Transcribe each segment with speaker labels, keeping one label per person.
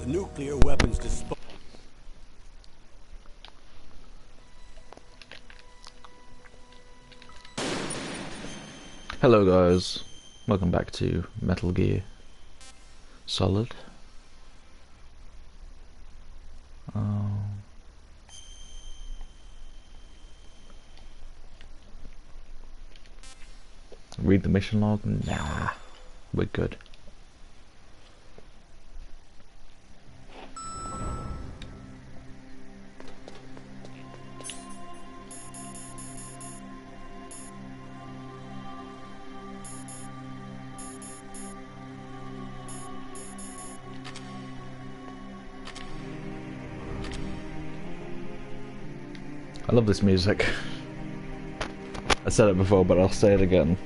Speaker 1: The nuclear weapons disposal.
Speaker 2: Hello guys, welcome back to Metal Gear Solid. Read the mission log? Nah, we're good. I love this music. I said it before, but I'll say it again.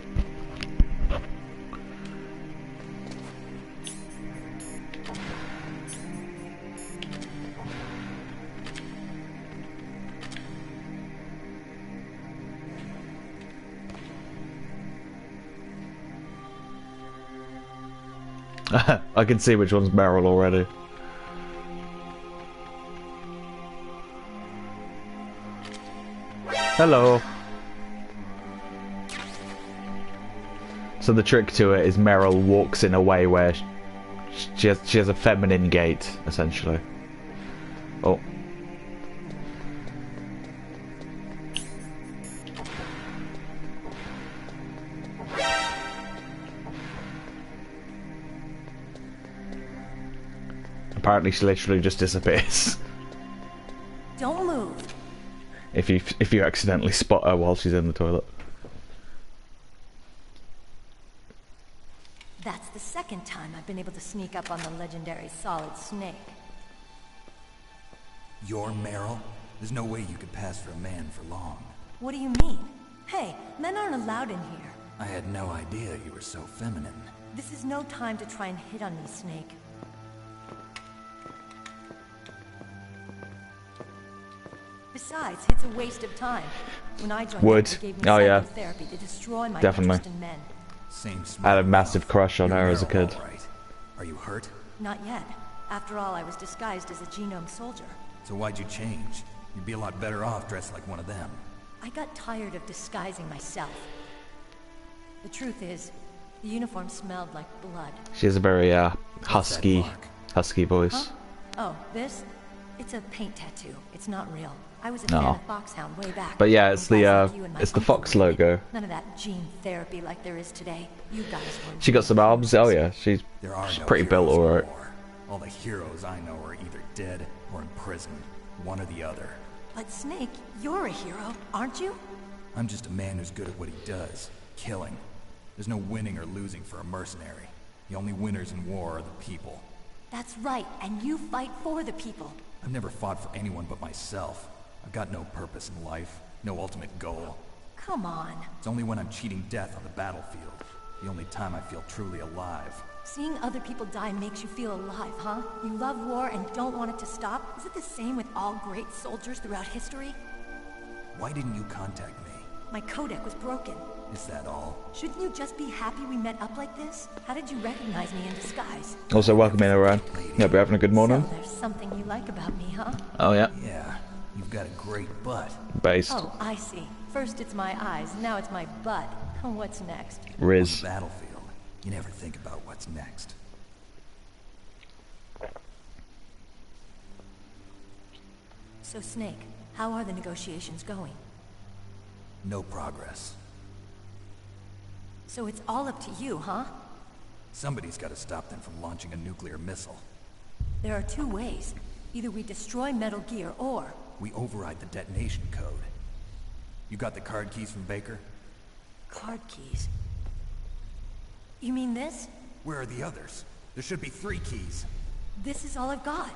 Speaker 2: I can see which one's Meryl already. Hello. So the trick to it is Meryl walks in a way where she has a feminine gait, essentially. Oh. Apparently she literally just disappears.
Speaker 3: Don't move.
Speaker 2: If you accidentally spot her while she's in the toilet.
Speaker 3: That's the second time I've been able to sneak up on the legendary Solid Snake.
Speaker 4: You're Meryl? There's no way you could pass for a man for long.
Speaker 3: What do you mean? Hey, men aren't allowed in here.
Speaker 4: I had no idea you were so feminine.
Speaker 3: This is no time to try and hit on me, Snake. Besides, it's a waste of time. When I joined
Speaker 2: Would.
Speaker 3: they gave me psychotherapy to destroy my
Speaker 2: Definitely.
Speaker 3: interest in men.
Speaker 4: Same
Speaker 2: I had a massive crush on
Speaker 4: You're
Speaker 2: her as a
Speaker 4: Meryl,
Speaker 2: kid.
Speaker 4: all right. Are you hurt?
Speaker 3: Not yet. After all, I was disguised as a genome soldier.
Speaker 4: So why'd you change? You'd be a lot better off dressed like one of them.
Speaker 3: I got tired of disguising myself. The truth is, the uniform smelled like blood.
Speaker 2: She has a very
Speaker 4: What's that mark?
Speaker 2: husky voice.
Speaker 3: Huh? Oh, this? It's a paint tattoo. It's not real. I was a
Speaker 2: No.
Speaker 3: fan of Foxhound way back.
Speaker 2: But yeah, it's
Speaker 3: When
Speaker 2: the
Speaker 3: guys like you and my
Speaker 2: it's the
Speaker 3: uncle
Speaker 2: Fox
Speaker 3: were in it.
Speaker 2: logo.
Speaker 3: None of that gene therapy like there is today. You guys were.
Speaker 2: She got some arms. Oh yeah, she's
Speaker 4: There are no
Speaker 2: pretty built,
Speaker 4: heroes
Speaker 2: alright.
Speaker 4: anymore. All the heroes I know are either dead or in prison. One or the other.
Speaker 3: But Snake, you're a hero, aren't you?
Speaker 4: I'm just a man who's good at what he does. Killing. There's no winning or losing for a mercenary. The only winners in war are the people.
Speaker 3: That's right, and you fight for the people.
Speaker 4: I've never fought for anyone but myself. I've got no purpose in life, no ultimate goal.
Speaker 3: Come on.
Speaker 4: It's only when I'm cheating death on the battlefield. The only time I feel truly alive.
Speaker 3: Seeing other people die makes you feel alive, huh? You love war and don't want it to stop? Is it the same with all great soldiers throughout history?
Speaker 4: Why didn't you contact me?
Speaker 3: My codec was broken.
Speaker 4: Is that all?
Speaker 3: Shouldn't you just be happy we met up like this? How did you recognize me in disguise?
Speaker 2: Also, welcome in, everyone. Hope you're having a good morning.
Speaker 3: So there's something you like about me, huh?
Speaker 2: Oh yeah,
Speaker 4: Yeah, you've got a great butt.
Speaker 2: based.
Speaker 3: Oh, I see. First it's my eyes, now it's my butt. What's next?
Speaker 4: On
Speaker 2: Riz.
Speaker 4: the battlefield, you never think about what's next.
Speaker 3: So Snake, how are the negotiations going?
Speaker 4: No progress.
Speaker 3: So it's all up to you, huh?
Speaker 4: Somebody's got to stop them from launching a nuclear missile.
Speaker 3: There are two ways. Either we destroy Metal Gear, or...
Speaker 4: We override the detonation code. You got the card keys from Baker?
Speaker 3: card keys. You mean this?
Speaker 4: Where are the others? There should be 3 keys.
Speaker 3: This is all I've got.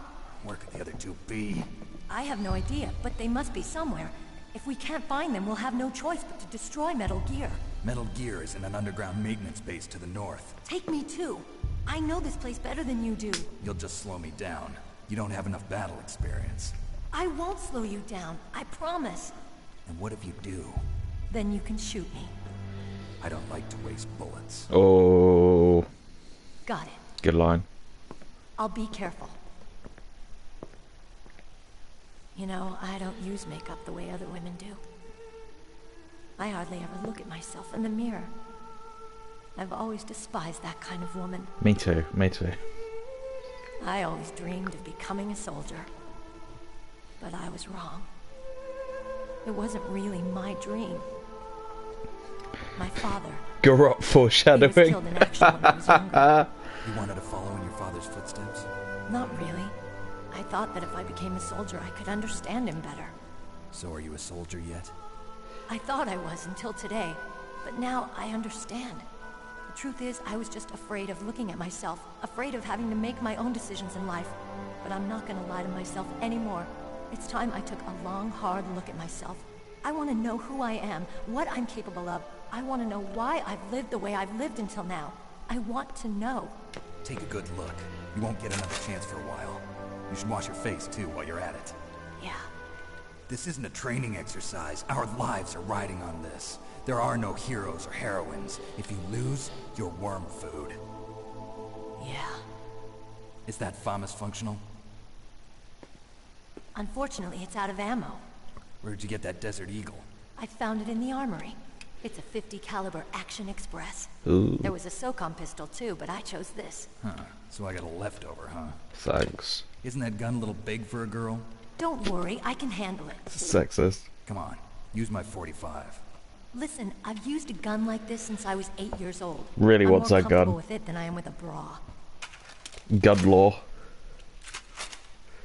Speaker 4: Where could the other 2 be?
Speaker 3: I have no idea, but they must be somewhere. If we can't find them, we'll have no choice but to destroy Metal Gear.
Speaker 4: Metal Gear is in an underground maintenance base to the north.
Speaker 3: Take me too. I know this place better than you do.
Speaker 4: You'll just slow me down. You don't have enough battle experience.
Speaker 3: I won't slow you down, I promise.
Speaker 4: And what if you do?
Speaker 3: Then you can shoot me.
Speaker 4: I don't like to waste bullets.
Speaker 2: Oh,
Speaker 3: Got it.
Speaker 2: good line.
Speaker 3: I'll be careful. You know, I don't use makeup the way other women do. I hardly ever look at myself in the mirror. I've always despised that kind of woman.
Speaker 2: Me too, me too.
Speaker 3: I always dreamed of becoming a soldier. But I was wrong. It wasn't really my dream. My father.
Speaker 2: Garrot
Speaker 3: He was
Speaker 2: foreshadowing.
Speaker 3: killed in action when I was younger.
Speaker 4: You wanted to follow in your father's footsteps?
Speaker 3: Not really. I thought that if I became a soldier, I could understand him better.
Speaker 4: So are you a soldier yet?
Speaker 3: I thought I was until today, but now I understand. The truth is, I was just afraid of looking at myself, afraid of having to make my own decisions in life. But I'm not gonna lie to myself anymore. It's time I took a long, hard look at myself. I want to know who I am, what I'm capable of. I want to know why I've lived the way I've lived until now. I want to know.
Speaker 4: Take a good look. You won't get another chance for a while. You should wash your face, too, while you're at it.
Speaker 3: Yeah.
Speaker 4: This isn't a training exercise. Our lives are riding on this. There are no heroes or heroines. If you lose, you're worm food.
Speaker 3: Yeah.
Speaker 4: Is that FAMAS functional?
Speaker 3: Unfortunately, it's out of ammo.
Speaker 4: Where'd you get that Desert Eagle?
Speaker 3: I found it in the armory. It's a .50 caliber Action Express.
Speaker 2: Ooh,
Speaker 3: There was a SOCOM pistol too, but I chose this.
Speaker 4: Huh. So I got a leftover, huh?
Speaker 2: thanks.
Speaker 4: Isn't that gun a little big for a girl?
Speaker 3: Don't worry, I can handle it.
Speaker 2: Sexist.
Speaker 4: Come on, use my 45.
Speaker 3: Listen, I've used a gun like this since I was 8 years old.
Speaker 2: Really,
Speaker 3: I'm
Speaker 2: what's
Speaker 3: more
Speaker 2: that
Speaker 3: comfortable
Speaker 2: gun?
Speaker 3: with it than I am with a bra.
Speaker 2: Gun law.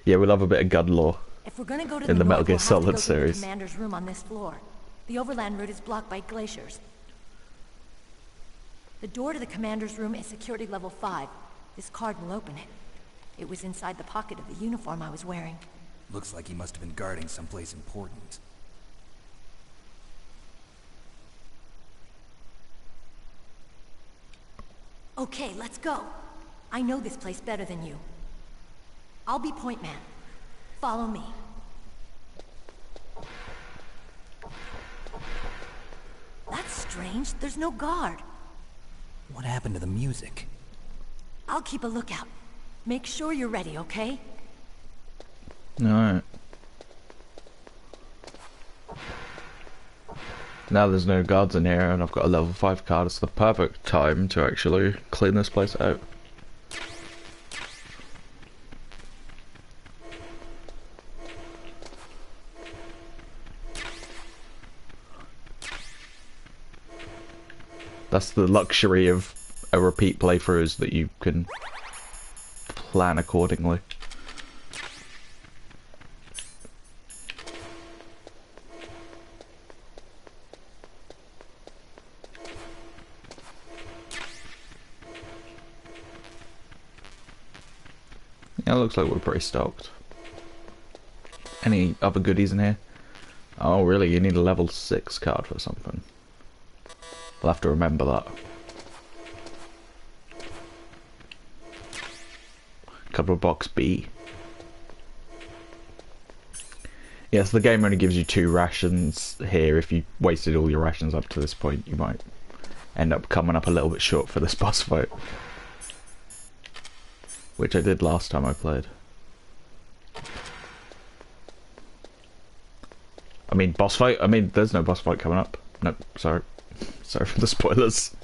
Speaker 2: Yeah, we love a bit of gun law.
Speaker 3: If we're gonna go to
Speaker 2: In the Metal
Speaker 3: north,
Speaker 2: Gear
Speaker 3: we'll have to
Speaker 2: Solid
Speaker 3: go through
Speaker 2: series.
Speaker 3: the commander's room on this floor. The overland route is blocked by glaciers. The door to the commander's room is security level 5. This card will open it. It was inside the pocket of the uniform I was wearing.
Speaker 4: Looks like he must have been guarding someplace important.
Speaker 3: Okay, let's go. I know this place better than you. I'll be point man. Follow me. That's strange. There's no guard.
Speaker 4: What happened to the music?
Speaker 3: I'll keep a lookout. Make sure you're ready, okay?
Speaker 2: Alright. Now there's no guards in here and I've got a level 5 card. It's the perfect time to actually clean this place out. That's the luxury of a repeat playthrough, is that you can plan accordingly. Yeah, it looks like we're pretty stocked. Any other goodies in here? Oh really, you need a level 6 card for something. We'll have to remember that. Cover box B. Yes, the game only gives you 2 rations here. If you wasted all your rations up to this point, you might end up coming up a little bit short for this boss fight. Which I did last time I played. I mean, boss fight? I mean, there's no boss fight coming up. No, sorry. Sorry for the spoilers.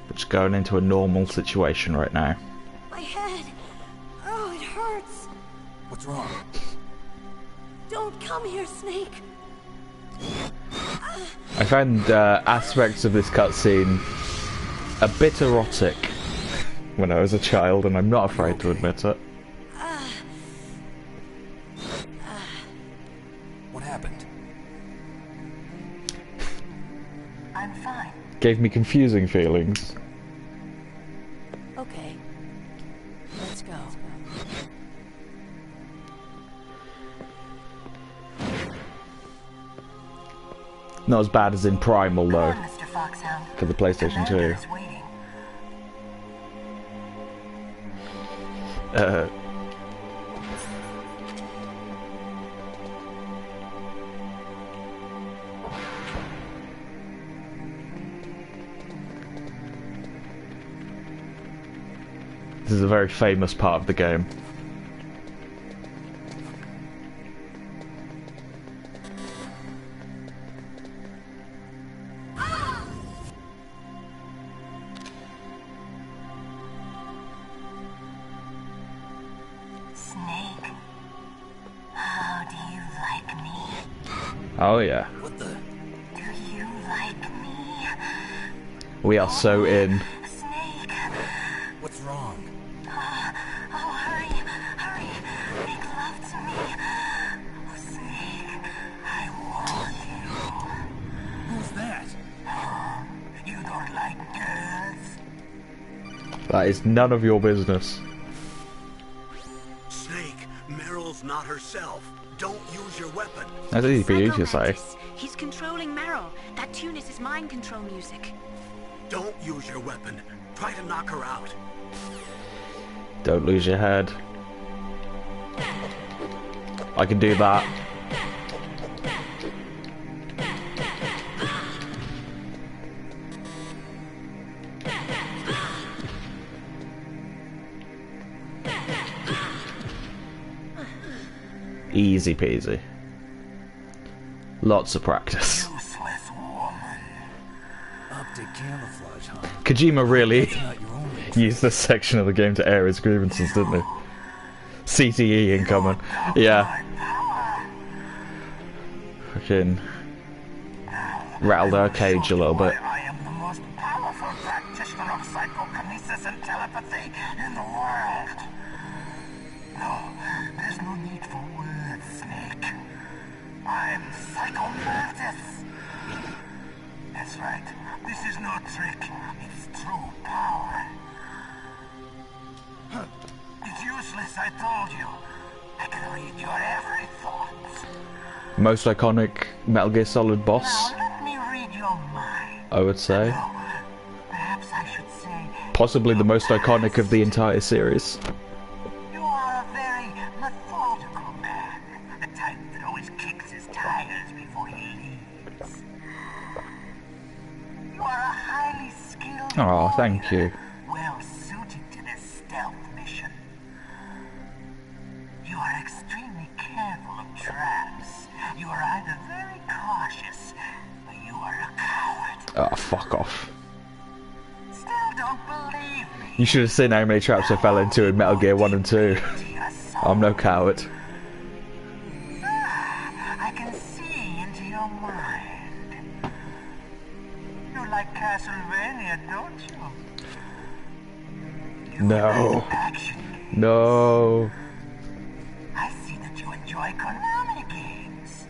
Speaker 2: We're just going into a normal situation right now.
Speaker 3: My head. Oh, it hurts.
Speaker 4: What's wrong?
Speaker 3: Don't come here, Snake.
Speaker 2: I found aspects of this cutscene a bit erotic when I was a child, and I'm not afraid to admit it.
Speaker 4: What happened?
Speaker 3: I'm fine.
Speaker 2: Gave me confusing feelings.
Speaker 3: Okay. Let's go.
Speaker 2: Not as bad as in Primal though,
Speaker 3: Mr. Foxhound.
Speaker 2: for the PlayStation 2.
Speaker 3: Waiting.
Speaker 2: This is a very famous part of the game.
Speaker 3: Snake, how do you like me?
Speaker 2: Oh yeah.
Speaker 4: What the?
Speaker 3: Do you like me?
Speaker 2: We are so in.
Speaker 3: Snake!
Speaker 4: What's wrong?
Speaker 3: Oh, hurry, hurry, make love to me. Oh, Snake, I want you.
Speaker 4: Who's that?
Speaker 3: You don't like girls?
Speaker 2: That is none of your business.
Speaker 1: Snake, Meryl's not herself. Don't use your weapon.
Speaker 2: That's easy for you to say.
Speaker 5: Psychomantis. He's controlling Meryl. That tune is his mind control music.
Speaker 1: Don't use your weapon. Try to knock her out.
Speaker 2: Don't lose your head. I can do that. Easy peasy. Lots of practice.
Speaker 3: Useless woman.
Speaker 4: Optic camouflage, huh?
Speaker 2: Kojima really
Speaker 4: Not your only.
Speaker 2: used this section of the game to air his grievances, didn't he? CTE incoming. Yeah. Fucking rattled our cage a little bit.
Speaker 3: I am the most powerful practitioner of psychokinesis and telepathy in the world. No, there's no need for words, Snake. I'm Psychomantis. That's right. This is no trick. It's true power. It's useless, I told you. I can read your every thought.
Speaker 2: Most iconic Metal Gear Solid boss,
Speaker 3: Now let me read your mind.
Speaker 2: I would say.
Speaker 3: Perhaps I should say
Speaker 2: Possibly the most iconic of the entire series.
Speaker 3: you are a very methodical man. The type that always kicks his tires before he leaves. You are a highly skilled
Speaker 2: Oh, thank you.
Speaker 3: well suited to this stealth mission. You are extremely careful of traps. You are either very cautious or you are a coward.
Speaker 2: Oh, fuck off.
Speaker 3: Still don't believe me.
Speaker 2: You should have seen how many traps I fell into in Metal Gear 1 and 2.
Speaker 3: To your soul.
Speaker 2: I'm no coward.
Speaker 3: I can see into your mind. You like Castlevania, don't you?
Speaker 2: No.
Speaker 3: Action.
Speaker 2: No.
Speaker 3: I see that you enjoy Konami games.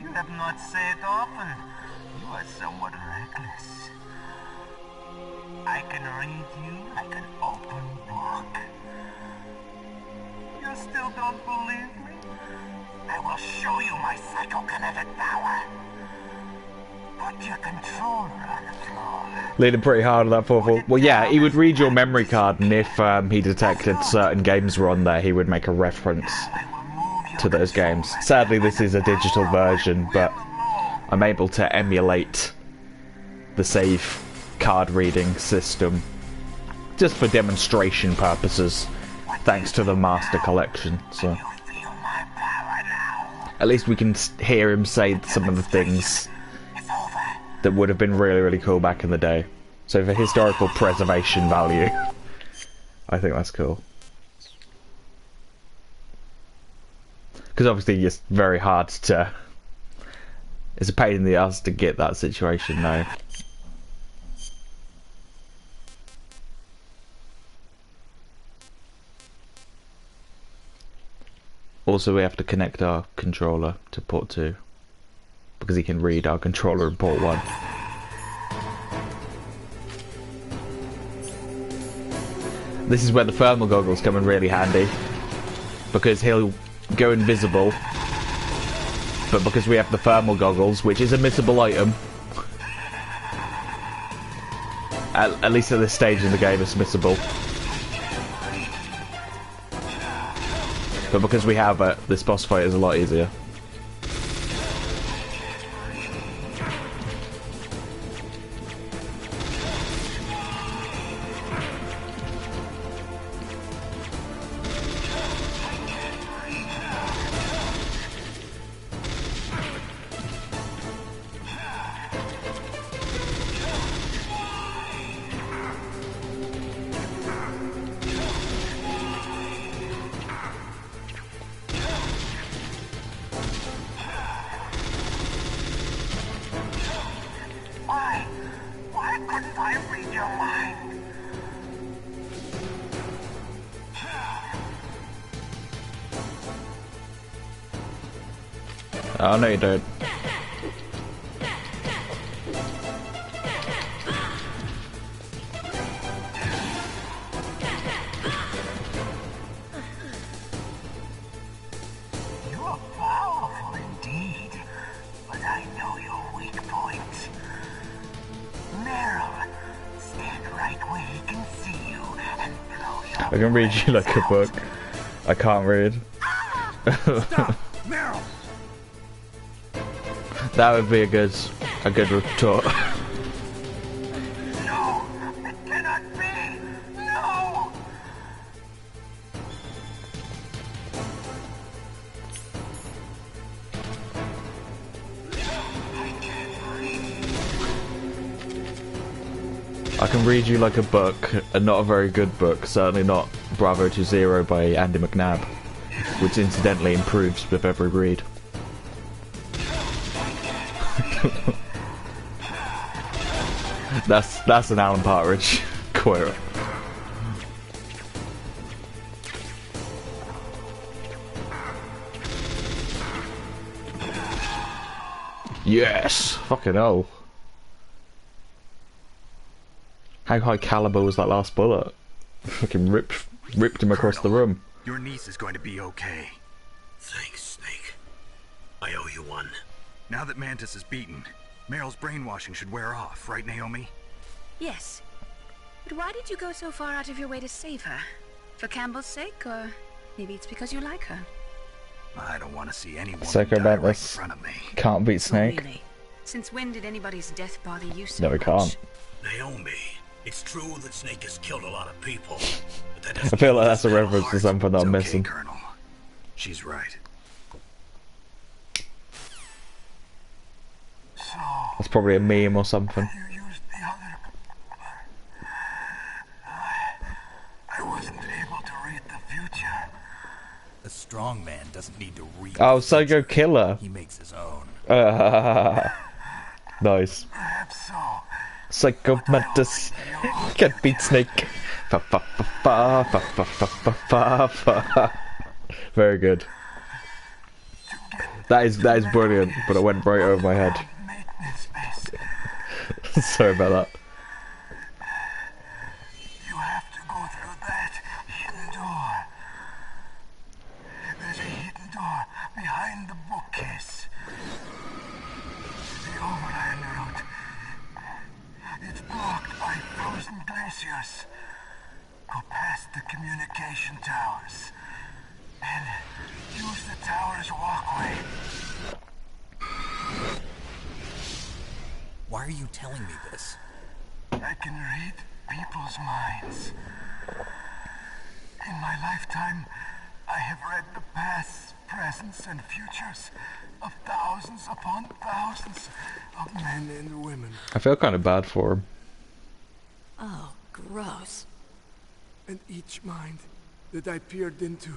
Speaker 3: You have not said often. You are somewhat reckless. I can read you like an open book. You still don't believe me? I will show you my psychokinetic power. Put your controller on the floor.
Speaker 2: Leaning pretty hard on that portal. Well, yeah, he would read your memory card, and if he detected certain games were on there, he would make a reference
Speaker 3: I will move you
Speaker 2: to those games. Sadly, this is a digital version, but I'm able to emulate the save card reading system just for demonstration purposes, thanks to the Master Collection. So
Speaker 3: feel my power now.
Speaker 2: at least we can hear him say some of the things
Speaker 3: It's over.
Speaker 2: that would have been really, really cool back in the day. So for historical preservation value, I think that's cool. Because obviously it's very hard to... It's a pain in the ass to get that situation now. Also, we have to connect our controller to port 2. Because he can read our controller in port 1. This is where the thermal goggles come in really handy. Because he'll go invisible. But because we have the thermal goggles, which is a missable item. At least at this stage in the game it's missable. But because we have it, this boss fight is a lot easier. Oh, no you don't.
Speaker 1: You're powerful indeed, but I know your weak point. Meryl, stand right where he can see you and blow your
Speaker 2: I can read you like a book. I can't read.
Speaker 4: Stop! Meryl!
Speaker 2: That would be a good retort.
Speaker 1: No! It cannot be! No!
Speaker 2: I can read you like a book, and not a very good book, certainly not Bravo to Zero by Andy McNabb, which incidentally improves with every read. That's an Alan Partridge quote. Yes! Fucking hell. How high caliber was that last bullet? Fucking ripped him across the room.
Speaker 4: Your niece is going to be okay.
Speaker 1: Thanks, Snake. I owe you one.
Speaker 4: Now that Mantis is beaten, Meryl's brainwashing should wear off, right, Naomi?
Speaker 5: Yes. But why did you go so far out of your way to save her? For Campbell's sake, or maybe it's because you like her?
Speaker 4: I don't want to see anyone
Speaker 2: Psycho
Speaker 4: die
Speaker 2: about
Speaker 4: right in
Speaker 2: this.
Speaker 4: front of me.
Speaker 2: Can't beat
Speaker 5: Not
Speaker 2: Snake.
Speaker 5: really. Since when did anybody's death bother you so
Speaker 2: No, we
Speaker 5: much?
Speaker 2: can't.
Speaker 1: Naomi, it's true that Snake has killed a lot of people. But that
Speaker 2: I
Speaker 1: doesn't
Speaker 2: feel
Speaker 1: mean
Speaker 2: like that's a
Speaker 1: he's not
Speaker 2: reference to
Speaker 1: hard.
Speaker 2: something that I'm
Speaker 4: It's
Speaker 2: missing.
Speaker 4: okay, Colonel. She's right.
Speaker 1: So,
Speaker 2: That's probably a meme or something.
Speaker 1: you used the other. I wasn't able to read the future.
Speaker 4: A strong man doesn't need to read.
Speaker 2: Oh,
Speaker 4: the
Speaker 2: Psycho
Speaker 4: future.
Speaker 2: Killer.
Speaker 4: He makes his own.
Speaker 2: Nice.
Speaker 1: Perhaps so.
Speaker 2: Psycho Mantis. Can't beat Snake. Fa fa fa fa fa fa fa fa fa. Very good. That is brilliant, but it went right over my head.
Speaker 1: Maintenance base.
Speaker 2: Sorry about that.
Speaker 1: You have to go through that hidden door. There's a hidden door behind the bookcase. The Overland route. It's blocked by frozen glaciers. Go past the communication towers. And use the tower's walkway.
Speaker 4: Why are you telling me this?
Speaker 1: I can read people's minds. In my lifetime, I have read the pasts, presents, and futures of thousands upon thousands of men and women.
Speaker 2: I feel kind of bad for him.
Speaker 3: Oh, gross.
Speaker 1: And each mind that I peered into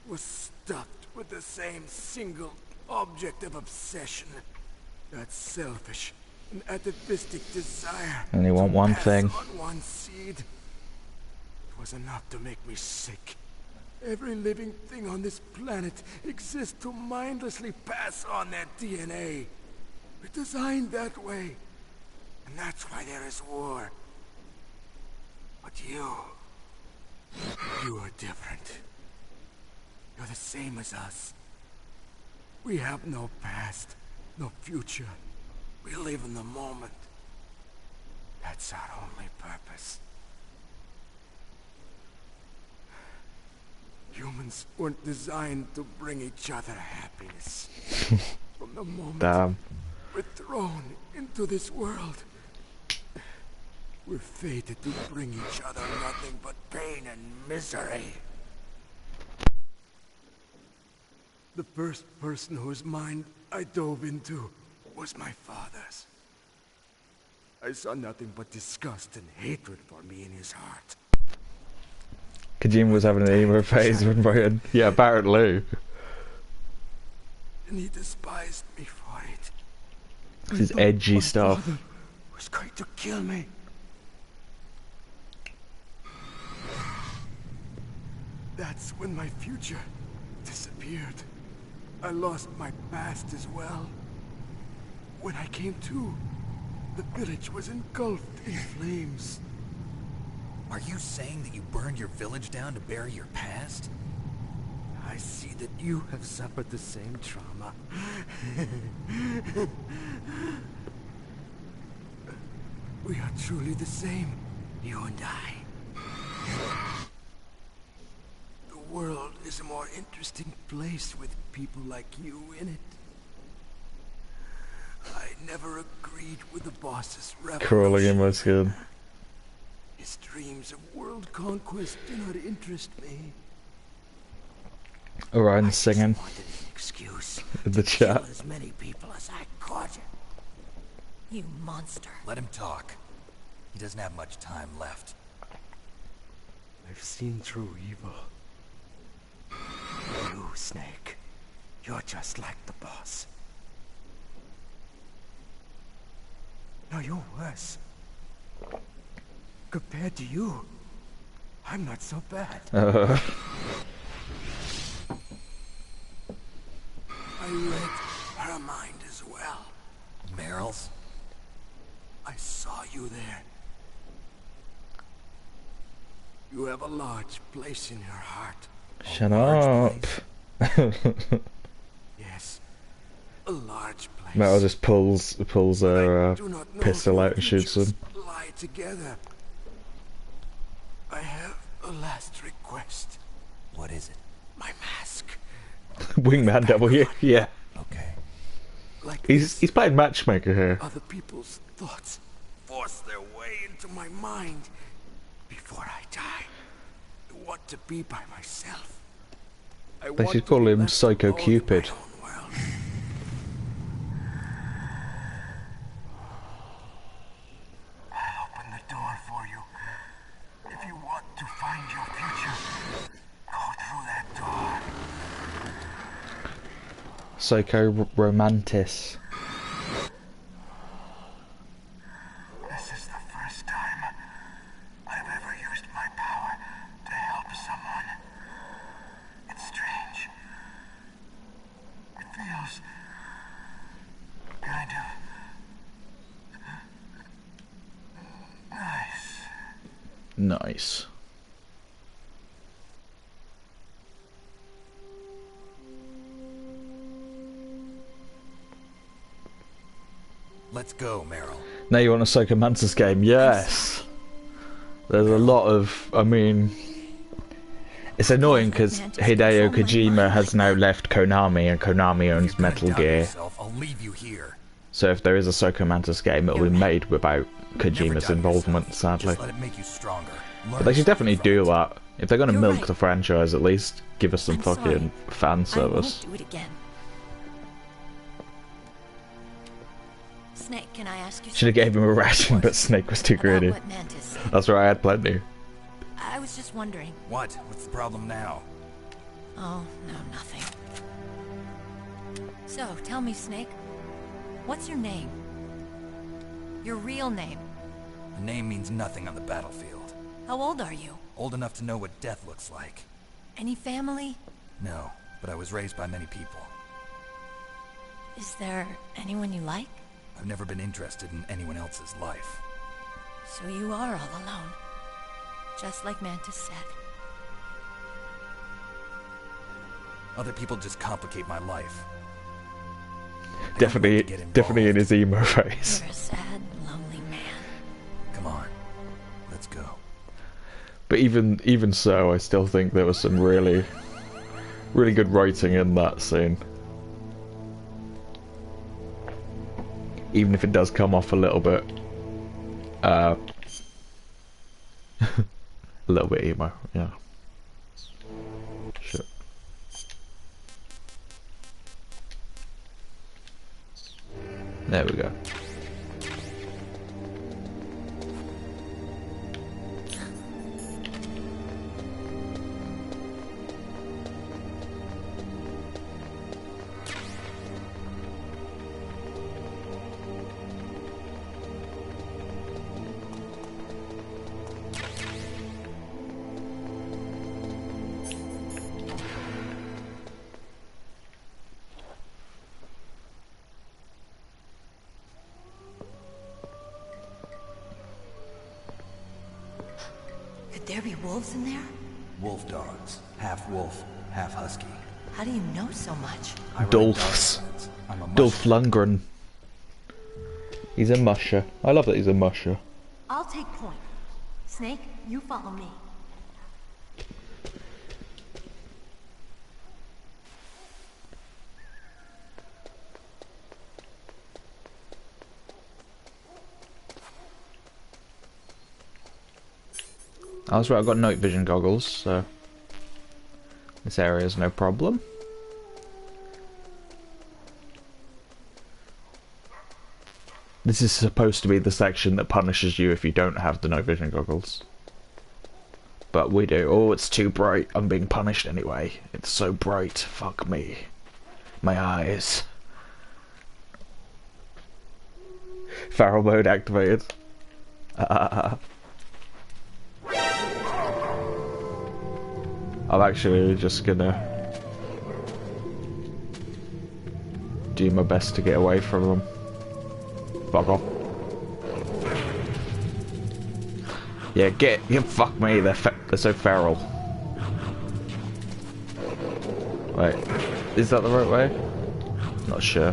Speaker 1: was stuffed with the same single object of obsession. That selfish and atavistic desire.
Speaker 2: Only want
Speaker 1: to
Speaker 2: one
Speaker 1: pass
Speaker 2: thing.
Speaker 1: on one seed. It was enough to make me sick. Every living thing on this planet exists to mindlessly pass on their DNA. We're designed that way. And that's why there is war. But you are different. You're the same as us. We have no past, no future. We live in the moment. That's our only purpose. Humans weren't designed to bring each other happiness. From the moment
Speaker 2: Damn.
Speaker 1: we're thrown into this world, we're fated to bring each other nothing but pain and misery. The first person whose mind I dove into was my father's. I saw nothing but disgust and hatred for me in his heart.
Speaker 2: Kojima was having an emo phase when Brian. Yeah, apparently.
Speaker 1: And he despised me for it.
Speaker 2: This is edgy stuff.
Speaker 1: Father was going to kill me. That's when my future disappeared. I lost my past as well. When I came to, the village was engulfed in flames.
Speaker 4: Are you saying that you burned your village down to bury your past?
Speaker 1: I see that you have suffered the same trauma. We are truly the same, you and I. The world is a more interesting place with people like you in it. I never agreed with the boss's revolution.
Speaker 2: Crawling in my skin.
Speaker 1: His dreams of world conquest do not interest me.
Speaker 2: Orion's singing
Speaker 1: I just wanted an excuse
Speaker 2: in the
Speaker 1: to kill
Speaker 2: chat.
Speaker 1: as many people as I could.
Speaker 3: You monster.
Speaker 4: Let him talk. He doesn't have much time left.
Speaker 1: I've seen true evil. You, Snake. You're just like the boss. No, you're worse. Compared to you, I'm not so bad. I read her mind as well.
Speaker 4: Meryl's?
Speaker 1: I saw you there. You have a large place in your heart.
Speaker 2: Shut up.
Speaker 1: Yes, a large place.
Speaker 2: Metal just pulls her
Speaker 1: Do not know
Speaker 2: pistol
Speaker 1: if
Speaker 2: out and shoots him.
Speaker 1: futures lie together. I have a last request.
Speaker 4: What is it?
Speaker 1: My mask.
Speaker 2: Wingman W. Yeah.
Speaker 4: Okay.
Speaker 1: Like
Speaker 2: He's
Speaker 1: this,
Speaker 2: playing matchmaker here.
Speaker 1: other people's thoughts force their way into my mind. Before I die, I want to be by myself.
Speaker 2: They should call him Psycho Cupid.
Speaker 1: I'll open the door for you. If you want to find your future, go through that door.
Speaker 2: Psycho Romantis.
Speaker 1: This is the first time I've ever used my power to help someone. It's strange. It feels kind of nice.
Speaker 2: Nice.
Speaker 4: Let's go, Meryl.
Speaker 2: Now you want a Psycho Mantis game? Yes. There's a lot of, I mean, it's annoying because Hideo Kojima has now left Konami, and Konami owns
Speaker 4: If you're gonna
Speaker 2: Metal
Speaker 4: doubt
Speaker 2: Gear.
Speaker 4: yourself, I'll leave you here.
Speaker 2: So if there is a Psycho Mantis game, it'll be made without
Speaker 4: Never
Speaker 2: Kojima's
Speaker 4: doubt
Speaker 2: involvement,
Speaker 4: yourself.
Speaker 2: sadly.
Speaker 4: Just let it make you stronger.
Speaker 2: But they should definitely do that. If they're gonna
Speaker 3: You're
Speaker 2: milk
Speaker 3: right.
Speaker 2: the franchise, at least give us some
Speaker 3: I'm
Speaker 2: fucking fan
Speaker 3: I won't
Speaker 2: service.
Speaker 3: do it again. Snake, can I ask you
Speaker 2: Should have gave him a ration, but Snake was too
Speaker 3: about
Speaker 2: greedy.
Speaker 3: what Mantis said?
Speaker 2: That's right, I had plenty.
Speaker 3: I was just wondering.
Speaker 4: What? What's the problem now?
Speaker 3: Oh, no, nothing. So, tell me, Snake. What's your name? Your real name?
Speaker 4: A name means nothing on the battlefield.
Speaker 3: How old are you?
Speaker 4: Old enough to know what death looks like.
Speaker 3: Any family?
Speaker 4: No, but I was raised by many people.
Speaker 3: Is there anyone you like?
Speaker 4: I've never been interested in anyone else's life.
Speaker 3: So you are all alone. Just like Mantis said.
Speaker 4: Other people just complicate my life. I don't
Speaker 2: Definitely,
Speaker 4: like to get
Speaker 2: definitely in
Speaker 4: involved.
Speaker 2: his emo face.
Speaker 3: You're a sad, lonely man.
Speaker 4: Come on, let's go.
Speaker 2: But even so, I still think there was some really good writing in that scene. Even if it does come off a little bit, a little bit emo, yeah. Shit. There we go.
Speaker 3: there be wolves in there?
Speaker 4: Wolf dogs. Half wolf, half husky.
Speaker 3: How do you know so much?
Speaker 4: I write
Speaker 2: Dolphs.
Speaker 4: documents. I'm a
Speaker 2: Dolph
Speaker 4: musher.
Speaker 2: Lundgren. He's a musher. I love that he's a musher.
Speaker 3: I'll take point. Snake, you follow me.
Speaker 2: I was right, I've got night vision goggles, so this area is no problem. This is supposed to be the section that punishes you if you don't have the night vision goggles. But we do. Oh, it's too bright. I'm being punished anyway. It's so bright. Fuck me. My eyes. Feral mode activated. I'm actually just gonna do my best to get away from them. Fuck off. Yeah, fuck me, they're so feral. Wait, is that the right way? Not sure.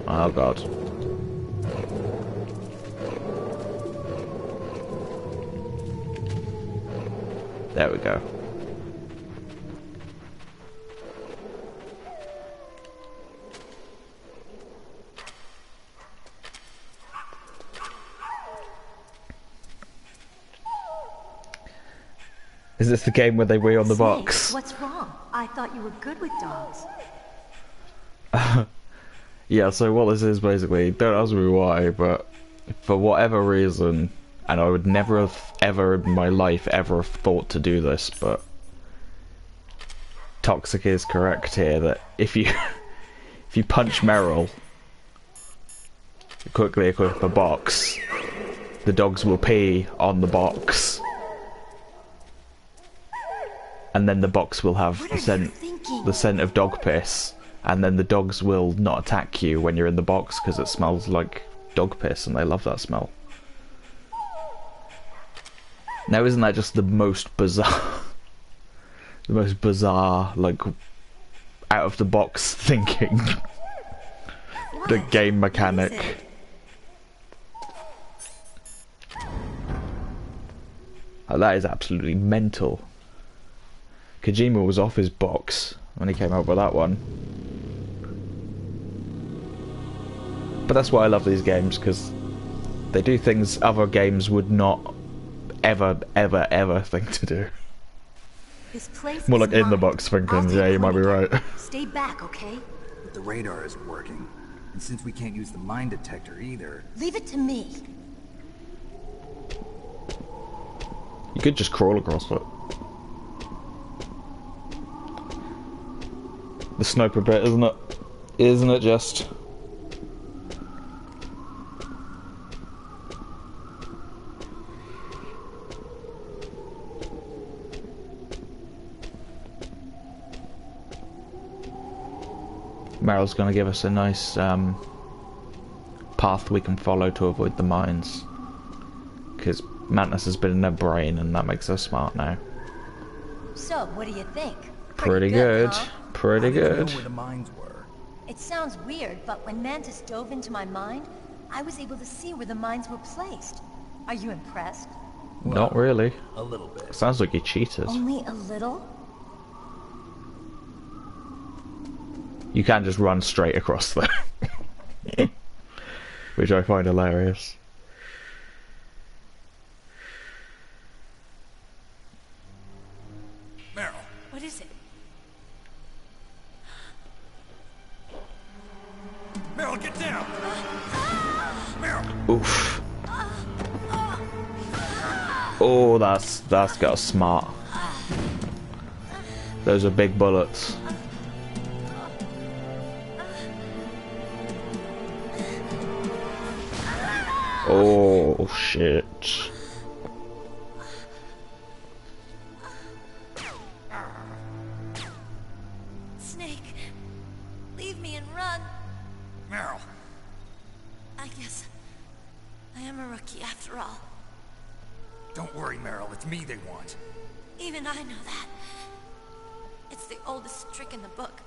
Speaker 2: Oh god. There we go. Is this the game where they wee on the
Speaker 3: Snake,
Speaker 2: box?
Speaker 3: what's wrong? I thought you were good with dogs.
Speaker 2: Yeah, so what this is basically, don't ask me why, but for whatever reason, and I would never have ever in my life ever have thought to do this, but Toxic is correct here that if you if you punch Meryl, quickly equip a box, the dogs will pee on the box. And then the box will have the scent of dog piss, and then the dogs will not attack you when you're in the box because it smells like dog piss, and they love that smell. Now, isn't that just the most bizarre, like, out of the box thinking, the game mechanic? Oh, that is absolutely mental. Kojima was off his box when he came out with that one. But that's why I love these games, because they do things other games would not ever think to do.
Speaker 3: This place
Speaker 2: More
Speaker 3: is
Speaker 2: like in the
Speaker 3: mine.
Speaker 2: box thinking,
Speaker 3: I'll take
Speaker 2: yeah, you might be
Speaker 3: point.
Speaker 2: right.
Speaker 3: Stay back, okay?
Speaker 4: But the radar isn't working. And since we can't use the mine detector either...
Speaker 3: Leave it to me.
Speaker 2: You could just crawl across it. The sniper bit, isn't it? Isn't it just? Meryl's gonna give us a nice path we can follow to avoid the mines. Because Mantis has been in her brain and that makes her smart now.
Speaker 3: So, what do you think?
Speaker 2: Pretty good.
Speaker 3: Huh?
Speaker 2: Pretty
Speaker 4: How did you
Speaker 2: good.
Speaker 4: know where the mines were?
Speaker 3: It sounds weird, but when Mantis dove into my mind, I was able to see where the mines were placed. Are you impressed?
Speaker 2: Not really.
Speaker 4: A little bit.
Speaker 2: Sounds like you cheated.
Speaker 3: Only a little?
Speaker 2: You can't just run straight across there. Which I find hilarious.
Speaker 1: Meryl,
Speaker 3: What is it?
Speaker 1: Meryl, get down! Meryl!
Speaker 2: Oof. Oh, that's got smart. Those are big bullets. Oh shit.
Speaker 3: Snake, leave me and run.
Speaker 1: Meryl!
Speaker 3: I guess I am a rookie after all.
Speaker 4: Don't worry, Meryl. It's me they want.
Speaker 3: Even I know that. It's the oldest trick in the book.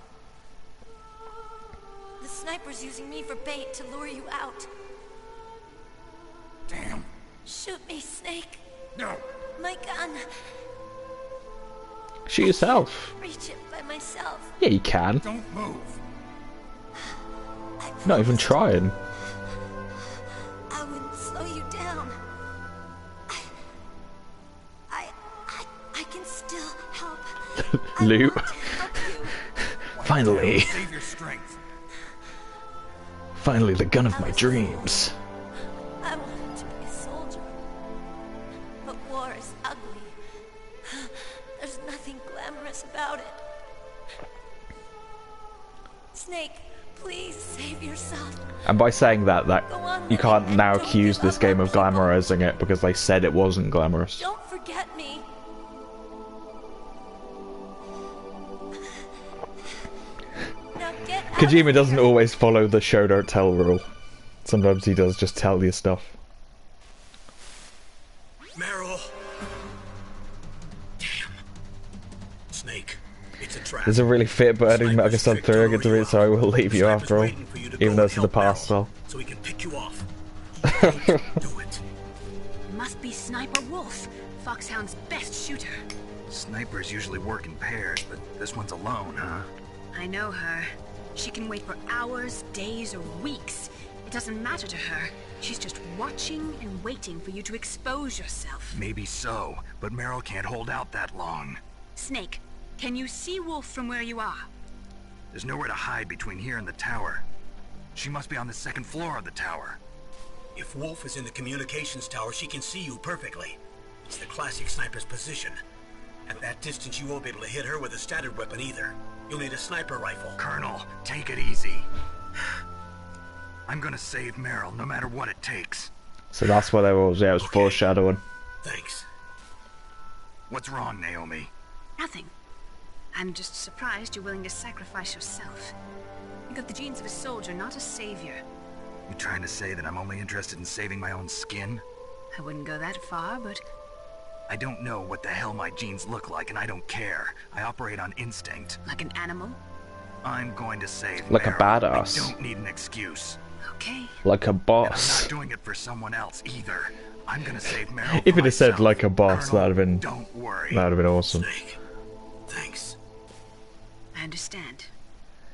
Speaker 3: The sniper's using me for bait to lure you out.
Speaker 4: Damn.
Speaker 3: Shoot me, Snake.
Speaker 4: No.
Speaker 3: My gun.
Speaker 2: Shoot yourself.
Speaker 3: Reach it by myself.
Speaker 2: Yeah, you can.
Speaker 4: Don't move.
Speaker 2: Not even trying.
Speaker 3: I wouldn't slow you down. I can still help.
Speaker 2: Loot.
Speaker 3: I want to help you.
Speaker 2: Finally.
Speaker 4: Save your strength.
Speaker 2: Finally, the gun of my dreams.
Speaker 3: I wanted to be a soldier. But war is ugly. There's nothing glamorous about it. Snake, please save yourself.
Speaker 2: And by saying that,
Speaker 3: Go on,
Speaker 2: you can't
Speaker 3: Lily,
Speaker 2: now
Speaker 3: don't
Speaker 2: accuse
Speaker 3: give
Speaker 2: this
Speaker 3: up
Speaker 2: game
Speaker 3: on
Speaker 2: of
Speaker 3: people.
Speaker 2: glamorizing it because they said it wasn't glamorous.
Speaker 3: Don't forget me. Now get out of
Speaker 2: Kojima doesn't
Speaker 3: here.
Speaker 2: always follow the show don't tell rule. Sometimes he does just tell you stuff.
Speaker 1: Meryl. Damn. Snake, it's a trap.
Speaker 2: There's a really fit bird in Metal Gear Solid 3 I get to read, so I will leave you
Speaker 1: Sniper's
Speaker 2: after all.
Speaker 1: waiting for you to
Speaker 2: Even
Speaker 1: go
Speaker 2: though
Speaker 1: and
Speaker 2: it's in the
Speaker 1: help
Speaker 2: past
Speaker 1: Meryl,
Speaker 2: still.
Speaker 1: so he can pick you off. Don't do it.
Speaker 5: Must be Sniper Wolf, Foxhound's best shooter.
Speaker 4: Snipers usually work in pairs, but this one's alone, huh?
Speaker 5: I know her. She can wait for hours, days, or weeks. It doesn't matter to her. She's just watching and waiting for you to expose yourself.
Speaker 4: Maybe so, but Meryl can't hold out that long.
Speaker 5: Snake, can you see Wolf from where you are?
Speaker 4: There's nowhere to hide between here and the tower. She must be on the second floor of the tower.
Speaker 1: If Wolf is in the communications tower, she can see you perfectly. It's the classic sniper's position. At that distance, you won't be able to hit her with a standard weapon either. You'll need a sniper rifle.
Speaker 4: Colonel, take it easy. I'm gonna save Meryl, no matter what it takes.
Speaker 2: So that's what it was, yeah, it was
Speaker 1: Okay.
Speaker 2: foreshadowing.
Speaker 1: Thanks.
Speaker 4: What's wrong, Naomi?
Speaker 5: Nothing. I'm just surprised you're willing to sacrifice yourself. You got the genes of a soldier, not a savior.
Speaker 4: You trying to say that I'm only interested in saving my own skin?
Speaker 5: I wouldn't go that far, but
Speaker 4: I don't know what the hell my genes look like, and I don't care. I operate on instinct.
Speaker 5: like an animal?
Speaker 4: I'm going to save
Speaker 2: Like a
Speaker 4: Meryl.
Speaker 2: badass.
Speaker 4: I don't need an excuse.
Speaker 5: Okay.
Speaker 2: Like a
Speaker 4: And I'm
Speaker 2: boss.
Speaker 4: not doing it for someone else either. I'm gonna save Meryl.
Speaker 2: If
Speaker 4: for
Speaker 2: it had said
Speaker 4: myself.
Speaker 2: like a boss,
Speaker 4: Colonel,
Speaker 2: that'd have been
Speaker 4: Don't worry.
Speaker 2: that'd have been awesome.
Speaker 1: Snake. Thanks.
Speaker 5: I understand.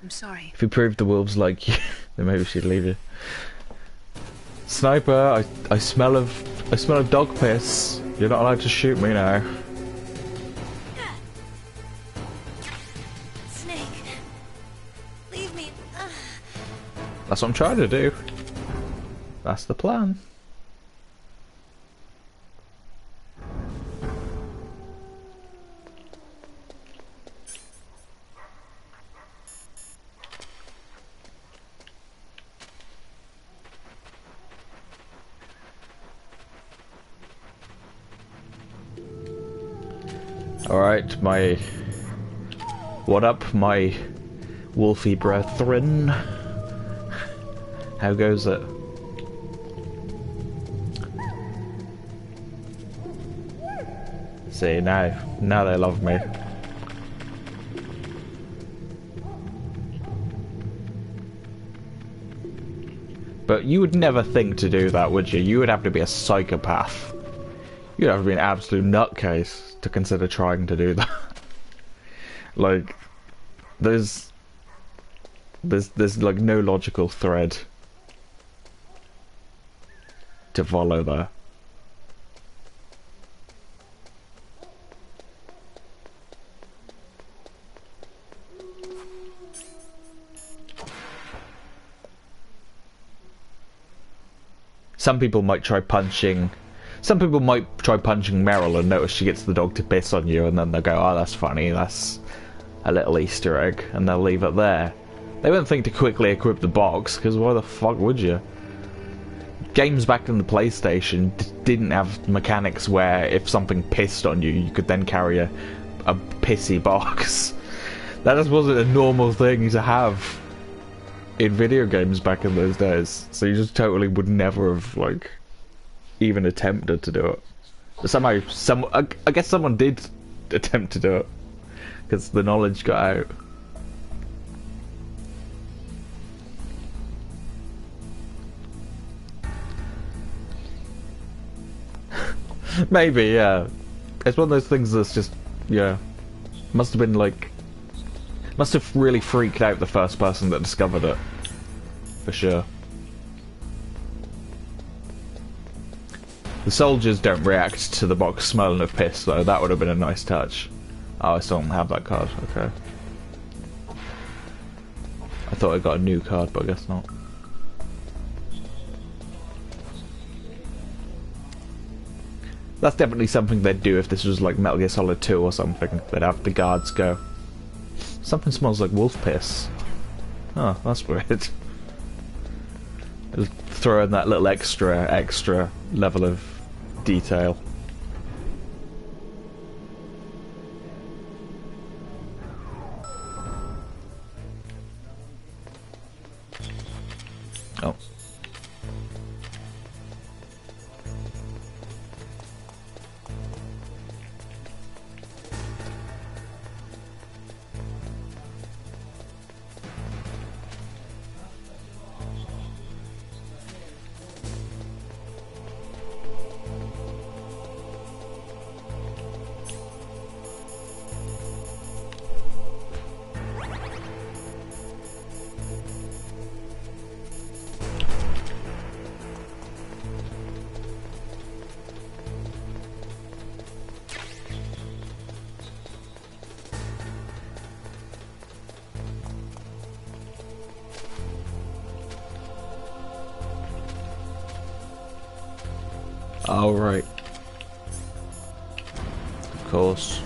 Speaker 5: I'm sorry.
Speaker 2: If you proved the wolves like you, then maybe she'd leave you. Sniper, I smell of dog piss. You're not allowed to shoot me now.
Speaker 3: Snake. Leave me.
Speaker 2: That's what I'm trying to do. That's the plan. Alright, my... What up, my wolfy brethren? How goes it? See, now they love me. But you would never think to do that, would you? You would have to be a psychopath. You'd have to be an absolute nutcase to consider trying to do that. Like, there's like no logical thread to follow there. Some people might try punching Meryl and notice she gets the dog to piss on you, and then they'll go, oh, that's funny, that's a little Easter egg, and they'll leave it there. They wouldn't think to quickly equip the box, because why the fuck would you? Games back in the PlayStation didn't have mechanics where if something pissed on you, you could then carry a pissy box. That just wasn't a normal thing to have in video games back in those days. So you just totally would never have, like, even attempted to do it. Somehow, I guess someone did attempt to do it because the knowledge got out. Maybe, yeah. It's one of those things that's just, yeah. Must have been like, must have really freaked out the first person that discovered it, for sure. The soldiers don't react to the box smelling of piss, though. That would have been a nice touch. Oh, I still don't have that card. Okay. I thought I got a new card, but I guess not. That's definitely something they'd do if this was like Metal Gear Solid 2 or something. They'd have the guards go, something smells like wolf piss. Oh, that's weird. It'll throw in that little extra level of detail. Oh. Oh, right. Of course.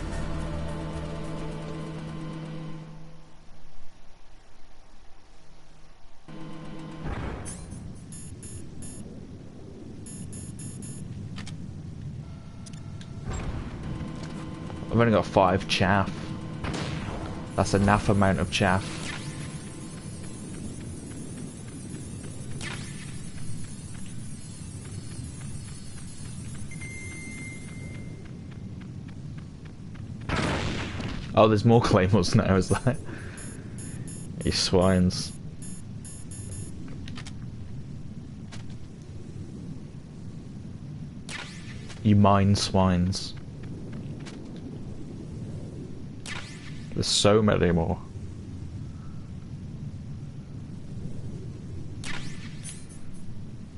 Speaker 2: I've only got 5 chaff. That's enough amount of chaff. Oh, there's more claymores now, is that? You swines. You mine swines. There's so many more.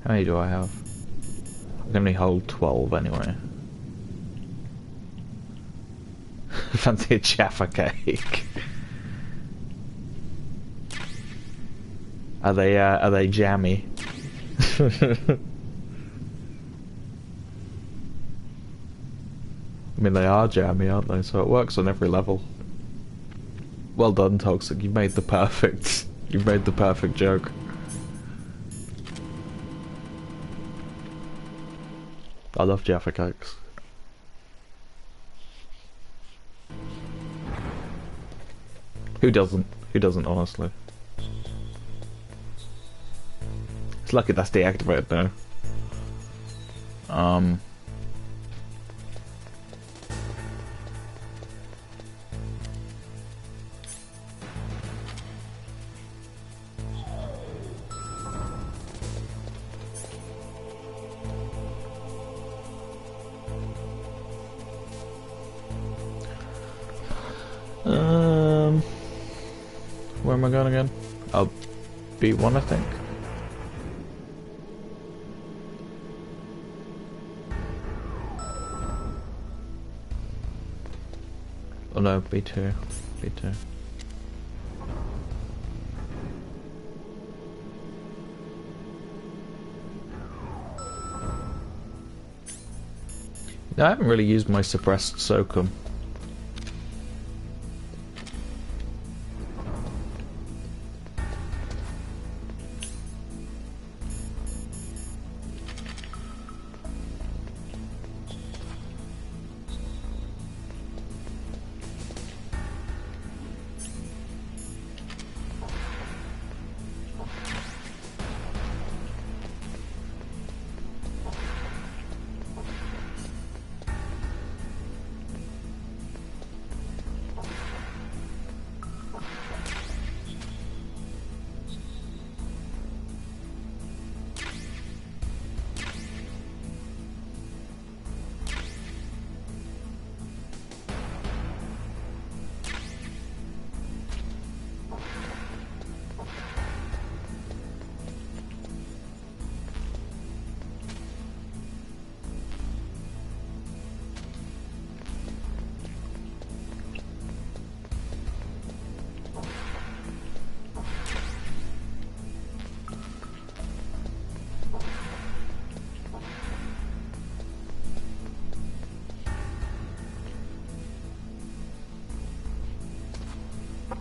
Speaker 2: How many do I have? I can only hold 12 anyway. Fancy a Jaffa cake. Are they jammy? I mean, they are jammy, aren't they? So it works on every level. Well done, Toxic. You've made the perfect joke. I love Jaffa cakes. Who doesn't? Who doesn't, honestly? It's lucky that's deactivated now. Where am I going again? I'll B1, I think. Oh no, B2. B2. No, I haven't really used my suppressed SOCOM.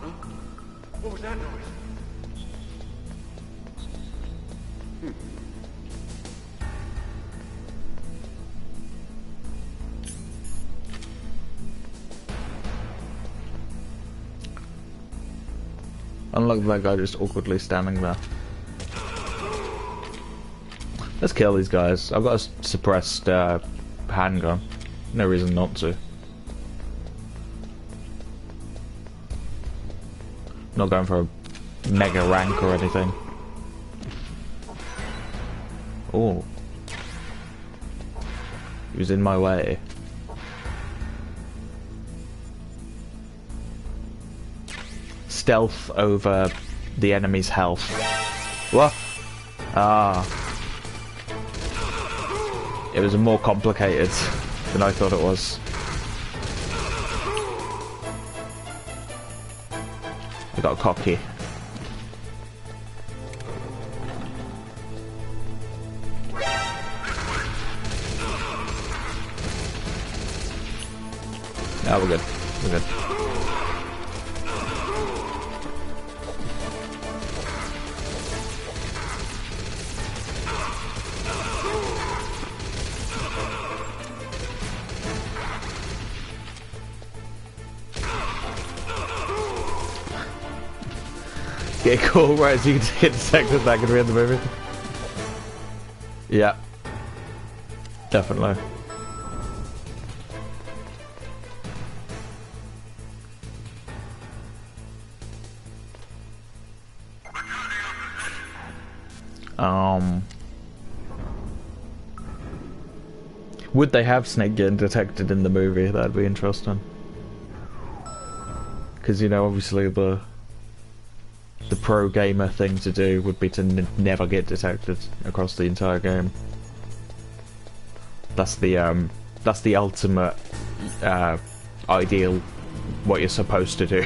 Speaker 1: What was that noise?
Speaker 2: Unlike that guy just awkwardly standing there. Let's kill these guys. I've got a suppressed handgun. No reason not to. Not going for a mega rank or anything. Oh. He was in my way. Stealth over the enemy's health. What? Ah. It was more complicated than I thought it was. I got cocky. Oh, we're good. We're good. Okay, cool. Right, so you can get detected back and read the movie. Yeah. Definitely. Would they have Snake getting detected in the movie? That'd be interesting. Because, you know, obviously the pro gamer thing to do would be to never get detected across the entire game. That's the ultimate ideal, what you're supposed to do.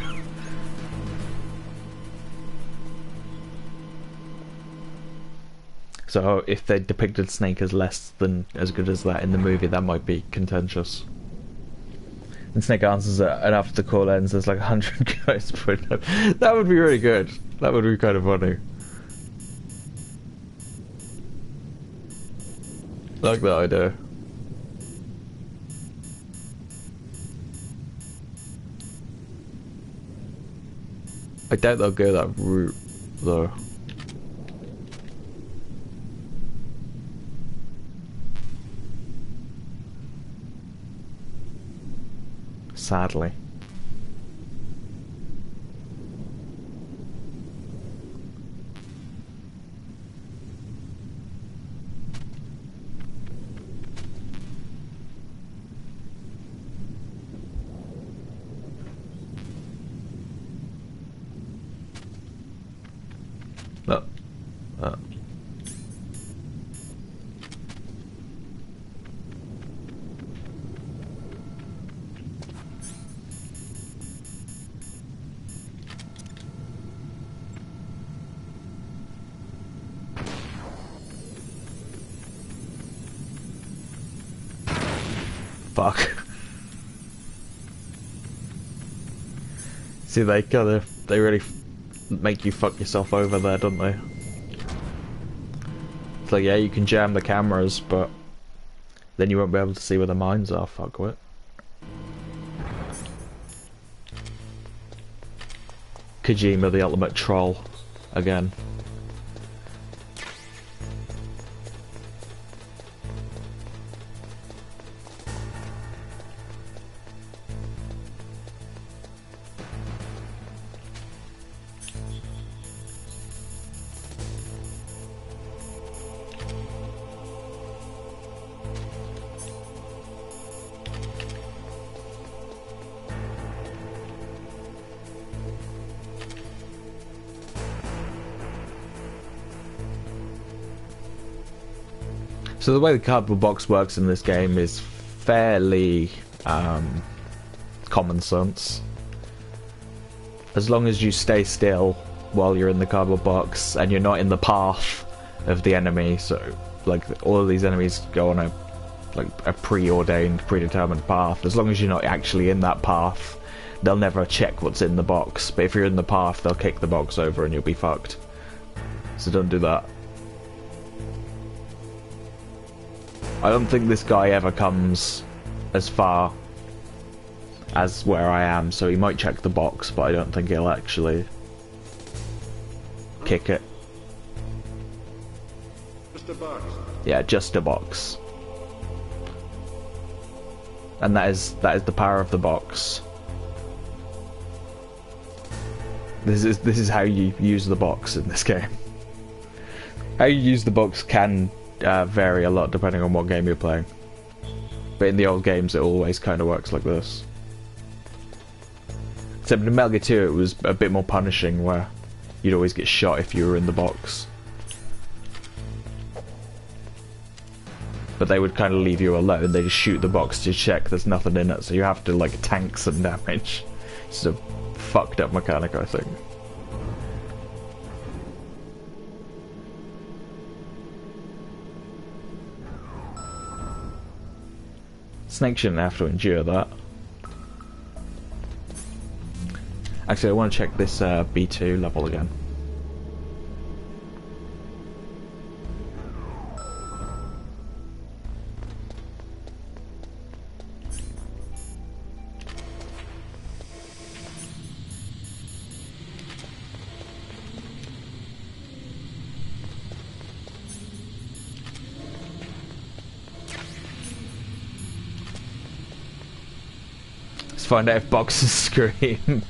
Speaker 2: So if they depicted Snake as less than as good as that in the movie, that might be contentious. And Snake answers it, and after the call ends, there's like 100 guys putting up. That would be really good. That would be kind of funny. I like that idea. I doubt they'll go that route, though. Sadly. Fuck. See, they really make you fuck yourself over there, don't they? It's like, yeah, you can jam the cameras, but then you won't be able to see where the mines are, fuck it. Kojima, the ultimate troll, again. So the way the cardboard box works in this game is fairly common sense. As long as you stay still while you're in the cardboard box and you're not in the path of the enemy, so like all of these enemies go on a preordained, predetermined path. As long as you're not actually in that path, they'll never check what's in the box. But if you're in the path, they'll kick the box over and you'll be fucked. So don't do that. I don't think this guy ever comes as far as where I am, so he might check the box, but I don't think he'll actually kick it.
Speaker 6: Just a box.
Speaker 2: Yeah, just a box. And that is the power of the box. This is how you use the box in this game. How you use the box can vary a lot depending on what game you're playing. But in the old games, it always kind of works like this. Except in Metal Gear 2, it was a bit more punishing, where you'd always get shot if you were in the box. But they would kind of leave you alone. They just shoot the box to check there's nothing in it, so you have to like tank some damage. It's a fucked up mechanic, I think. Snake shouldn't have to endure that. Actually, I want to check this B2 level again. Let's find out if boxes scream.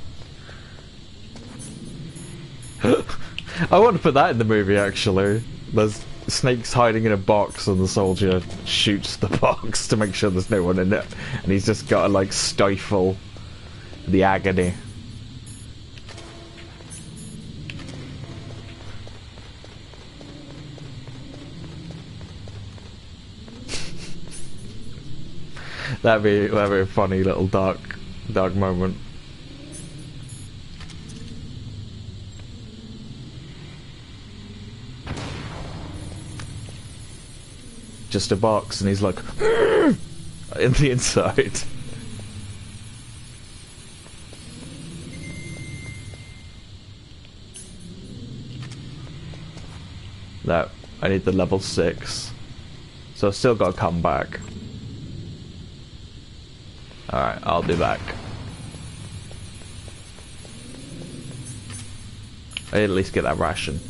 Speaker 2: I want to put that in the movie, actually. There's Snake's hiding in a box and the soldier shoots the box to make sure there's no one in it. And he's just got to, like, stifle the agony. That'd be a funny little dark moment. Just a box, and he's like in the inside. No, I need the level 6, so I've still got to come back. Alright, I'll be back. I at least get that ration.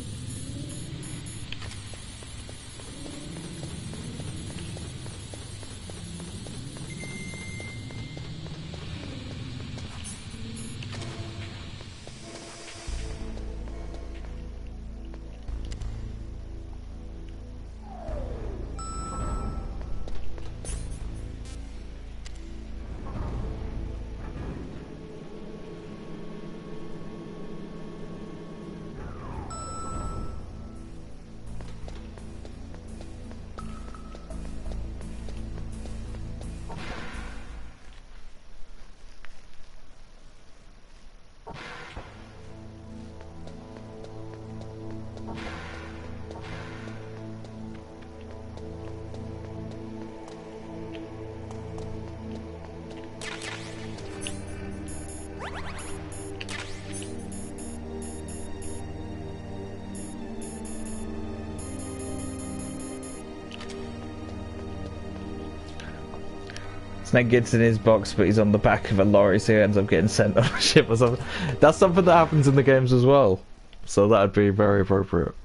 Speaker 2: Snake gets in his box, but he's on the back of a lorry, so he ends up getting sent on a ship or something. That's something that happens in the games as well, so that'd be very appropriate.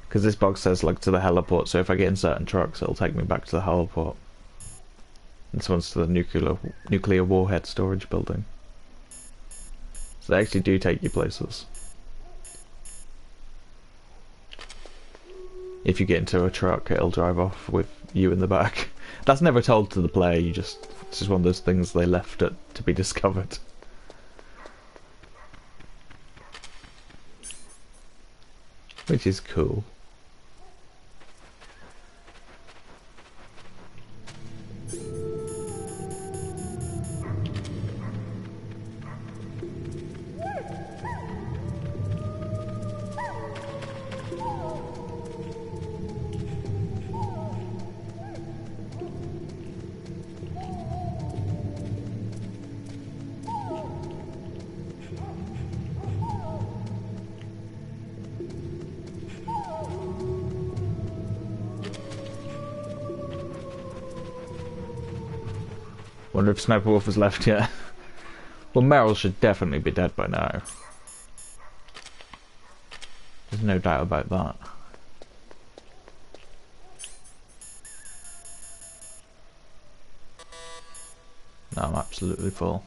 Speaker 2: Because this box says, like, to the heliport, so if I get in certain trucks, it'll take me back to the heliport. This one's to the nuclear warhead storage building. So they actually do take you places. If you get into a truck, it'll drive off with you in the back. That's never told to the player, it's just one of those things they left it to be discovered. Which is cool. Wonder if Sniper Wolf is left yet. Well, Meryl should definitely be dead by now. There's no doubt about that. No, I'm absolutely full.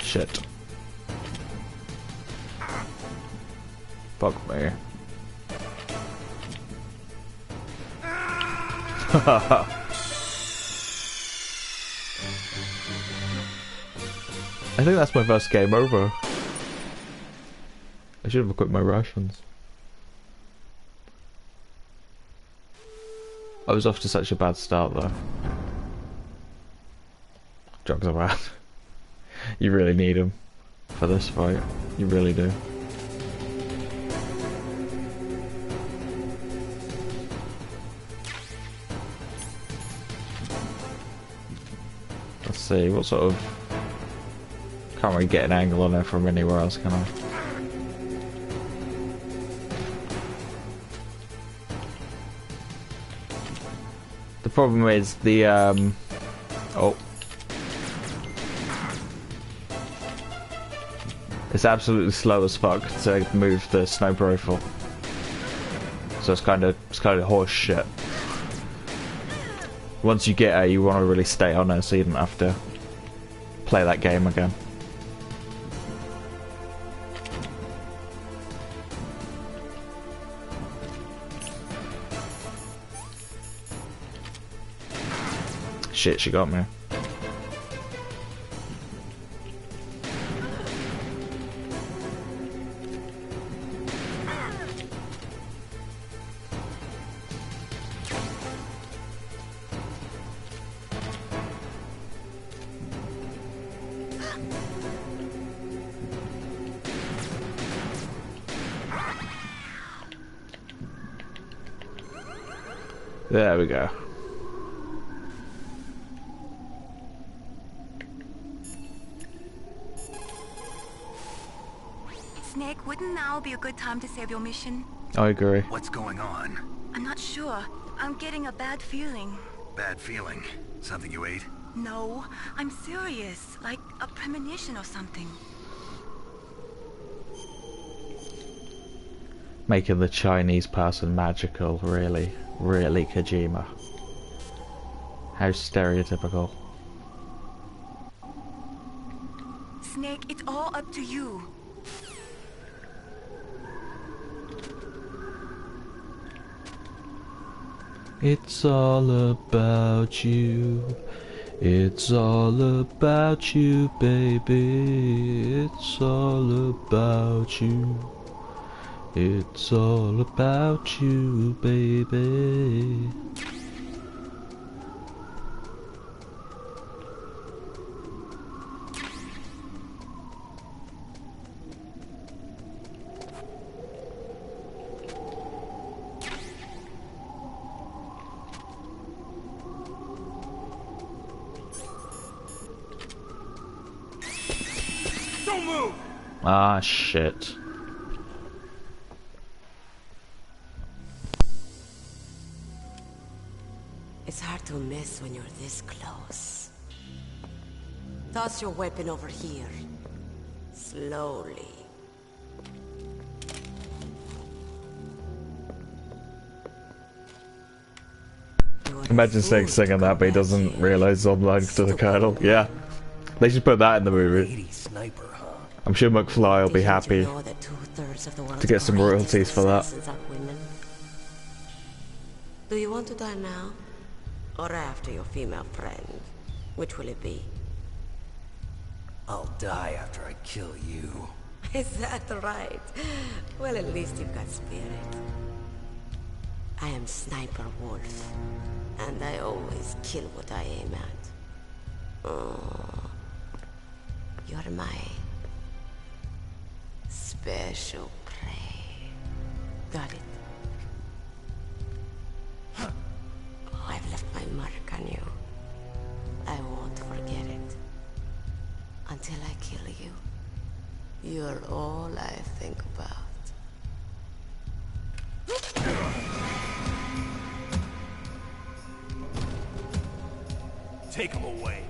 Speaker 2: Shit. Fuck me. I think that's my first game over. I should have equipped my rations. I was off to such a bad start though. Drugs are bad. You really need them for this fight. You really do. Let's see, what sort of... Can't really get an angle on it from anywhere else, can I? The problem is the, oh. It's absolutely slow as fuck to move the sniper rifle. So it's kind of horse shit. Once you get it, you want to really stay on it so you don't have to play that game again. Shit, she got me. There we go.
Speaker 5: Snake, wouldn't now be a good time to save your mission?
Speaker 2: I agree.
Speaker 4: What's going on?
Speaker 5: I'm not sure. I'm getting a bad feeling.
Speaker 4: Bad feeling. Something you ate?
Speaker 5: No, I'm serious. Like a premonition or something.
Speaker 2: Making the Chinese person magical, really, really Kojima. How stereotypical.
Speaker 5: Snake, it's all up to you.
Speaker 2: It's all about you. It's all about you, baby. It's all about you. It's all about you, baby.
Speaker 1: Don't move!
Speaker 2: Ah, shit.
Speaker 6: It's hard to miss when you're this close. Toss your weapon over here. Slowly.
Speaker 2: Imagine Snake singing that, but he doesn't realise on line to the Colonel. Yeah. They should put that in the movie.
Speaker 4: Sniper, huh?
Speaker 2: I'm sure McFly will be happy to get some royalties for that.
Speaker 6: Do you want to die now? Or after your female friend? Which will it be?
Speaker 4: I'll die after I kill you.
Speaker 6: Is that right? Well, at least you've got spirit. I am Sniper Wolf, and I always kill what I aim at. You're my special prey. Got it. I've left my mark on you. I won't forget it. Until I kill you. You're all I think about.
Speaker 1: Take him away.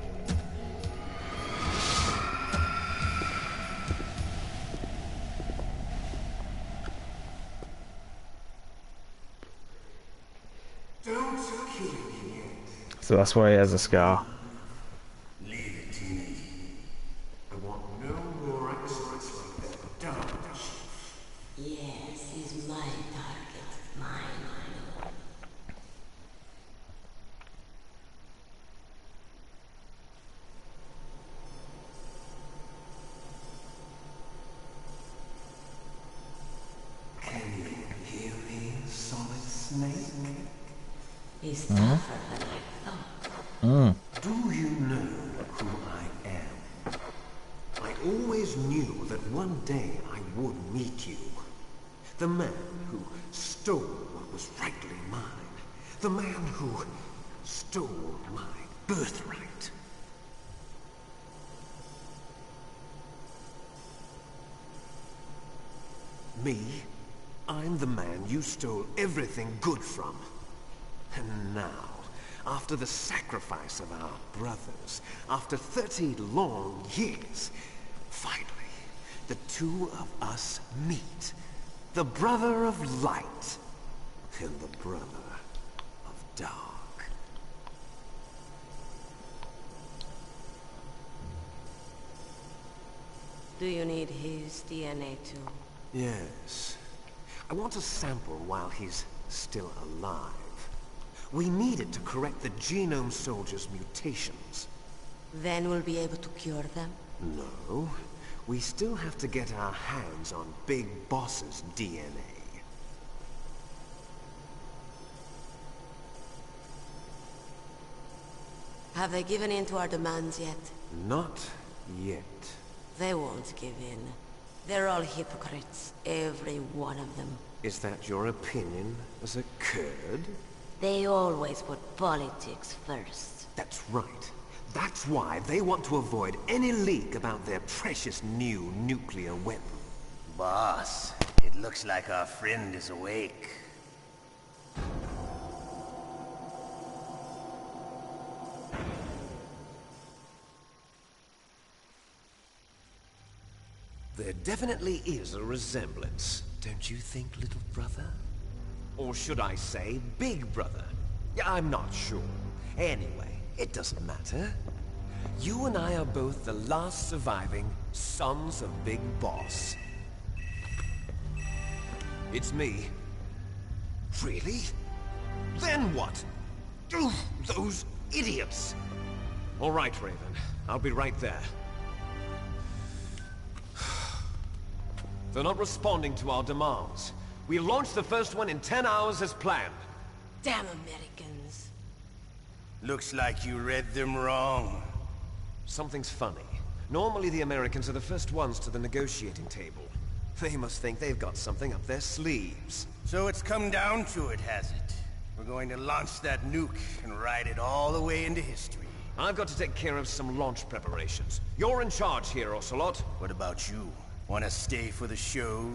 Speaker 1: Don't kill him yet.
Speaker 2: So that's why he has a scar.
Speaker 1: Leave it to me. I want no more experts like that. Don't.
Speaker 6: Yes, he's my target. Mine.
Speaker 1: Can you hear me, Solid Snake?
Speaker 6: He's tougher than I thought.
Speaker 1: Do you know who I am? I always knew that one day I would meet you. The man who stole what was rightly mine. The man who stole my birthright. Me? I'm the man you stole everything good from. And now, after the sacrifice of our brothers, after 30 long years, finally, the two of us meet. The brother of light and the brother of dark.
Speaker 6: Do you need his DNA too?
Speaker 1: Yes. I want a sample while he's still alive. We need it to correct the Genome Soldier's mutations.
Speaker 6: Then we'll be able to cure them?
Speaker 1: No. We still have to get our hands on Big Boss's DNA.
Speaker 6: Have they given in to our demands yet?
Speaker 1: Not yet.
Speaker 6: They won't give in. They're all hypocrites, every one of them.
Speaker 1: Is that your opinion as a Kurd?
Speaker 6: They always put politics first.
Speaker 1: That's right. That's why they want to avoid any leak about their precious new nuclear weapon.
Speaker 7: Boss, it looks like our friend is awake.
Speaker 1: There definitely is a resemblance, don't you think, little brother? Or should I say, big brother? Yeah, I'm not sure. Anyway, it doesn't matter. You and I are both the last surviving sons of Big Boss. It's me. Really? Then what? Oof, those idiots! All right, Raven. I'll be right there. They're not responding to our demands. We launched the first one in 10 hours as planned.
Speaker 6: Damn Americans.
Speaker 7: Looks like you read them wrong.
Speaker 1: Something's funny. Normally the Americans are the first ones to the negotiating table. They must think they've got something up their sleeves.
Speaker 7: So it's come down to it, has it? We're going to launch that nuke and ride it all the way into history.
Speaker 1: I've got to take care of some launch preparations. You're in charge here, Ocelot.
Speaker 7: What about you? Want to stay for the show?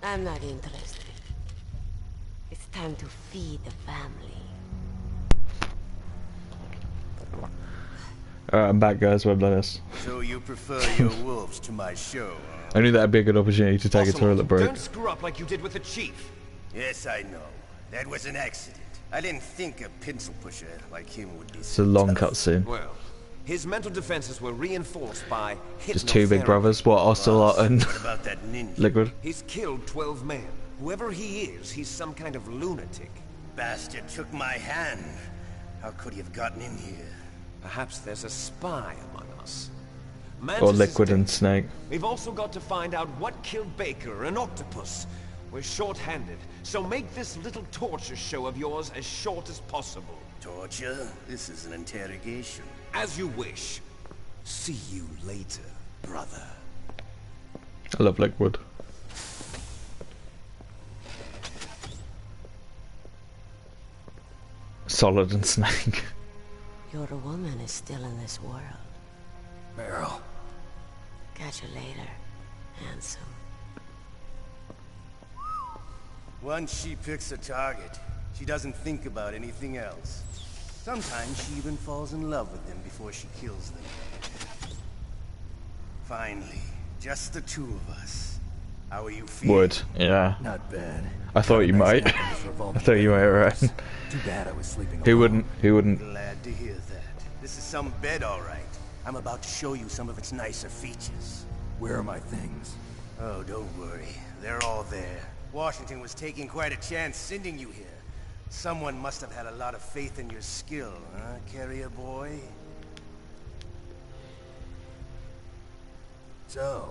Speaker 6: I'm not interested. It's time to feed the family.
Speaker 2: Alright, I'm back, guys. Web lettuce.
Speaker 7: So you prefer your wolves to my show, huh?
Speaker 2: I knew that'd be a good opportunity to take a toilet break.
Speaker 1: Don't screw up like you did with the chief.
Speaker 7: Yes, I know. That was an accident. I didn't think a pencil pusher like him would be
Speaker 2: It's a long cutscene.
Speaker 1: Well, his mental defenses were reinforced by
Speaker 2: Just two big
Speaker 1: hypnotherapy.
Speaker 2: brothers. What, Ocelot and
Speaker 7: What about that ninja?
Speaker 2: Liquid?
Speaker 1: He's killed 12 men. Whoever he is, he's some kind of lunatic.
Speaker 7: Bastard took my hand. How could he have gotten in here?
Speaker 1: Perhaps there's a spy among us.
Speaker 2: Or
Speaker 1: Mantis is
Speaker 2: Liquid
Speaker 1: dead.
Speaker 2: and Snake.
Speaker 1: We've also got to find out what killed Baker and Octopus. We're short-handed, so make this little torture show of yours as short as possible.
Speaker 7: Torture? This is an interrogation.
Speaker 1: As you wish.
Speaker 4: See you later, brother.
Speaker 2: I love Lakewood. Solid and Snake.
Speaker 6: Your woman is still in this world.
Speaker 4: Meryl.
Speaker 6: Catch you later, handsome.
Speaker 7: Once she picks a target, she doesn't think about anything else. Sometimes she even falls in love with them before she kills them. Finally, just the two of us. How are you feeling?
Speaker 2: Would, yeah.
Speaker 4: Not bad.
Speaker 2: I thought you might.
Speaker 4: Nice
Speaker 2: I thought you might, right?
Speaker 4: Too bad I was sleeping
Speaker 2: Who
Speaker 4: alone.
Speaker 2: wouldn't? Who wouldn't?
Speaker 7: Glad to hear that. This is some bed, all right. I'm about to show you some of its nicer features.
Speaker 4: Where are my things?
Speaker 7: Oh, don't worry. They're all there. Washington was taking quite a chance sending you here. Someone must have had a lot of faith in your skill, huh, carrier boy?
Speaker 4: So,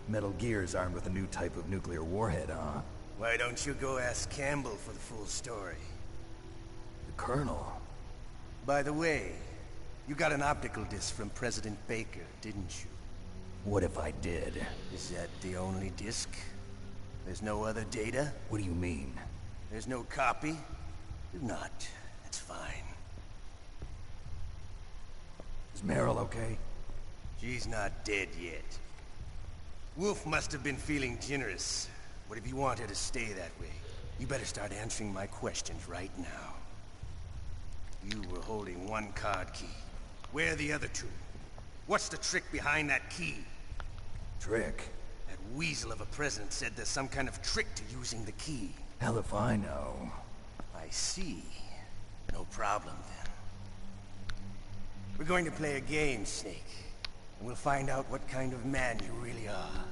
Speaker 4: Metal Gear's armed with a new type of nuclear warhead, huh?
Speaker 7: Why don't you go ask Campbell for the full story?
Speaker 4: The Colonel.
Speaker 7: By the way, you got an optical disc from President Baker, didn't you?
Speaker 4: What if I did?
Speaker 7: Is that the only disc? There's no other data?
Speaker 4: What do you mean?
Speaker 7: There's no copy? If not, it's fine.
Speaker 4: Is Meryl okay?
Speaker 7: She's not dead yet. Wolf must have been feeling generous. But if you want her to stay that way, you better start answering my questions right now. You were holding one card key. Where are the other two? What's the trick behind that key?
Speaker 4: Trick?
Speaker 7: That weasel of a president said there's some kind of trick to using the key.
Speaker 4: Hell if I know.
Speaker 7: I see. No problem then. We're going to play a game, Snake. And we'll find out what kind of man you really are.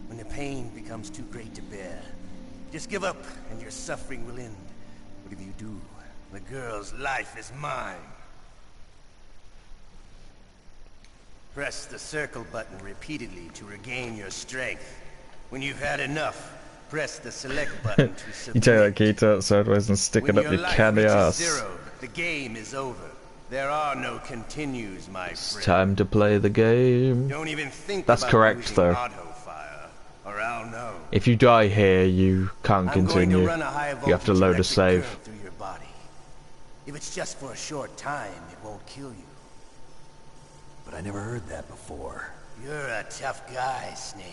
Speaker 7: When the pain becomes too great to bear, just give up and your suffering will end. But if you do, the girl's life is mine. Press the circle button repeatedly to regain your strength. When you've had enough, press the select button to submit.
Speaker 2: You take that key, turn it sideways and stick it
Speaker 7: When
Speaker 2: up
Speaker 7: your
Speaker 2: your
Speaker 7: life
Speaker 2: candy
Speaker 7: reaches
Speaker 2: ass.
Speaker 7: zero, the game is over. There are no continues, my
Speaker 2: It's
Speaker 7: friend.
Speaker 2: time to play the game.
Speaker 7: Don't even think
Speaker 2: That's
Speaker 7: about
Speaker 2: correct,
Speaker 7: using
Speaker 2: though.
Speaker 7: auto-fire, or I'll know.
Speaker 2: If you die here, you can't
Speaker 7: I'm going
Speaker 2: continue.
Speaker 7: to run a high
Speaker 2: You have to load a
Speaker 7: voltage
Speaker 2: save.
Speaker 7: electric current through your body. If it's just for a short time, it won't kill you.
Speaker 4: But I never heard that before.
Speaker 7: You're a tough guy, Snake.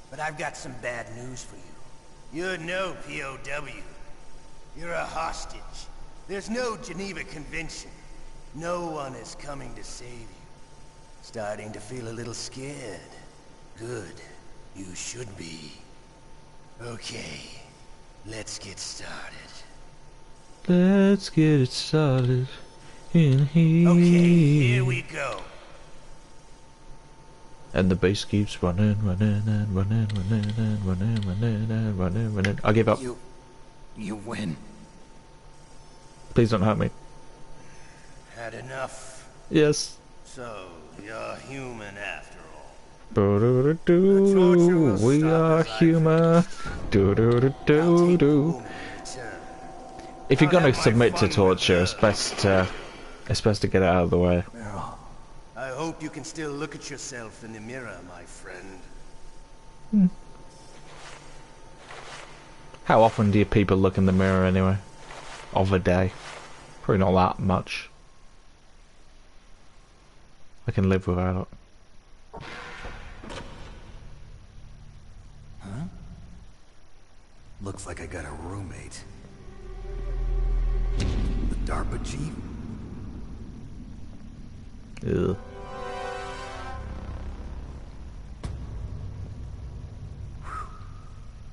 Speaker 7: But I've got some bad news for you. You're no POW. You're a hostage. There's no Geneva Convention. No one is coming to save you. Starting to feel a little scared. Good. You should be. Okay. Let's get started.
Speaker 2: Let's get it started in here.
Speaker 7: Okay, here we go.
Speaker 2: And the bass keeps running, running, and running, running, and running, running, and running, running. I give up.
Speaker 4: You win.
Speaker 2: Please don't hurt me.
Speaker 7: Had enough?
Speaker 2: Yes.
Speaker 7: So, you're human after all.
Speaker 2: Do-do-do-do. We are human. Do-do-do-do-do. If you're gonna submit to torture, it's best to get it out of the way.
Speaker 4: Meryl.
Speaker 7: I hope you can still look at yourself in the mirror, my friend.
Speaker 2: How often do people look in the mirror anyway? Of a day? Probably not that much. I can live without it.
Speaker 4: Huh? Looks like I got a roommate. The DARPA chief?
Speaker 2: Ugh.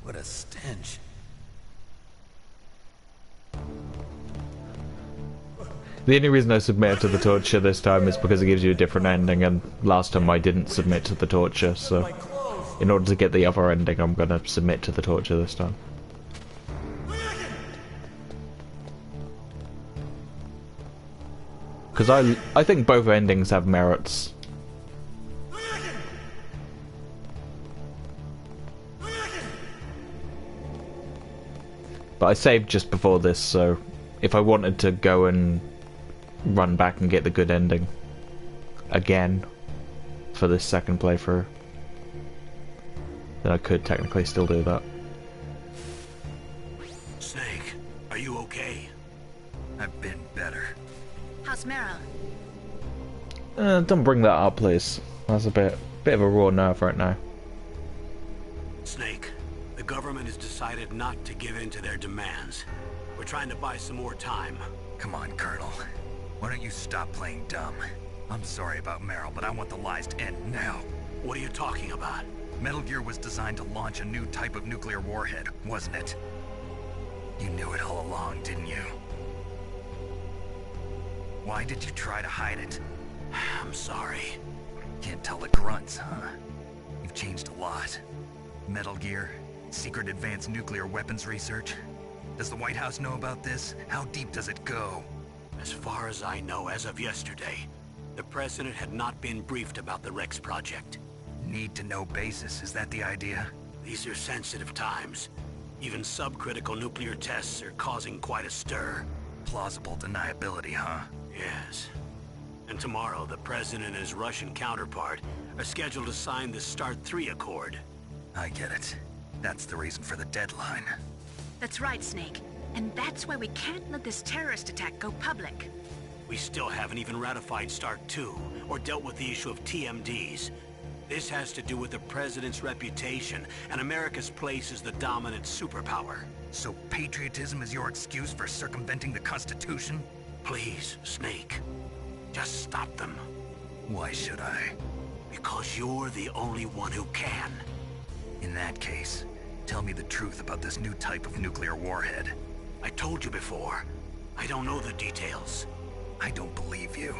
Speaker 4: What a stench.
Speaker 2: The only reason I submitted to the torture this time is because it gives you a different ending, and last time I didn't submit to the torture, so in order to get the other ending I'm gonna submit to the torture this time. Because I think both endings have merits. But I saved just before this, so if I wanted to go and run back and get the good ending again, for this second playthrough. Then I could technically still do that.
Speaker 8: Snake, are you okay?
Speaker 4: I've been better.
Speaker 5: How's Meryl?
Speaker 2: Don't bring that up, please. That's a bit of a raw nerve right now.
Speaker 8: Snake, the government has decided not to give in to their demands. We're trying to buy some more time.
Speaker 4: Come on, Colonel. Why don't you stop playing dumb? I'm sorry about Meryl, but I want the lies to end now.
Speaker 8: What are you talking about?
Speaker 4: Metal Gear was designed to launch a new type of nuclear warhead, wasn't it? You knew it all along, didn't you? Why did you try to hide it?
Speaker 8: I'm sorry.
Speaker 4: Can't tell the grunts, huh? You've changed a lot. Metal Gear, secret advanced nuclear weapons research. Does the White House know about this? How deep does it go?
Speaker 8: As far as I know, as of yesterday, the President had not been briefed about the Rex project.
Speaker 4: Need-to-know basis, is that the idea?
Speaker 8: These are sensitive times. Even subcritical nuclear tests are causing quite a stir.
Speaker 4: Plausible deniability, huh?
Speaker 8: Yes. And tomorrow, the President and his Russian counterpart are scheduled to sign the START 3 Accord.
Speaker 4: I get it. That's the reason for the deadline.
Speaker 5: That's right, Snake. And that's why we can't let this terrorist attack go public.
Speaker 8: We still haven't even ratified START 2, or dealt with the issue of TMDs. This has to do with the President's reputation, and America's place as the dominant superpower.
Speaker 4: So patriotism is your excuse for circumventing the Constitution?
Speaker 8: Please, Snake. Just stop them.
Speaker 4: Why should I?
Speaker 8: Because you're the only one who can.
Speaker 4: In that case, tell me the truth about this new type of nuclear warhead.
Speaker 8: I told you before. I don't know the details.
Speaker 4: I don't believe you.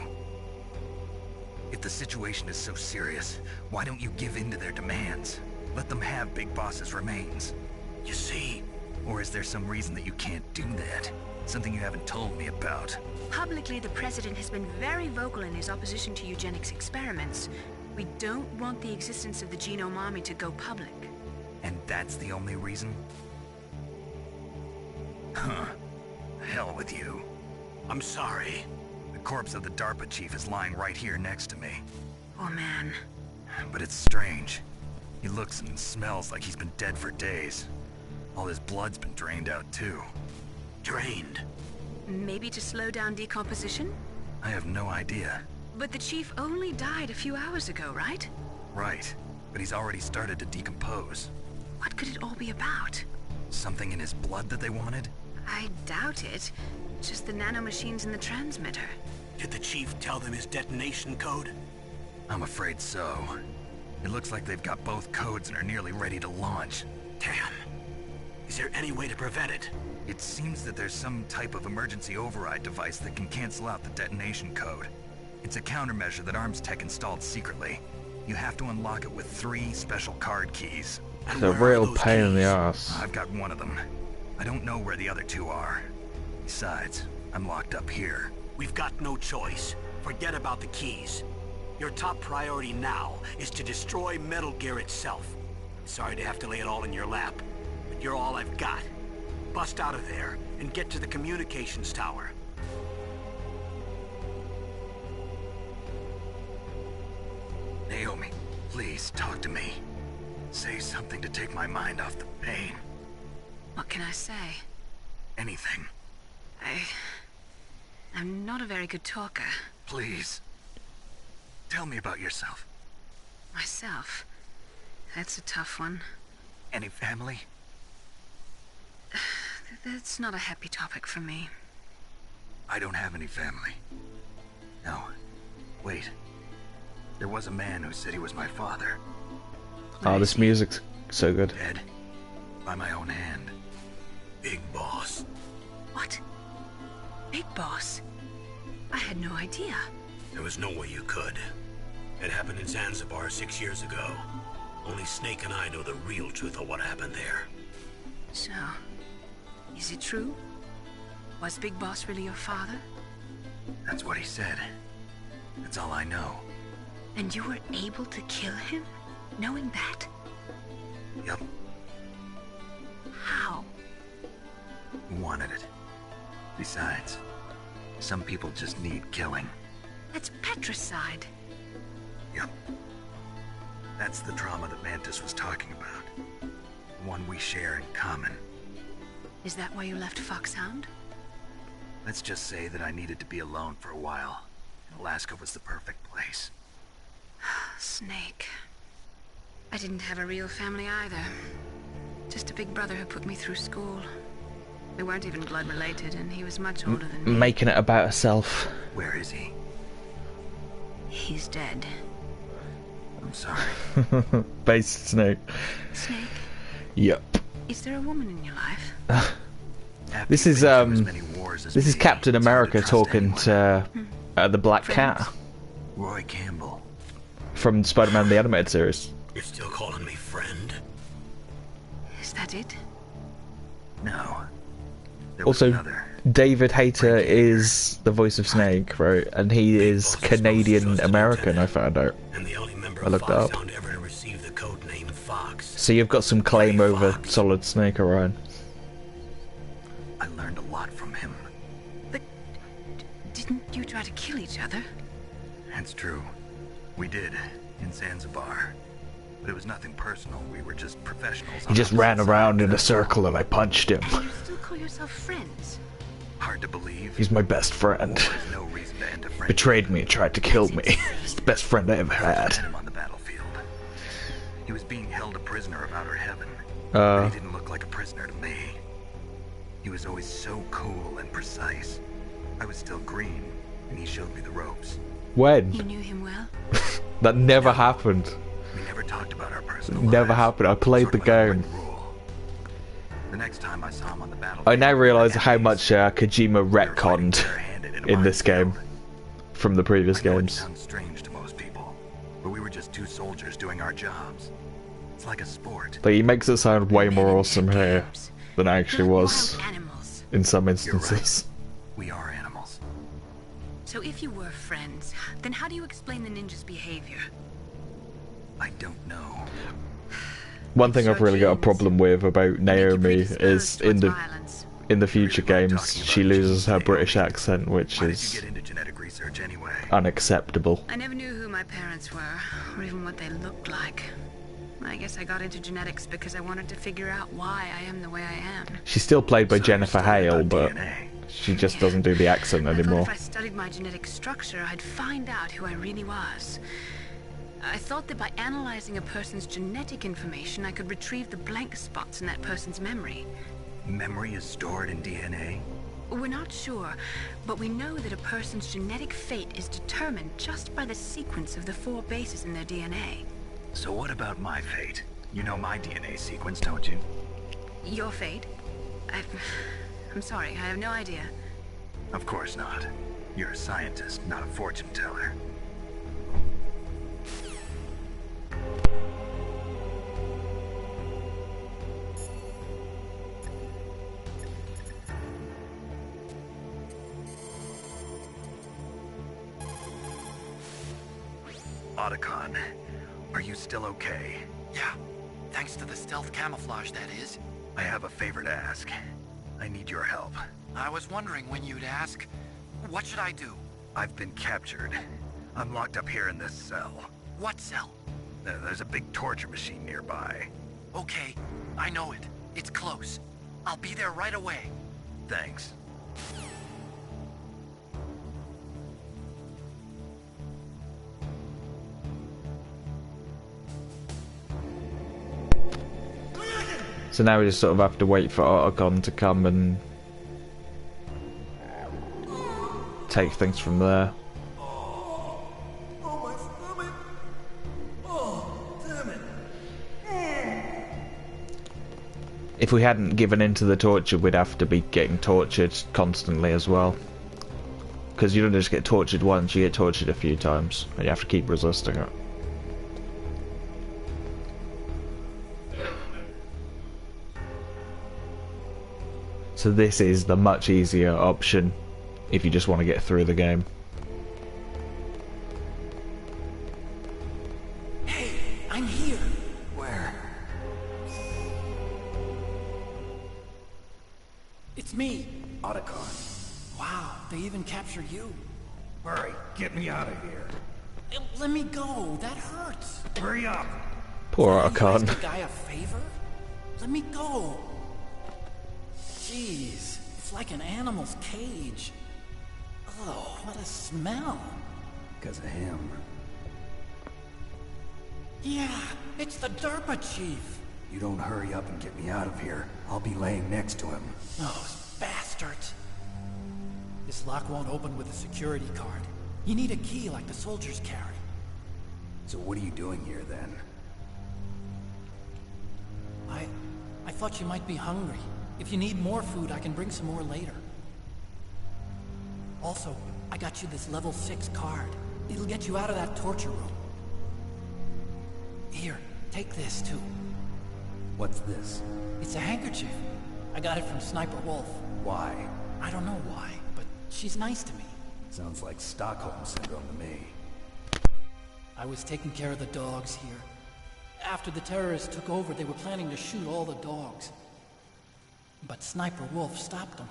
Speaker 4: If the situation is so serious, why don't you give in to their demands? Let them have Big Boss's remains.
Speaker 8: You see...
Speaker 4: Or is there some reason that you can't do that? Something you haven't told me about?
Speaker 5: Publicly, the President has been very vocal in his opposition to eugenics experiments. We don't want the existence of the Genome Army to go public.
Speaker 4: And that's the only reason? Huh. Hell with you.
Speaker 8: I'm sorry.
Speaker 4: The corpse of the DARPA chief is lying right here next to me.
Speaker 5: Oh, man.
Speaker 4: But it's strange. He looks and smells like he's been dead for days. All his blood's been drained out, too.
Speaker 8: Drained?
Speaker 5: Maybe to slow down decomposition?
Speaker 4: I have no idea.
Speaker 5: But the chief only died a few hours ago, right?
Speaker 4: Right. But he's already started to decompose.
Speaker 5: What could it all be about?
Speaker 4: Something in his blood that they wanted?
Speaker 5: I doubt it. Just the nanomachines in the transmitter.
Speaker 8: Did the chief tell them his detonation code?
Speaker 4: I'm afraid so. It looks like they've got both codes and are nearly ready to launch.
Speaker 8: Damn. Is there any way to prevent it?
Speaker 4: It seems that there's some type of emergency override device that can cancel out the detonation code. It's a countermeasure that Arms Tech installed secretly. You have to unlock it with 3 special card keys.
Speaker 2: It's a real pain in the ass.
Speaker 4: I've got one of them. I don't know where the other 2 are. Besides, I'm locked up here.
Speaker 8: We've got no choice. Forget about the keys. Your top priority now is to destroy Metal Gear itself. Sorry to have to lay it all in your lap, but you're all I've got. Bust out of there and get to the communications tower.
Speaker 4: Naomi, please talk to me. Say something to take my mind off the pain.
Speaker 5: What can I say?
Speaker 4: Anything.
Speaker 5: I'm not a very good talker.
Speaker 4: Please. Tell me about yourself.
Speaker 5: Myself? That's a tough one.
Speaker 4: Any family?
Speaker 5: That's not a happy topic for me.
Speaker 4: I don't have any family. No. Wait. There was a man who said he was my father.
Speaker 2: Oh, this music's so good.
Speaker 4: Dead. By my own hand.
Speaker 8: Big Boss.
Speaker 5: What? Big Boss? I had no idea.
Speaker 8: There was no way you could. It happened in Zanzibar 6 years ago. Only Snake and I know the real truth of what happened there.
Speaker 5: So, is it true? Was Big Boss really your father?
Speaker 4: That's what he said. That's all I know.
Speaker 5: And you were able to kill him, knowing that?
Speaker 4: Yup.
Speaker 5: How?
Speaker 4: He wanted it. Besides, some people just need killing.
Speaker 5: That's patricide.
Speaker 4: Yup. That's the trauma that Mantis was talking about. The one we share in common.
Speaker 5: Is that why you left Foxhound?
Speaker 4: Let's just say that I needed to be alone for a while. Alaska was the perfect place.
Speaker 5: Snake. I didn't have a real family either. Just a big brother who put me through school. We weren't even blood related, and he was much older than me.
Speaker 2: Making it about herself.
Speaker 4: Where is he?
Speaker 5: He's dead.
Speaker 4: I'm sorry.
Speaker 2: Based Snake.
Speaker 5: Snake?
Speaker 2: Yep.
Speaker 5: Is there a woman in your life?
Speaker 2: This is Captain America talking to the Black Cat.
Speaker 4: Roy Campbell.
Speaker 2: From Spider-Man the Animated Series.
Speaker 8: You're still calling me friend?
Speaker 5: Is that it?
Speaker 4: No.
Speaker 2: Also, David Hayter is the voice of Snake, right? And he is Canadian American, I found out.
Speaker 8: And the only member
Speaker 2: I looked
Speaker 8: of
Speaker 2: it up.
Speaker 8: Foxhound ever to receive the code name Fox.
Speaker 2: So you've got some claim over Solid Snake, Orion.
Speaker 4: I learned a lot from him.
Speaker 5: But didn't you try to kill each other?
Speaker 4: That's true. We did, in Zanzibar. But it was nothing personal. We were just professionals.
Speaker 2: He just ran around in a circle and I punched him.
Speaker 5: And you still call yourself friends?
Speaker 4: Hard to believe.
Speaker 2: He's my best friend.
Speaker 4: There's no reason to end a friendship.
Speaker 2: Betrayed me and tried to kill me. He's the best friend I ever had.
Speaker 4: Him on the battlefield. He was being held a prisoner of outer heaven. But he didn't look like a prisoner to me. He was always so cool and precise. I was still green, and he showed me the ropes.
Speaker 2: When?
Speaker 5: You knew him well?
Speaker 2: That never happened.
Speaker 4: We never talked about our personal
Speaker 2: Never
Speaker 4: lives.
Speaker 2: happened. I played
Speaker 4: Sort
Speaker 2: the
Speaker 4: of like a
Speaker 2: game.
Speaker 4: written rule. The next time I saw him on the battlefield,
Speaker 2: I now realise how much Kojima
Speaker 4: we were fighting
Speaker 2: retconned
Speaker 4: barehanded in a
Speaker 2: in this game
Speaker 4: minefield.
Speaker 2: from the previous
Speaker 4: I know it
Speaker 2: games.
Speaker 4: sounds strange to most people, but we were just two soldiers doing our jobs. It's like a sport.
Speaker 2: But he makes it sound way more awesome here
Speaker 5: Games.
Speaker 2: than it actually
Speaker 5: They're
Speaker 2: was
Speaker 5: wild animals.
Speaker 2: in some
Speaker 4: You're
Speaker 2: instances.
Speaker 4: right. We are animals.
Speaker 5: So if you were friends, then how do you explain the ninja's behavior?
Speaker 4: I don't know.
Speaker 2: One thing
Speaker 5: It's
Speaker 2: I've
Speaker 5: your
Speaker 2: really got a
Speaker 5: genes.
Speaker 2: problem with about
Speaker 5: Make you
Speaker 2: Naomi
Speaker 5: predisposed
Speaker 2: is in
Speaker 5: towards
Speaker 2: the
Speaker 5: violence.
Speaker 2: future
Speaker 4: Really love
Speaker 2: games
Speaker 4: talking
Speaker 2: she
Speaker 4: about
Speaker 2: loses her
Speaker 4: genes,
Speaker 2: British
Speaker 4: Naomi.
Speaker 2: accent, which
Speaker 4: Why did you
Speaker 2: is
Speaker 4: get into genetic research anyway?
Speaker 2: unacceptable.
Speaker 5: I never knew who my parents were, or even what they looked like. I guess I got into genetics because I wanted to figure out why I am the way I am.
Speaker 2: She's still played by
Speaker 4: So
Speaker 2: Jennifer
Speaker 4: you're studying
Speaker 2: Hale,
Speaker 4: about
Speaker 2: but
Speaker 4: DNA.
Speaker 2: she just doesn't do the accent
Speaker 5: I
Speaker 2: anymore.
Speaker 5: thought if I studied my genetic structure, I'd find out who I really was. I thought that by analyzing a person's genetic information, I could retrieve the blank spots in that person's memory.
Speaker 4: Memory is stored in DNA?
Speaker 5: We're not sure, but we know that a person's genetic fate is determined just by the sequence of the 4 bases in their DNA.
Speaker 4: So what about my fate? You know my DNA sequence, don't you?
Speaker 5: Your fate? I'm sorry, I have no idea.
Speaker 4: Of course not. You're a scientist, not a fortune teller. Otacon, are you still okay?
Speaker 9: Yeah, thanks to the stealth camouflage, that is.
Speaker 4: I have a favor to ask. I need your help.
Speaker 9: I was wondering when you'd ask. What should I do?
Speaker 4: I've been captured. I'm locked up here in this cell.
Speaker 9: What cell?
Speaker 4: There's a big torture machine nearby.
Speaker 9: Okay, I know it. It's close. I'll be there right away.
Speaker 4: Thanks.
Speaker 2: So now we just sort of have to wait for Otacon to come and take things from there.
Speaker 1: Oh, my stomach. Oh, damn it.
Speaker 2: If we hadn't given in to the torture, we'd have to be getting tortured constantly as well. Because you don't just get tortured once, you get tortured a few times, and you have to keep resisting it. So this is the much easier option if you just want to get through the game.
Speaker 9: Hey, I'm here.
Speaker 1: Where?
Speaker 9: It's me, Otacon. Wow, they even captured you.
Speaker 1: Hurry, get me out of here.
Speaker 9: Let me go. That hurts.
Speaker 7: Hurry up.
Speaker 2: Poor
Speaker 9: Can you ask
Speaker 2: Otacon.
Speaker 9: the guy a favor? Let me go. Jeez, it's like an animal's cage. Oh, what a smell.
Speaker 7: Because of him.
Speaker 9: Yeah, it's the Derpa chief.
Speaker 7: You don't hurry up and get me out of here, I'll be laying next to him.
Speaker 9: Those bastards. This lock won't open with a security card. You need a key like the soldiers carry.
Speaker 7: So what are you doing here then?
Speaker 9: I thought you might be hungry. If you need more food, I can bring some more later. Also, I got you this level 6 card. It'll get you out of that torture room. Here, take this too.
Speaker 7: What's this?
Speaker 9: It's a handkerchief. I got it from Sniper Wolf.
Speaker 7: Why?
Speaker 9: I don't know why, but she's nice to me.
Speaker 7: Sounds like Stockholm Syndrome to me.
Speaker 9: I was taking care of the dogs here. After the terrorists took over, they were planning to shoot all the dogs. But Sniper Wolf stopped them.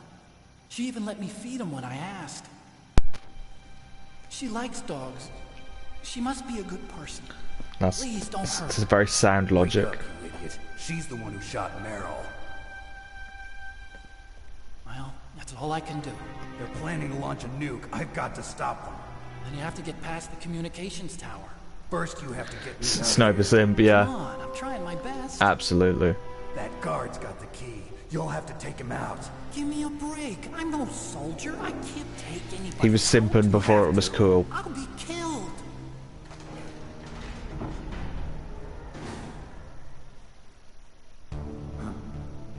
Speaker 9: She even let me feed them when I asked. She likes dogs. She must be a good person. Please don't hurt.
Speaker 2: This is very sound logic.
Speaker 7: Wake up, you idiot. She's the one who shot Meryl.
Speaker 9: Well, that's all I can do.
Speaker 7: They're planning to launch a nuke. I've got to stop them.
Speaker 9: Then you have to get past the communications tower.
Speaker 7: First, you have to get me out of
Speaker 2: Sniper
Speaker 7: here.
Speaker 2: Simp, yeah.
Speaker 9: Come on, I'm trying my best.
Speaker 2: Absolutely.
Speaker 7: That guard's got the key. You'll have to take him out.
Speaker 9: Give me a break. I'm no soldier. I can't take anybody.
Speaker 2: He was simping before it was cool.
Speaker 9: I'll be killed.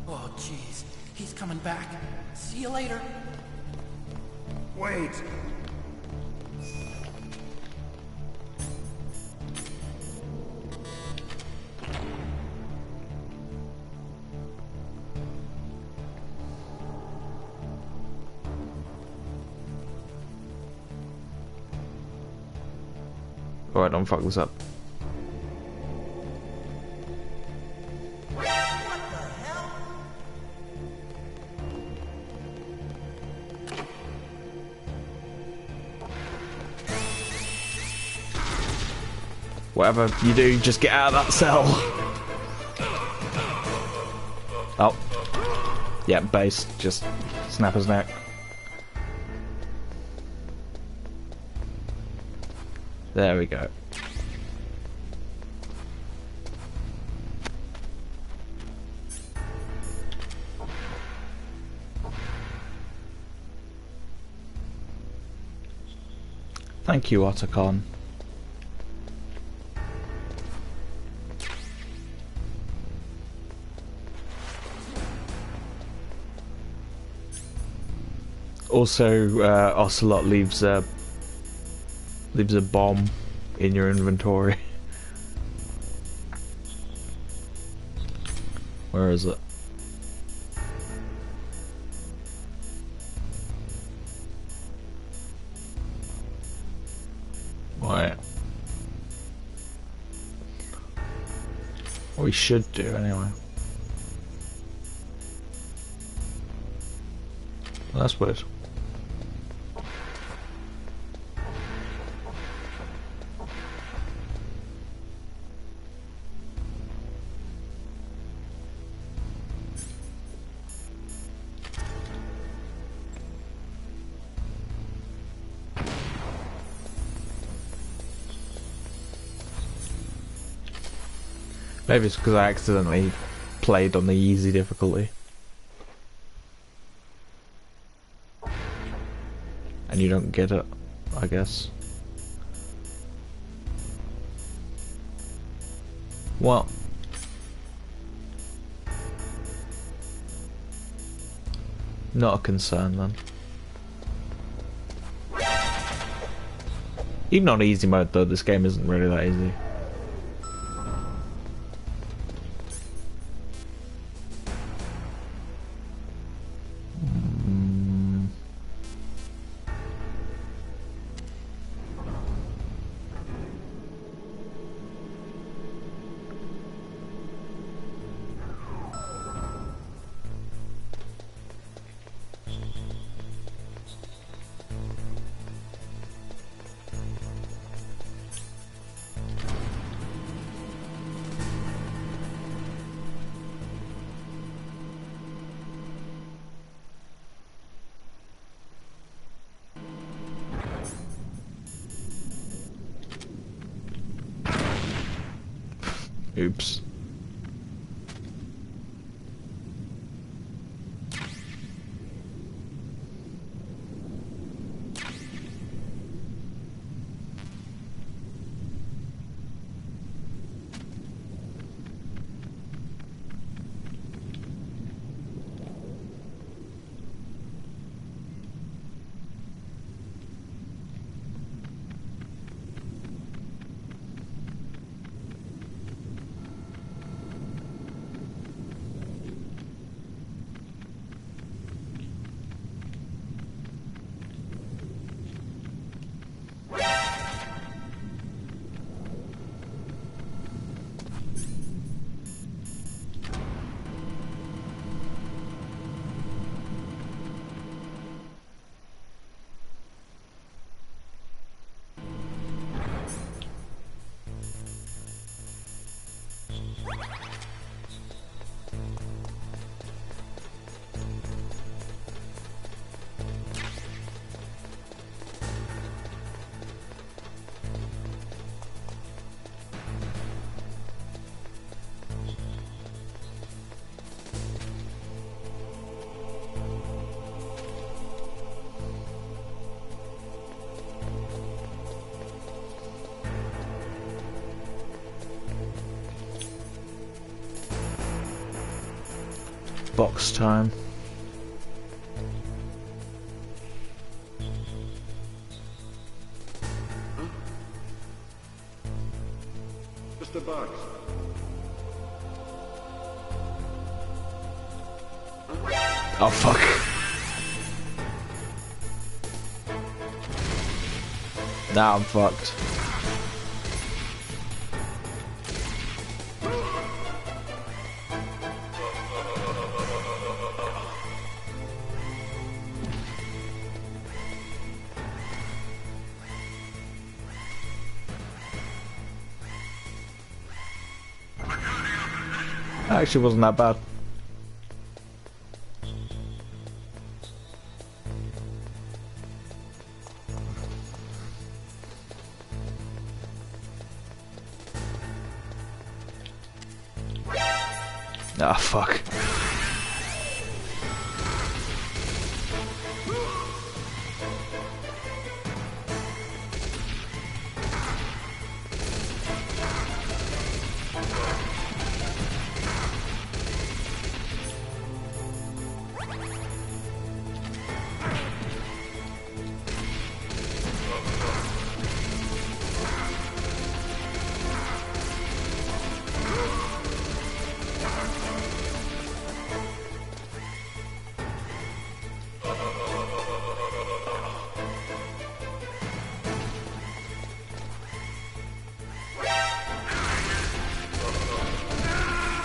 Speaker 9: Oh, jeez. He's coming back. See you later.
Speaker 7: Wait!
Speaker 2: Alright, don't fuck this up. Whatever you do, just get out of that cell. Oh. Yeah, base. Just snap his neck. There we go. Thank you, Otacon. Also, Ocelot leaves a bomb in your inventory. Where is it? Right. We should do anyway. Well, that's weird. Maybe it's because I accidentally played on the easy difficulty. And you don't get it, I guess. Well. Not a concern then. Even on easy mode though, this game isn't really that easy. Oops. Box time.
Speaker 10: Just a box.
Speaker 2: Oh fuck. Now I'm fucked. Actually wasn't that bad. Ah, fuck.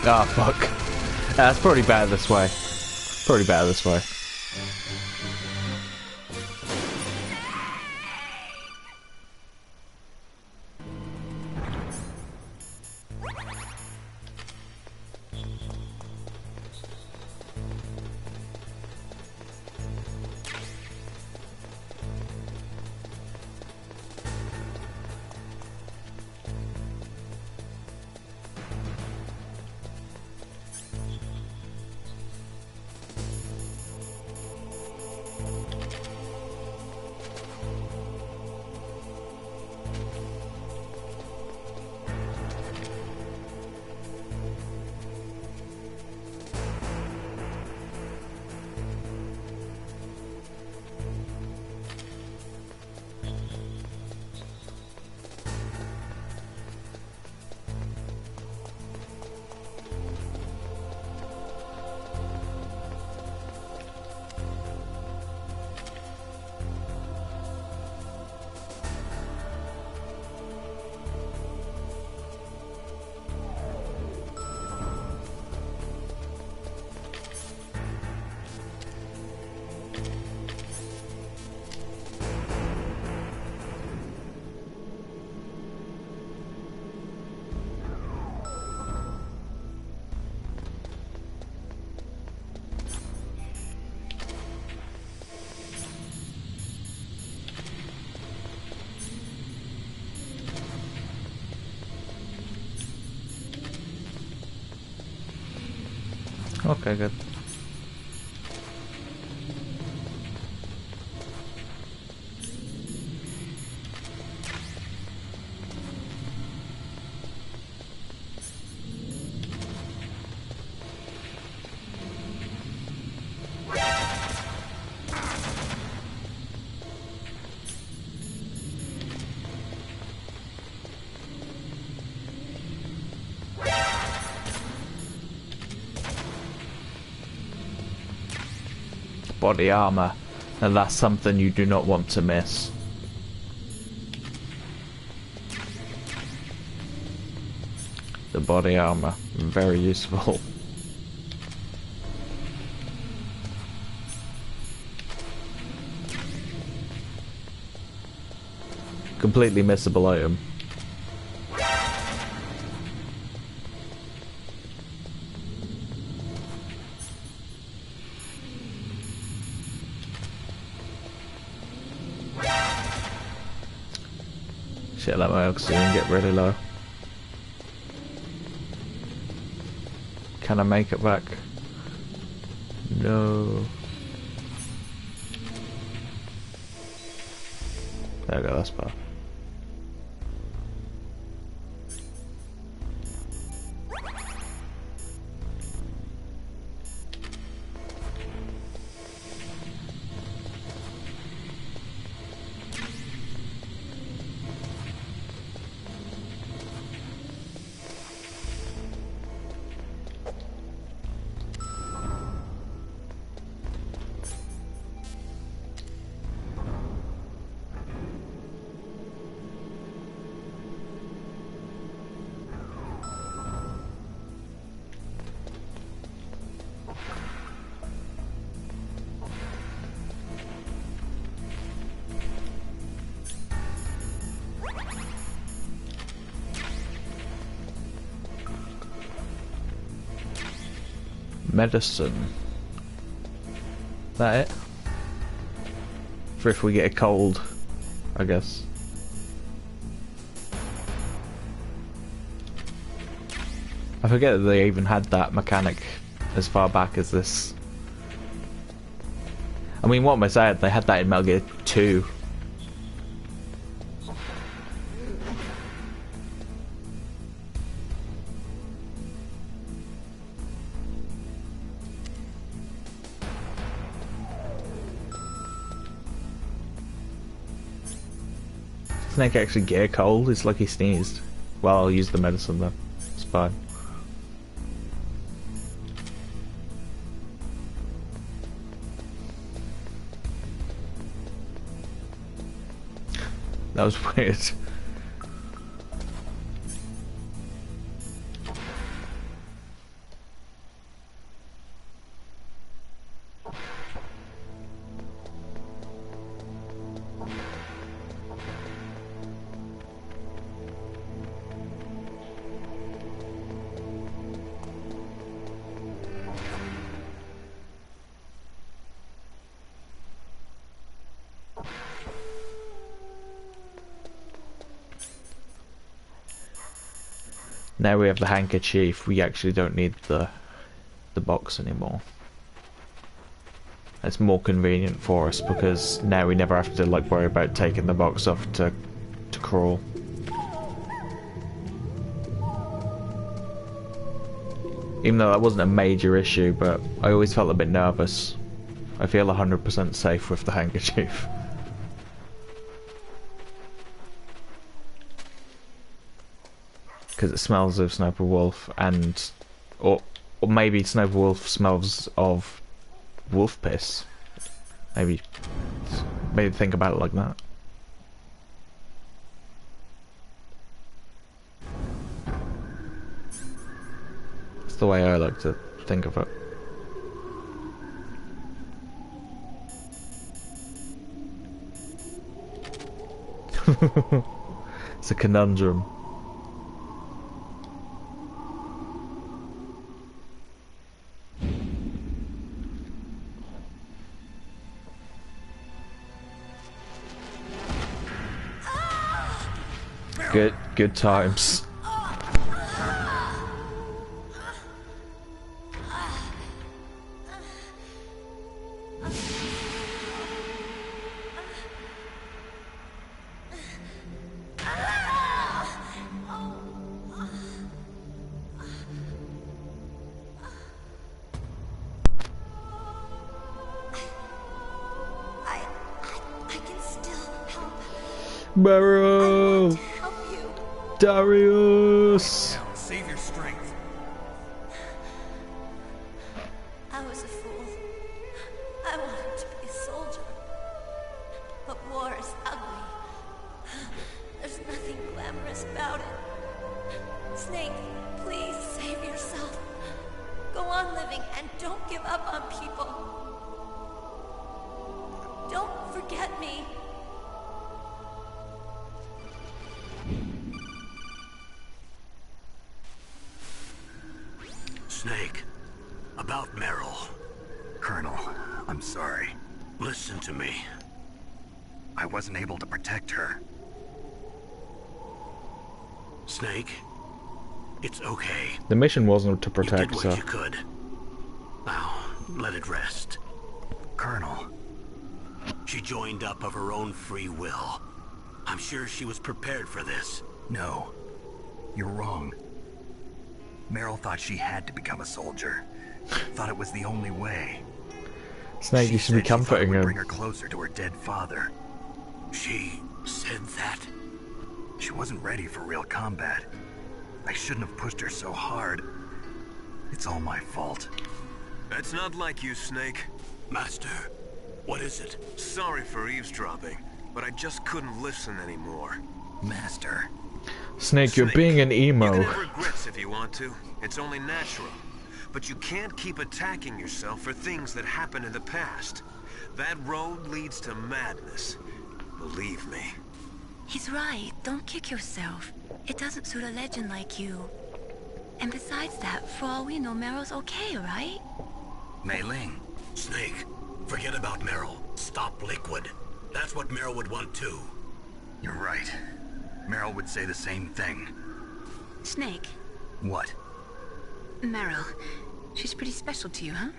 Speaker 2: Ah, fuck. That's pretty bad this way. Pretty bad this way. Okay, good. Body armor, and that's something you do not want to miss. The body armor, very useful. Completely missable item. Shit, let my oxygen get really low. Can I make it back? No. There we go, that's better. Medicine. That it? For if we get a cold, I guess. I forget that they even had that mechanic as far back as this. I mean, what am I saying? They had that in Metal Gear 2. Snake actually get a cold? It's like he sneezed. Well, I'll use the medicine though. It's fine. That was weird. Now we have the handkerchief, we actually don't need the box anymore. It's more convenient for us because now we never have to like worry about taking the box off to crawl. Even though that wasn't a major issue, but I always felt a bit nervous. I feel 100% safe with the handkerchief. Because it smells of Sniper Wolf, and or maybe Sniper Wolf smells of wolf piss. Maybe think about it like that. That's the way I like to think of it. It's a conundrum. Good times. Meryl!
Speaker 3: Help you.
Speaker 2: Darius!
Speaker 4: Now, save your strength.
Speaker 3: I was a fool. I wanted to be a soldier. But war is ugly. There's nothing glamorous about it. Snake, please save yourself. Go on living and don't give up on people. Don't forget me.
Speaker 8: Snake, about Meryl.
Speaker 4: Colonel, I'm sorry.
Speaker 8: Listen to me.
Speaker 4: I wasn't able to protect her.
Speaker 8: Snake, it's okay.
Speaker 2: The mission wasn't to
Speaker 8: You
Speaker 2: protect
Speaker 8: did what
Speaker 2: her.
Speaker 8: you could. Now, let it rest.
Speaker 4: Colonel,
Speaker 8: She joined up of her own free will. I'm sure she was prepared for this.
Speaker 4: no. You're wrong. Meryl thought she had to become a soldier. Thought it was the only way.
Speaker 2: Snake, you should be
Speaker 4: said she thought it
Speaker 2: comforting
Speaker 4: would bring
Speaker 2: him.
Speaker 4: her closer to her dead father.
Speaker 8: She said that?
Speaker 4: She wasn't ready for real combat. I shouldn't have pushed her so hard. It's all my fault.
Speaker 11: That's not like you, Snake.
Speaker 8: Master, what is it?
Speaker 11: Sorry for eavesdropping, but I just couldn't listen anymore.
Speaker 4: Master.
Speaker 2: Snake, you're
Speaker 11: Snake,
Speaker 2: being an
Speaker 11: You
Speaker 2: emo.
Speaker 11: can have regrets if you want to. It's only natural. But you can't keep attacking yourself for things that happened in the past. That road leads to madness. Believe me.
Speaker 12: He's right. Don't kick yourself. It doesn't suit a legend like you. And besides that, for all we know, Meryl's okay, right?
Speaker 4: Mei Ling.
Speaker 8: Snake, forget about Meryl. Stop Liquid. That's what Meryl would want too.
Speaker 4: You're right. Meryl would say the same thing.
Speaker 5: Snake,
Speaker 4: What?
Speaker 5: Meryl. She's pretty special to you, huh?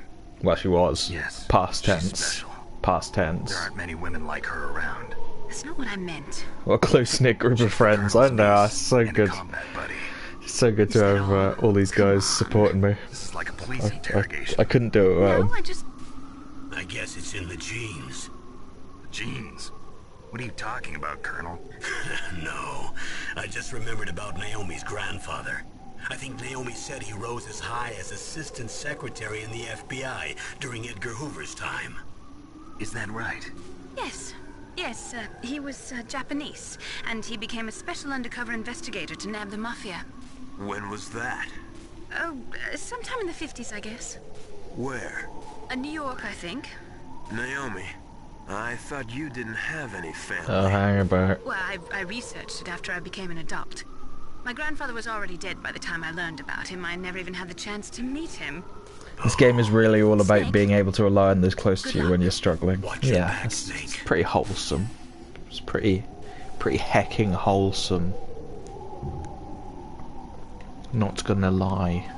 Speaker 2: Well, she was.
Speaker 4: Yes.
Speaker 2: Past
Speaker 4: she's
Speaker 2: tense.
Speaker 4: special.
Speaker 2: Past tense.
Speaker 4: There aren't many women like her around.
Speaker 5: That's not what I meant.
Speaker 2: What a close-knit group of friends. I know, it's so
Speaker 4: And a
Speaker 2: good.
Speaker 4: combat buddy.
Speaker 2: It's so good to have all these guys supporting me.
Speaker 4: This is like a police interrogation.
Speaker 2: I couldn't do it without
Speaker 5: No,
Speaker 2: them.
Speaker 8: I guess it's in the genes.
Speaker 4: Genes? What are you talking about, Colonel?
Speaker 8: No, I just remembered about Naomi's grandfather. I think Naomi said he rose as high as assistant secretary in the FBI during Edgar Hoover's time.
Speaker 4: Is that right?
Speaker 5: Yes. Yes, he was Japanese, and he became a special undercover investigator to nab the Mafia.
Speaker 11: When was that?
Speaker 5: Oh, sometime in the 50s, I guess.
Speaker 11: Where?
Speaker 5: New York, I think.
Speaker 11: Naomi. I thought you didn't have any family.
Speaker 2: Oh, hang about.
Speaker 5: Well, I researched it after I became an adult. My grandfather was already dead by the time I learned about him. I never even had the chance to meet him.
Speaker 2: This game is really all about
Speaker 5: Snake.
Speaker 2: being able to rely on those close to you when you're struggling.
Speaker 8: Watch your
Speaker 2: Yeah,
Speaker 8: back,
Speaker 2: it's
Speaker 8: Snake.
Speaker 2: pretty wholesome. It's pretty hecking wholesome. Not gonna lie.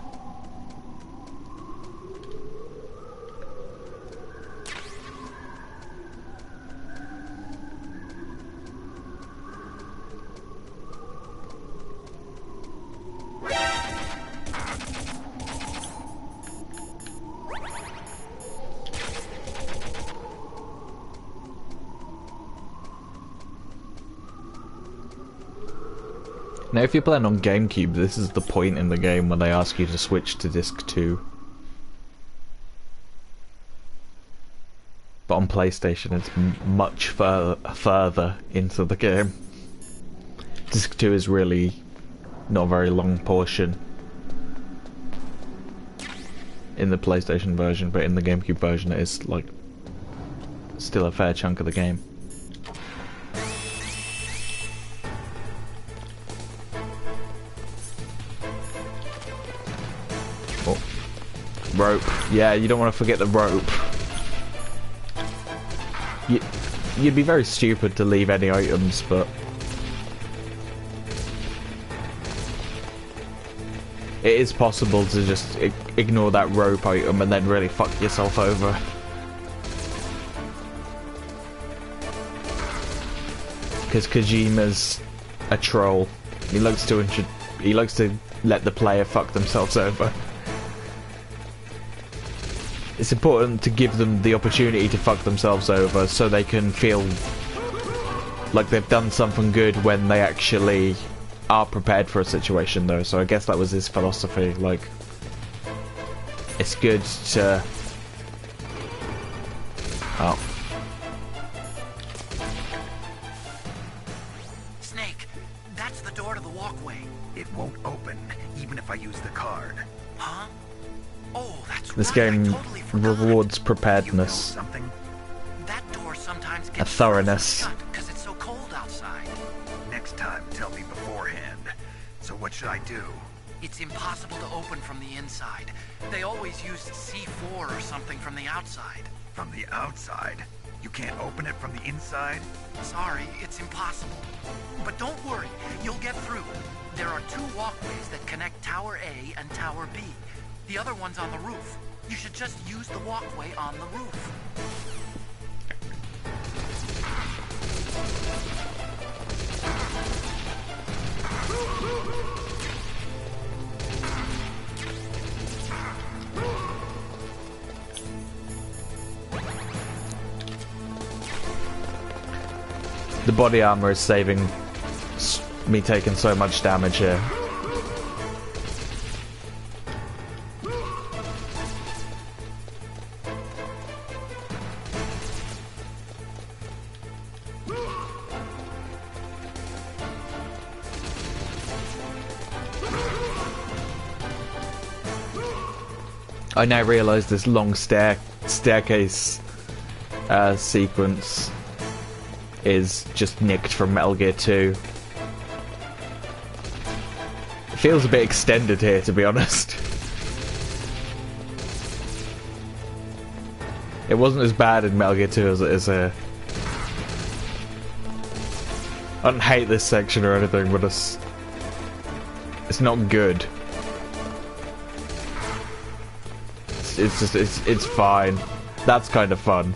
Speaker 2: Now, if you're playing on GameCube, this is the point in the game when they ask you to switch to disc 2. But on PlayStation, it's much further into the game. Disc 2 is really not a very long portion in the PlayStation version, but in the GameCube version, it is like still a fair chunk of the game. Rope. Yeah, you don't want to forget the rope. You'd be very stupid to leave any items, but it is possible to just ignore that rope item and then really fuck yourself over. Because Kojima's a troll. He likes to let the player fuck themselves over. It's important to give them the opportunity to fuck themselves over so they can feel like they've done something good when they actually are prepared for a situation, though. So I guess that was his philosophy. Like, it's good to... Oh.
Speaker 8: Snake, that's the door to the walkway.
Speaker 4: It won't open, even if I use the card.
Speaker 8: Huh? Oh, that's
Speaker 2: This
Speaker 8: right.
Speaker 2: game
Speaker 8: I totally forgot.
Speaker 2: rewards preparedness,
Speaker 4: You know something?
Speaker 8: That door sometimes
Speaker 2: a
Speaker 8: gets
Speaker 2: thoroughness.
Speaker 8: because it's so cold outside.
Speaker 4: Next time, tell me beforehand. So what should I do?
Speaker 8: It's impossible to open from the inside. They always used C4 or something from the outside.
Speaker 4: From the outside? You can't open it from the inside?
Speaker 8: Sorry, it's impossible. But don't worry, you'll get through. There are 2 walkways that connect Tower A and Tower B. The other one's on the roof. You should just use the walkway on the roof.
Speaker 2: The body armor is saving me taking so much damage here. I now realise this long staircase sequence is just nicked from Metal Gear 2. It feels a bit extended here, to be honest. It wasn't as bad in Metal Gear 2 as it is here. I don't hate this section or anything, but it's not good. It's fine. That's kind of fun.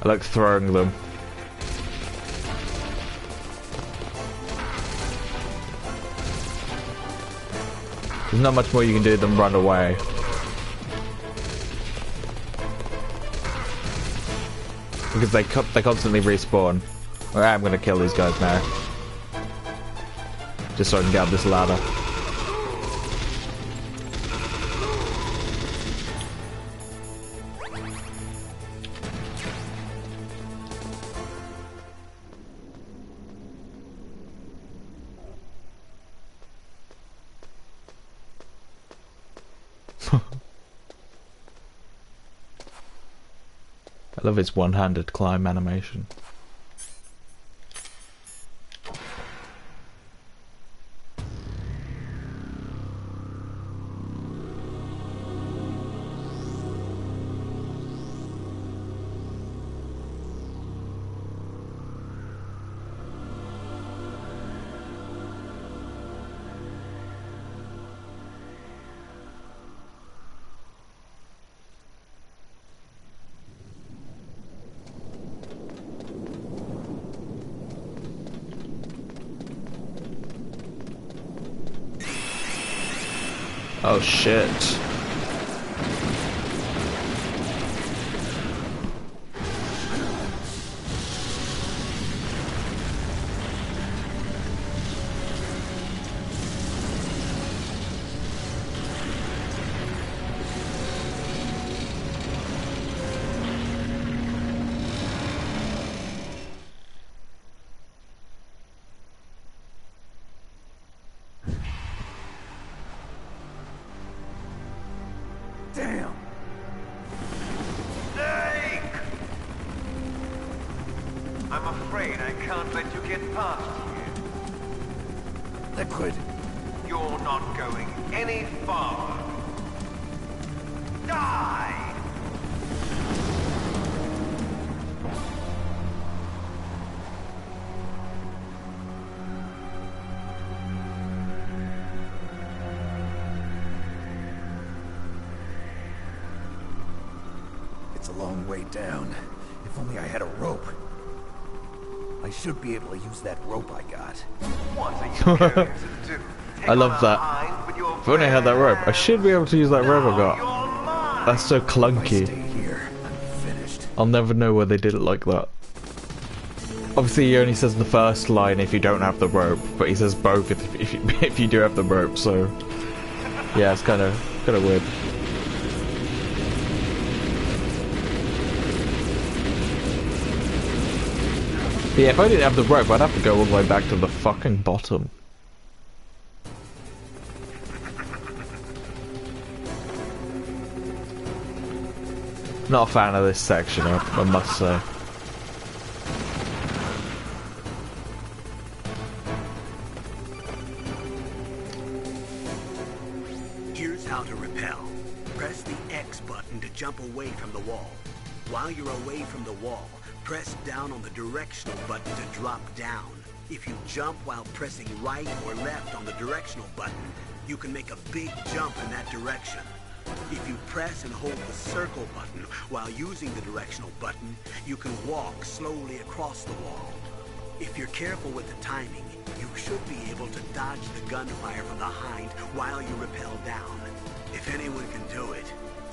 Speaker 2: I like throwing them. There's not much more you can do than run away. Because they constantly respawn. Alright, I'm gonna kill these guys now. Just so I can get up this ladder. I love its one-handed climb animation. Oh shit.
Speaker 7: Damn!
Speaker 11: Snake! I'm afraid I can't let you get past here.
Speaker 7: Liquid!
Speaker 11: You're not going any farther. Die!
Speaker 7: It's a long way down. If only I had a rope. I should be able to use that rope I got.
Speaker 11: What are you going to do?
Speaker 2: I love that. If only I had that rope. I should be able to use that rope I got. That's so clunky.
Speaker 7: If I stay here, I'm finished.
Speaker 2: I'll never know where they did it like that. Obviously, he only says the first line if you don't have the rope, but he says both if you do have the rope. So, yeah, it's kind of weird. But yeah, if I didn't have the rope, I'd have to go all the way back to the fucking bottom. Not a fan of this section, I must say.
Speaker 8: Here's how to rappel. Press the X button to jump away from the wall. While you're away from the wall, press down on the directional button to drop down. If you jump while pressing right or left on the directional button, you can make a big jump in that direction. If you press and hold the circle button while using the directional button, you can walk slowly across the wall. If you're careful with the timing, you should be able to dodge the gunfire from behind while you rappel down. If anyone can do it,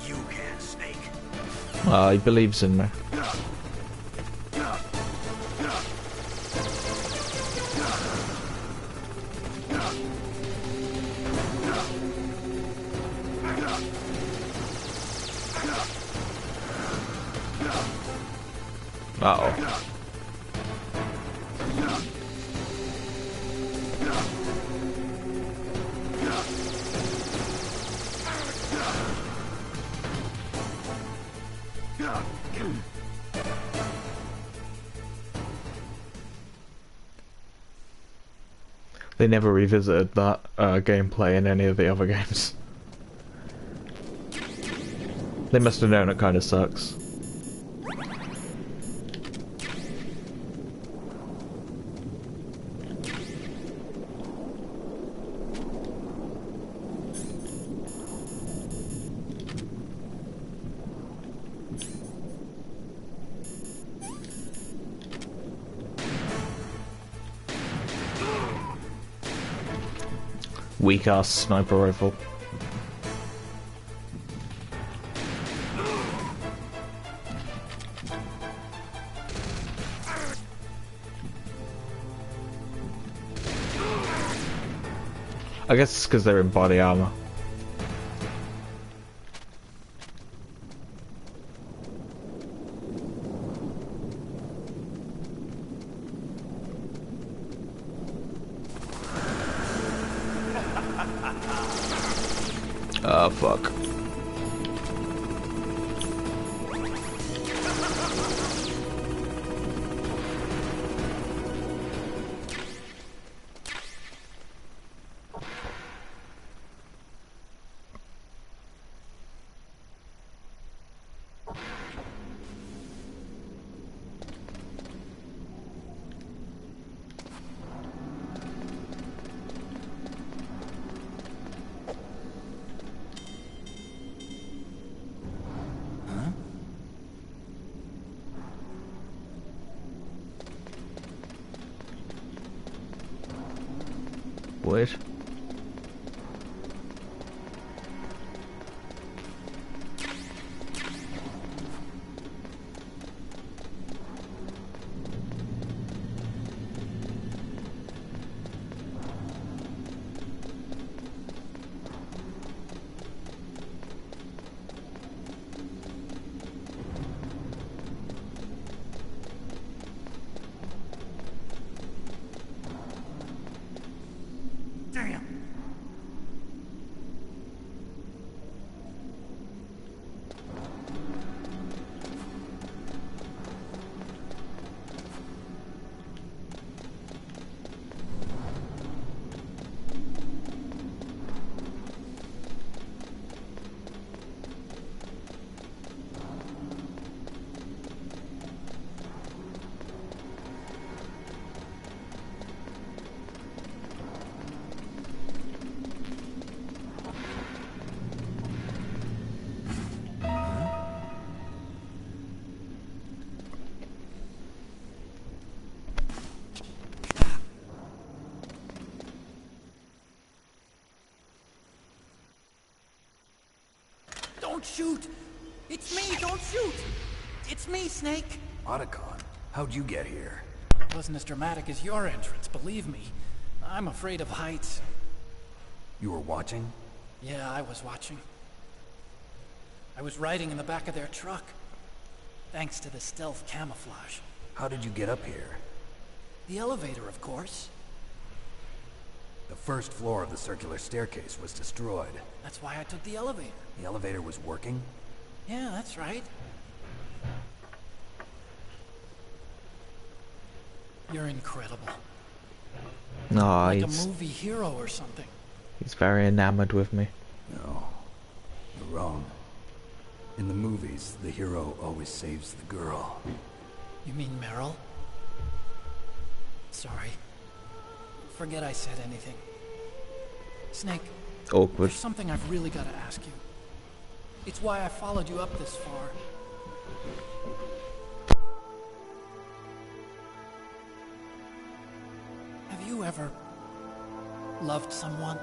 Speaker 8: you can, Snake.
Speaker 2: He believes in me. Uh-oh. They never revisited that gameplay in any of the other games. They must have known it kind of sucks. Weak ass sniper rifle. I guess it's because they're in body armor. Oh, fuck. Wait.
Speaker 9: Don't shoot! It's me, don't shoot! It's me, Snake!
Speaker 8: Otacon, how'd you get here?
Speaker 9: It wasn't as dramatic as your entrance, believe me. I'm afraid of heights.
Speaker 8: You were watching?
Speaker 9: Yeah, I was watching. I was riding in the back of their truck. Thanks to the stealth camouflage.
Speaker 8: How did you get up here?
Speaker 9: The elevator, of course.
Speaker 8: The first floor of the circular staircase was destroyed.
Speaker 9: That's why I took the elevator.
Speaker 8: The elevator was working?
Speaker 9: Yeah, that's right. You're incredible.
Speaker 2: No,
Speaker 9: Like
Speaker 2: he's
Speaker 9: a movie hero or something.
Speaker 2: he's very enamored with me.
Speaker 8: No, you're wrong. In the movies, the hero always saves the girl.
Speaker 9: You mean Meryl? Sorry. Forget I said anything. Snake,
Speaker 2: Awkward.
Speaker 9: there's something I've really got to ask you. It's why I followed you up this far. Have you ever loved someone?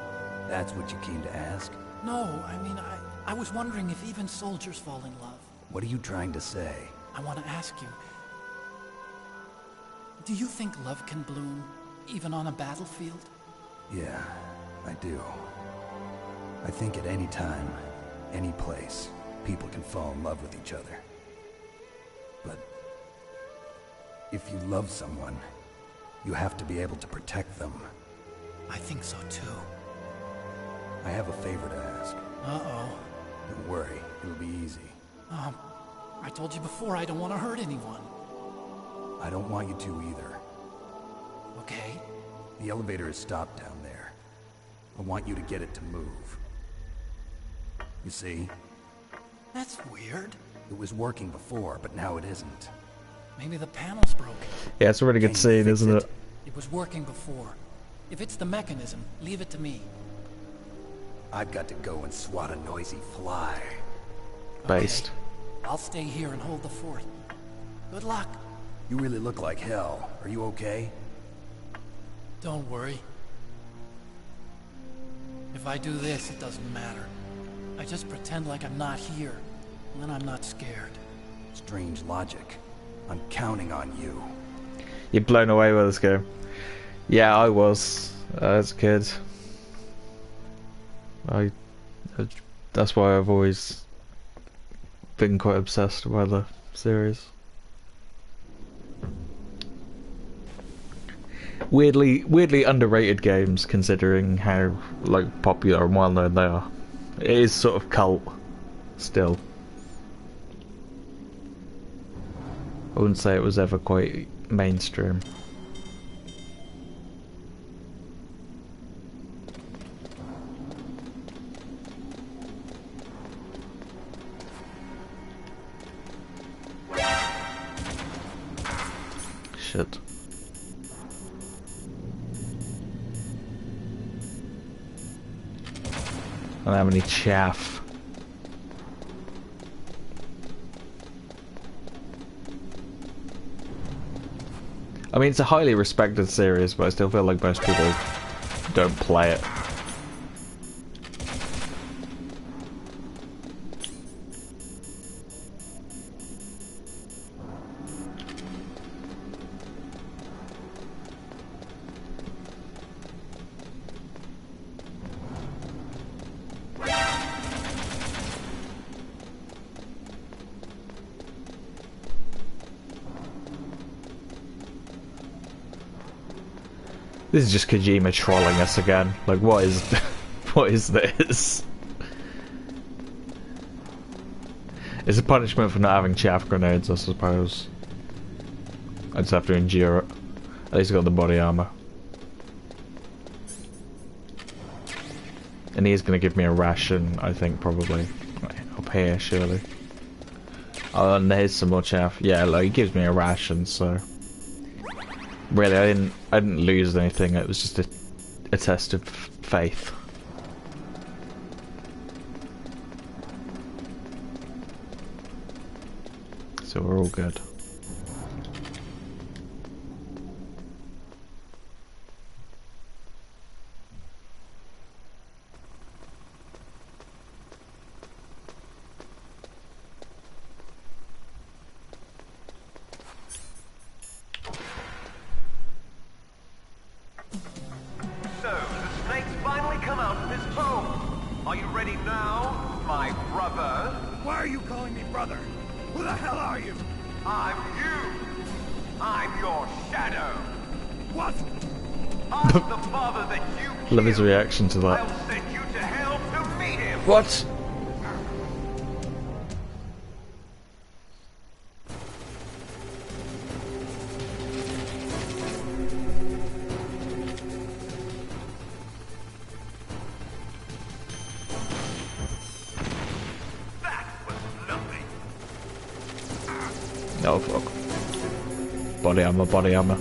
Speaker 8: That's what you came to ask?
Speaker 9: No, I mean, I was wondering if even soldiers fall in love.
Speaker 8: What are you trying to say?
Speaker 9: I want to ask you, do you think love can bloom even on a battlefield?
Speaker 8: Yeah, I do. I think at any time, any place, people can fall in love with each other. But if you love someone, you have to be able to protect them.
Speaker 9: I think so too.
Speaker 8: I have a favor to ask.
Speaker 9: Uh-oh.
Speaker 8: Don't worry, it'll be easy.
Speaker 9: I told you before I don't want to hurt anyone.
Speaker 8: I don't want you to either.
Speaker 9: Okay.
Speaker 8: The elevator is stopped down there. I want you to get it to move. You see?
Speaker 9: That's weird.
Speaker 8: It was working before, but now it isn't.
Speaker 9: Maybe the panel's broken.
Speaker 2: Yeah, it's a really good scene, isn't it?
Speaker 9: It was working before. If it's the mechanism, leave it to me.
Speaker 8: I've got to go and swat a noisy fly.
Speaker 2: Based.
Speaker 9: I'll stay here and hold the fort. Good luck.
Speaker 8: You really look like hell. Are you okay?
Speaker 9: Don't worry. If I do this, it doesn't matter. I just pretend like I'm not here, and then I'm not scared.
Speaker 8: Strange logic. I'm counting on you.
Speaker 2: You're blown away by this game. Yeah, I was as a kid. That's why I've always been quite obsessed by the series. Weirdly underrated games, considering how like popular and well known they are. It is sort of cult still. I wouldn't say it was ever quite mainstream. Shit. I don't have any chaff. I mean, it's a highly respected series, but I still feel like most people don't play it. This is just Kojima trolling us again. Like, what is... what is this? It's a punishment for not having chaff grenades, I suppose. I just have to endure it. At least I got the body armor. And he is going to give me a ration, I think, probably. Up here, surely. Oh, and there's some more chaff. Yeah, like, he gives me a ration, so... Really, I didn't lose anything. It was just a test of faith. So we're all good.
Speaker 13: shadow. What? I'm the father that you killed.
Speaker 2: Love his reaction to that.
Speaker 13: I'll send you to hell to meet him.
Speaker 2: What? Oh fuck. Body armor, body armor.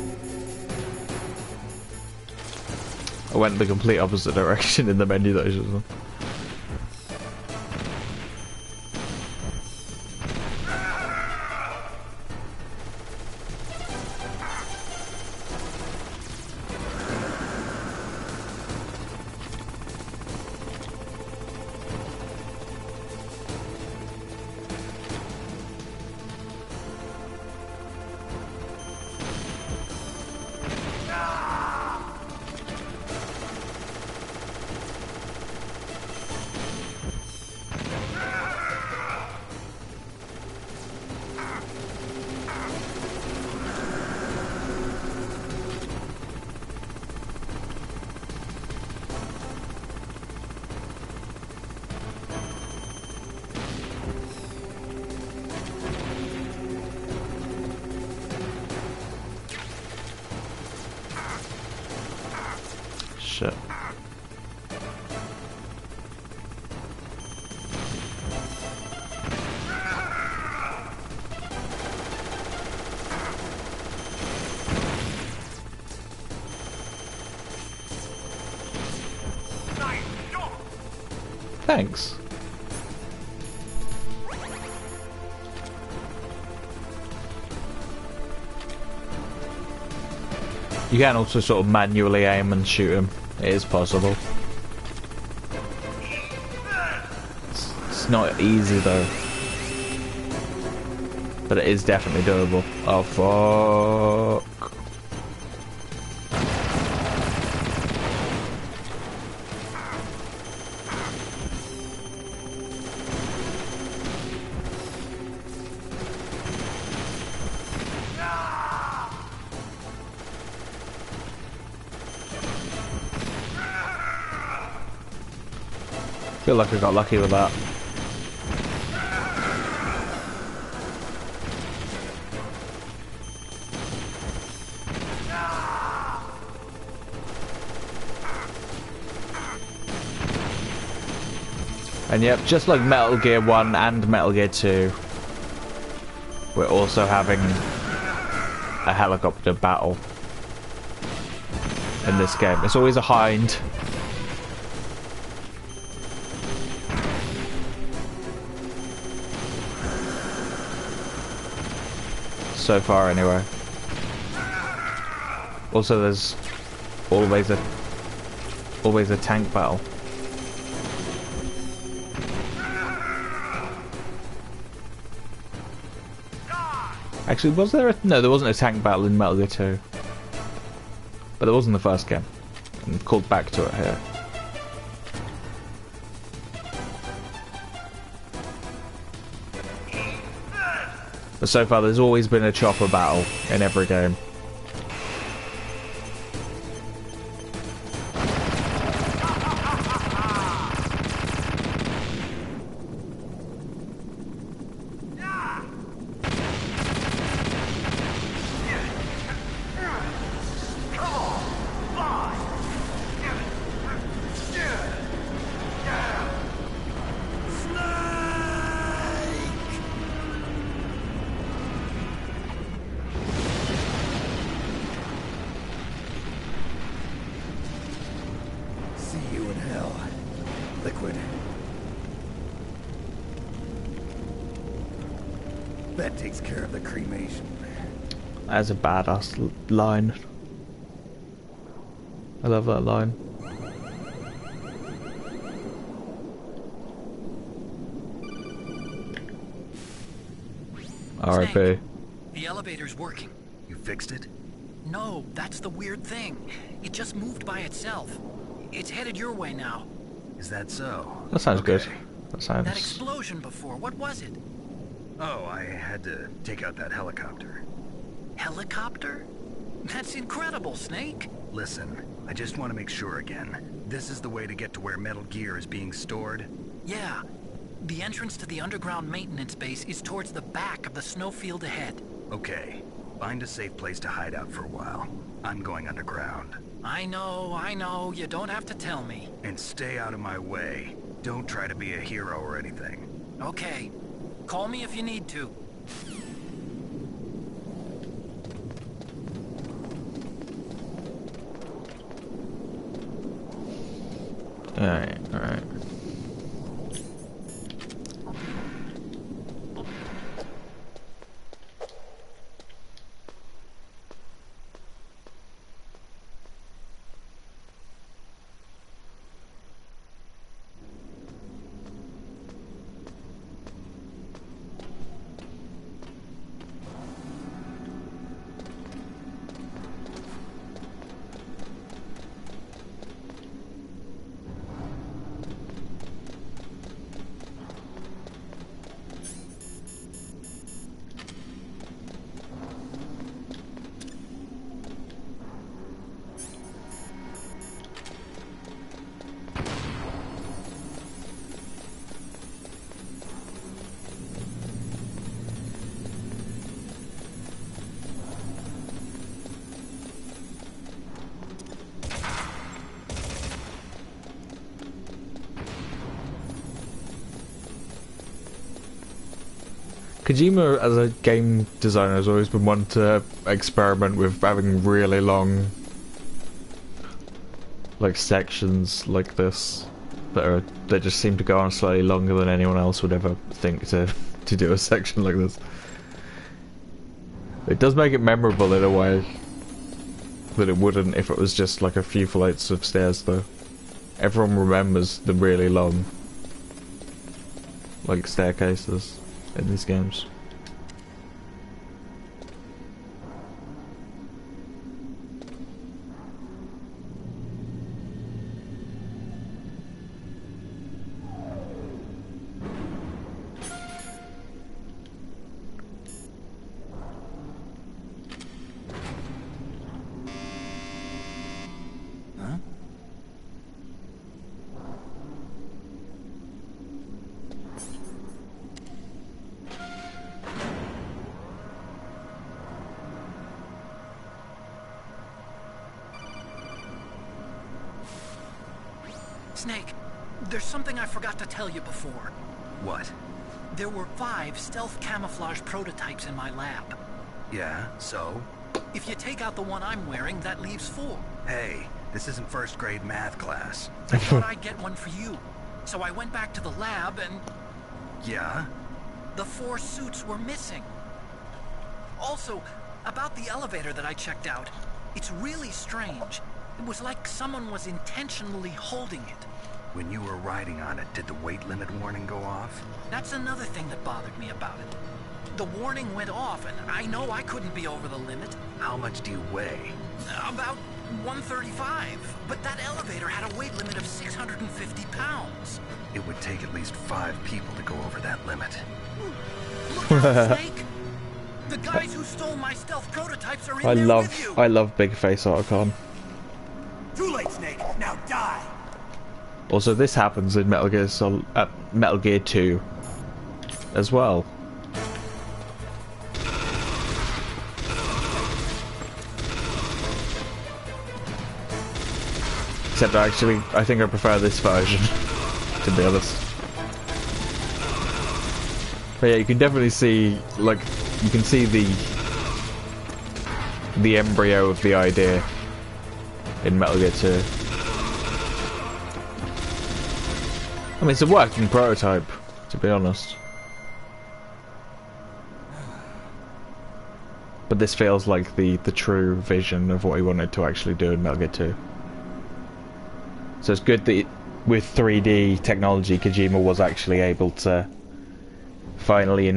Speaker 2: I went the complete opposite direction in the menu that I should have. Shit. Thanks. You can also sort of manually aim and shoot him. It is possible. It's not easy though. But it is definitely doable. Oh fuck. I feel like I got lucky with that. And yep, just like Metal Gear 1 and Metal Gear 2, we're also having a helicopter battle in this game. It's always a hind. So far anyway. Also there's always a tank battle. Actually, was there no, there wasn't a tank battle in Metal Gear 2. But there was in the first game. And called back to it here. But so far there's always been a chopper battle in every game.
Speaker 1: That takes care of the cremation.
Speaker 2: That's a badass line. I love that line. R.I.P.
Speaker 9: The elevator's working.
Speaker 4: You fixed it?
Speaker 9: No, that's the weird thing. It just moved by itself. It's headed your way now.
Speaker 4: Is that so?
Speaker 2: That sounds good. That sounds...
Speaker 9: That explosion before, what was it?
Speaker 4: Oh, I had to take out that helicopter.
Speaker 9: Helicopter? That's incredible, Snake.
Speaker 4: Listen, I just want to make sure again. This is the way to get to where Metal Gear is being stored?
Speaker 9: Yeah. The entrance to the underground maintenance base is towards the back of the snowfield ahead.
Speaker 4: Okay. Find a safe place to hide out for a while. I'm going underground.
Speaker 9: I know. You don't have to tell me.
Speaker 4: And stay out of my way. Don't try to be a hero or anything.
Speaker 9: Okay. Call me if you need to.
Speaker 2: Alright. Kojima, as a game designer, has always been one to experiment with having really long, like, sections like this that just seem to go on slightly longer than anyone else would ever think to do a section like this. It does make it memorable in a way that it wouldn't if it was just like a few flights of stairs, though. Everyone remembers the really long, like, staircases in these games.
Speaker 9: Snake, there's something I forgot to tell you before.
Speaker 4: What?
Speaker 9: There were 5 stealth camouflage prototypes in my lab.
Speaker 4: Yeah, so?
Speaker 9: If you take out the one I'm wearing, that leaves 4.
Speaker 4: Hey, this isn't first grade math class.
Speaker 9: I thought I'd get one for you. So I went back to the lab and...
Speaker 4: Yeah?
Speaker 9: The 4 suits were missing. Also, about the elevator that I checked out, it's really strange. It was like someone was intentionally holding it.
Speaker 4: When you were riding on it, did the weight limit warning go off?
Speaker 9: That's another thing that bothered me about it. The warning went off, and I know I couldn't be over the limit.
Speaker 4: How much do you weigh?
Speaker 9: About 135, but that elevator had a weight limit of 650 pounds.
Speaker 4: It would take at least 5 people to go over that limit.
Speaker 9: Look out, Snake! The guys who stole my stealth prototypes are in there with you!
Speaker 2: I love Big Face Otacon.
Speaker 7: Too late, Snake. Now die.
Speaker 2: Also, this happens in Metal Gear 2 as well. Except I think I prefer this version, to be honest. But yeah, you can definitely see, like, you can see the embryo of the idea in Metal Gear 2. I mean, it's a working prototype, to be honest. But this feels like the true vision of what he wanted to actually do in Metal Gear 2. So it's good that with 3D technology, Kojima was actually able to finally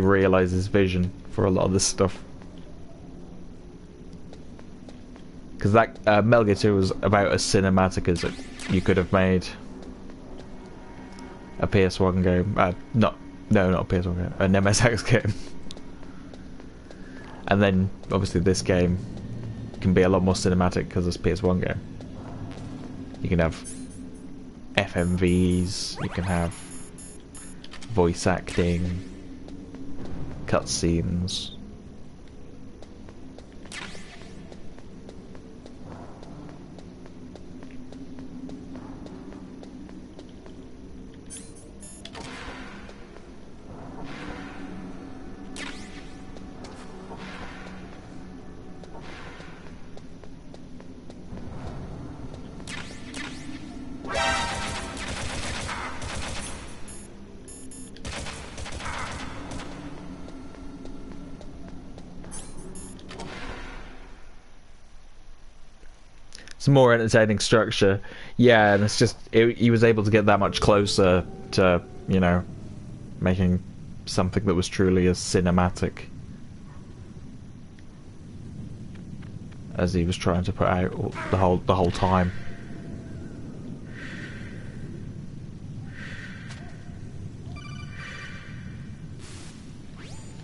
Speaker 2: realise his vision for a lot of this stuff. Because that Metal Gear 2 was about as cinematic as you could have made a PS1 game. Not a PS1 game, an MSX game. And then obviously this game can be a lot more cinematic because it's a PS1 game. You can have FMVs, you can have voice acting, cutscenes. It's more entertaining structure, yeah, and it's just he was able to get that much closer to, you know, making something that was truly as cinematic as he was trying to put out the whole time.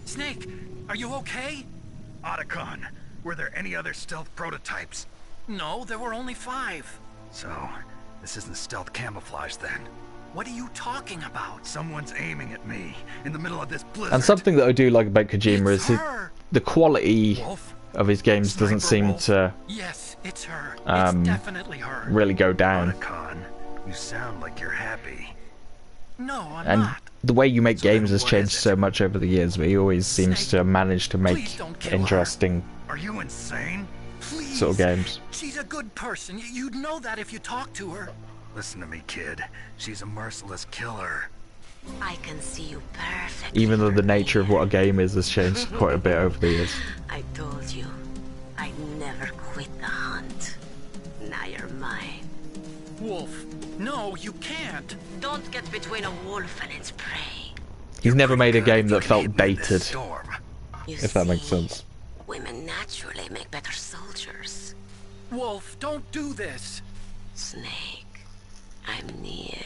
Speaker 8: Snake, are you okay?
Speaker 4: Otacon, were there any other stealth prototypes?
Speaker 8: No, there were only 5.
Speaker 4: So, this isn't stealth camouflage then?
Speaker 8: What are you talking about?
Speaker 4: Someone's aiming at me in the middle of this blizzard.
Speaker 2: And something that I do like about Kojima is the quality
Speaker 8: Wolf?
Speaker 2: of his games doesn't seem
Speaker 8: Wolf?
Speaker 2: to
Speaker 8: Yes, it's her. It's definitely her.
Speaker 2: really go down.
Speaker 4: Otacon, you sound like you're happy.
Speaker 8: No, I'm
Speaker 2: And
Speaker 8: not.
Speaker 2: the way you make
Speaker 4: So
Speaker 2: games
Speaker 4: then
Speaker 2: has
Speaker 4: what
Speaker 2: changed
Speaker 4: is it?
Speaker 2: so much over the years, but he always seems to manage to make
Speaker 8: please don't kill her.
Speaker 2: interesting
Speaker 4: Are you insane?
Speaker 8: Please.
Speaker 2: sort of games.
Speaker 8: She's a good person. You'd know that if you talked to her.
Speaker 4: Listen to me, kid. She's a merciless killer.
Speaker 6: I can see you perfectly.
Speaker 2: Even though the nature of what a game is has changed quite a bit over the years.
Speaker 6: I told you, I'd never quit the hunt. Now you're mine.
Speaker 8: Wolf, no, you can't.
Speaker 6: Don't get between a wolf and its prey.
Speaker 2: He's never made a game that felt dated,
Speaker 6: You
Speaker 2: if that makes
Speaker 6: see,
Speaker 2: sense.
Speaker 6: women naturally make better soldiers.
Speaker 8: Wolf, don't do this.
Speaker 6: Snake, I'm near.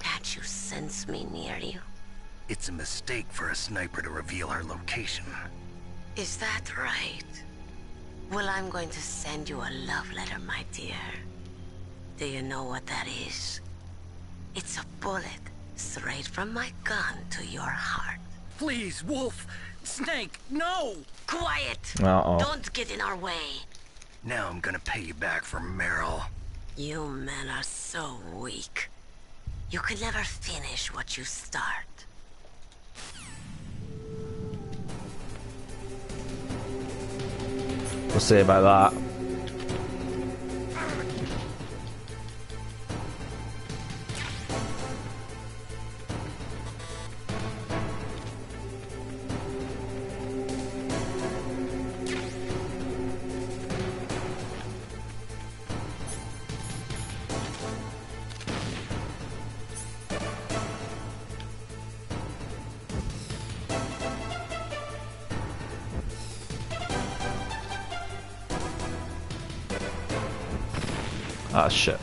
Speaker 6: Can't you sense me near you?
Speaker 4: It's a mistake for a sniper to reveal her location.
Speaker 6: Is that right? Well, I'm going to send you a love letter, my dear. Do you know what that is? It's a bullet straight from my gun to your heart.
Speaker 8: Please, Wolf. Snake, no!
Speaker 6: Quiet!
Speaker 2: Uh-oh.
Speaker 6: Don't get in our way.
Speaker 4: Now I'm gonna pay you back for Meryl.
Speaker 6: You men are so weak. You can never finish what you start.
Speaker 2: We'll see about that. Ah, shit.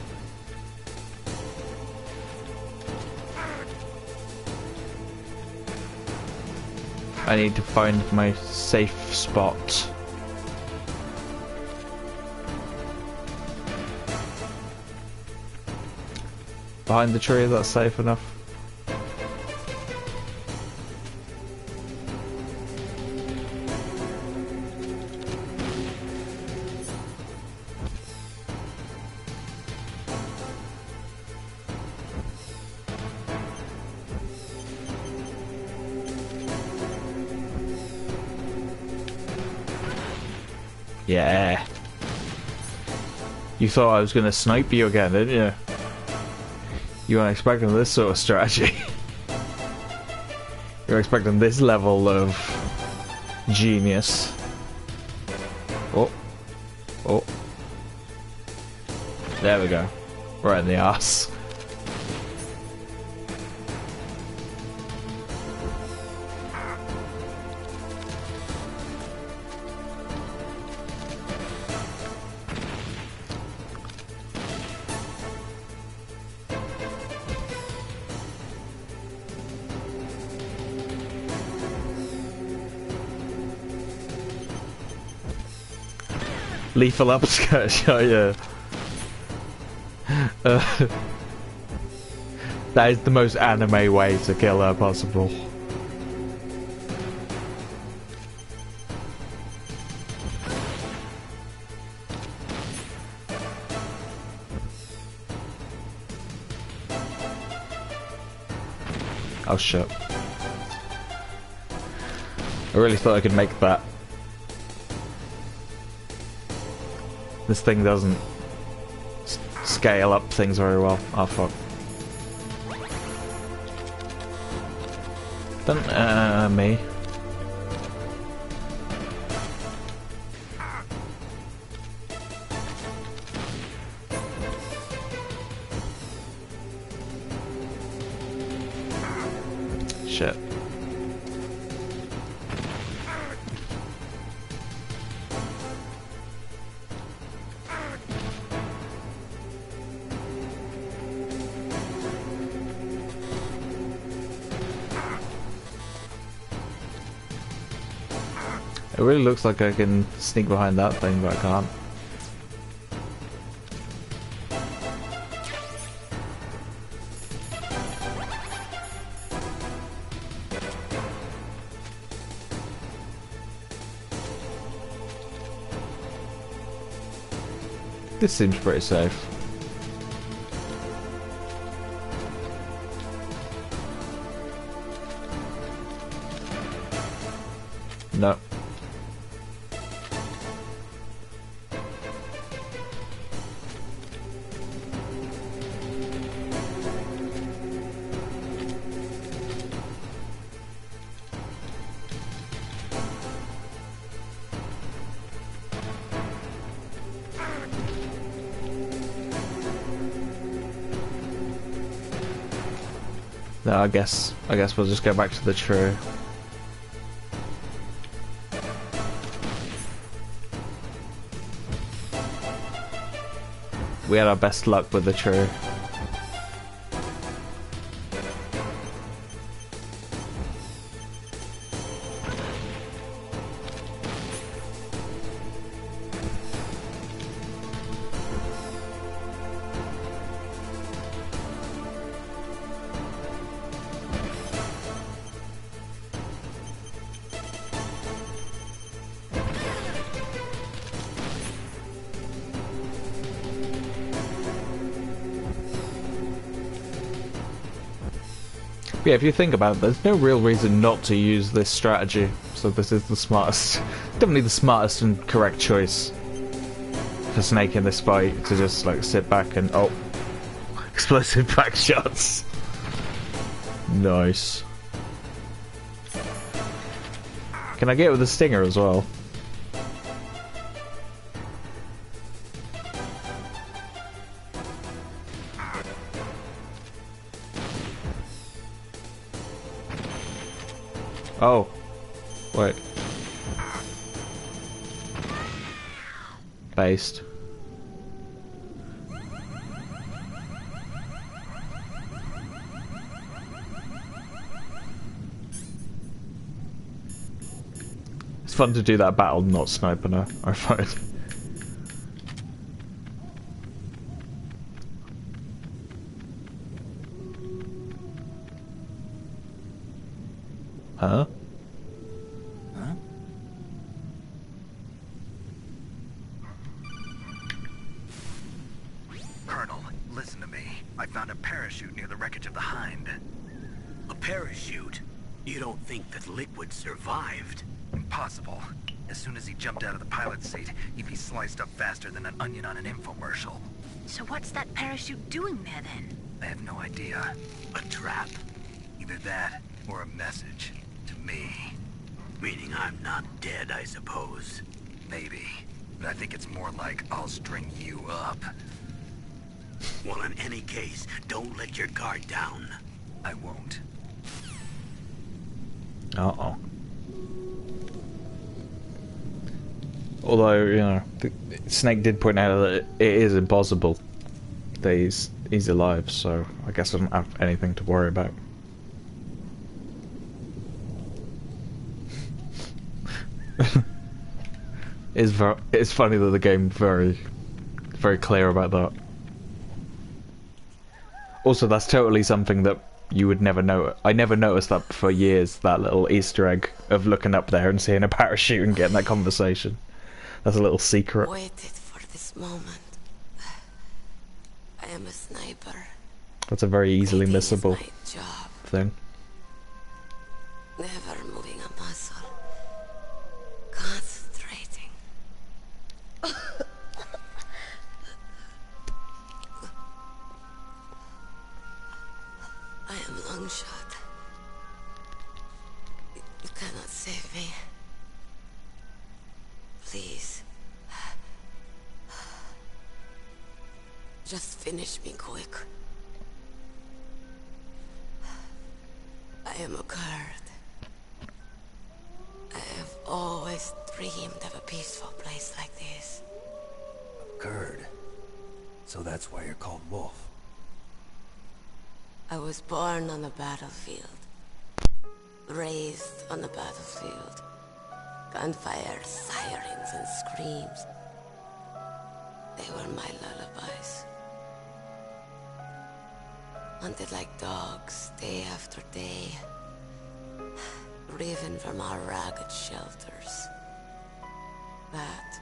Speaker 2: I need to find my safe spot. Behind the tree, that's safe enough. Yeah. You thought I was gonna snipe you again, didn't you? You weren't expecting this sort of strategy. You're expecting this level of genius. Oh. Oh. There we go. Right in the arse. Lethal upskirt, oh yeah. That is the most anime way to kill her possible. Oh shit. I really thought I could make that. This thing doesn't scale up things very well. Oh fuck. Don't, me. Shit. It really looks like I can sneak behind that thing, but I can't. This seems pretty safe. No. No, I guess we'll just go back to the tree. We had our best luck with the tree. Yeah, if you think about it, there's no real reason not to use this strategy. So this is the smartest, definitely the smartest and correct choice for Snake in this fight, to just like sit back and oh, explosive back shots. Nice. Can I get it with a stinger as well? Oh, wait. Based. It's fun to do that battle not sniping her, I find. Huh?
Speaker 9: Huh?
Speaker 4: Colonel, listen to me. I found a parachute near the wreckage of the Hind.
Speaker 8: A parachute? You don't think that Liquid survived?
Speaker 4: Impossible. As soon as he jumped out of the pilot's seat, he'd be sliced up faster than an onion on an infomercial.
Speaker 12: So what's that parachute doing there then?
Speaker 4: I have no idea.
Speaker 8: A trap?
Speaker 4: Either that, or a message. To me.
Speaker 8: Meaning I'm not dead, I suppose.
Speaker 4: Maybe. But I think it's more like I'll string you up.
Speaker 8: Well, in any case, don't let your guard down.
Speaker 4: I won't.
Speaker 2: Uh-oh. Although, you know, Snake did point out that it is impossible that he's alive, so I guess I don't have anything to worry about. It's funny that the game very clear about that. Also, that's totally something that you would never know. I never noticed that for years, that little Easter egg of looking up there and seeing a parachute and getting that conversation. That's a little secret.
Speaker 6: Waited for this moment. I am a sniper.
Speaker 2: That's a very easily missable thing.
Speaker 6: Never moving a muscle. Concentrating. I am Longshot. You cannot save me. Please. Just finish me quick. I am a Kurd. I have always dreamed of a peaceful place like this.
Speaker 7: A Kurd? So that's why you're called Wolf.
Speaker 6: I was born on the battlefield. Raised on the battlefield. Gunfire, sirens, and screams. They were my lullabies. Hunted like dogs, day after day. Driven from our ragged shelters. That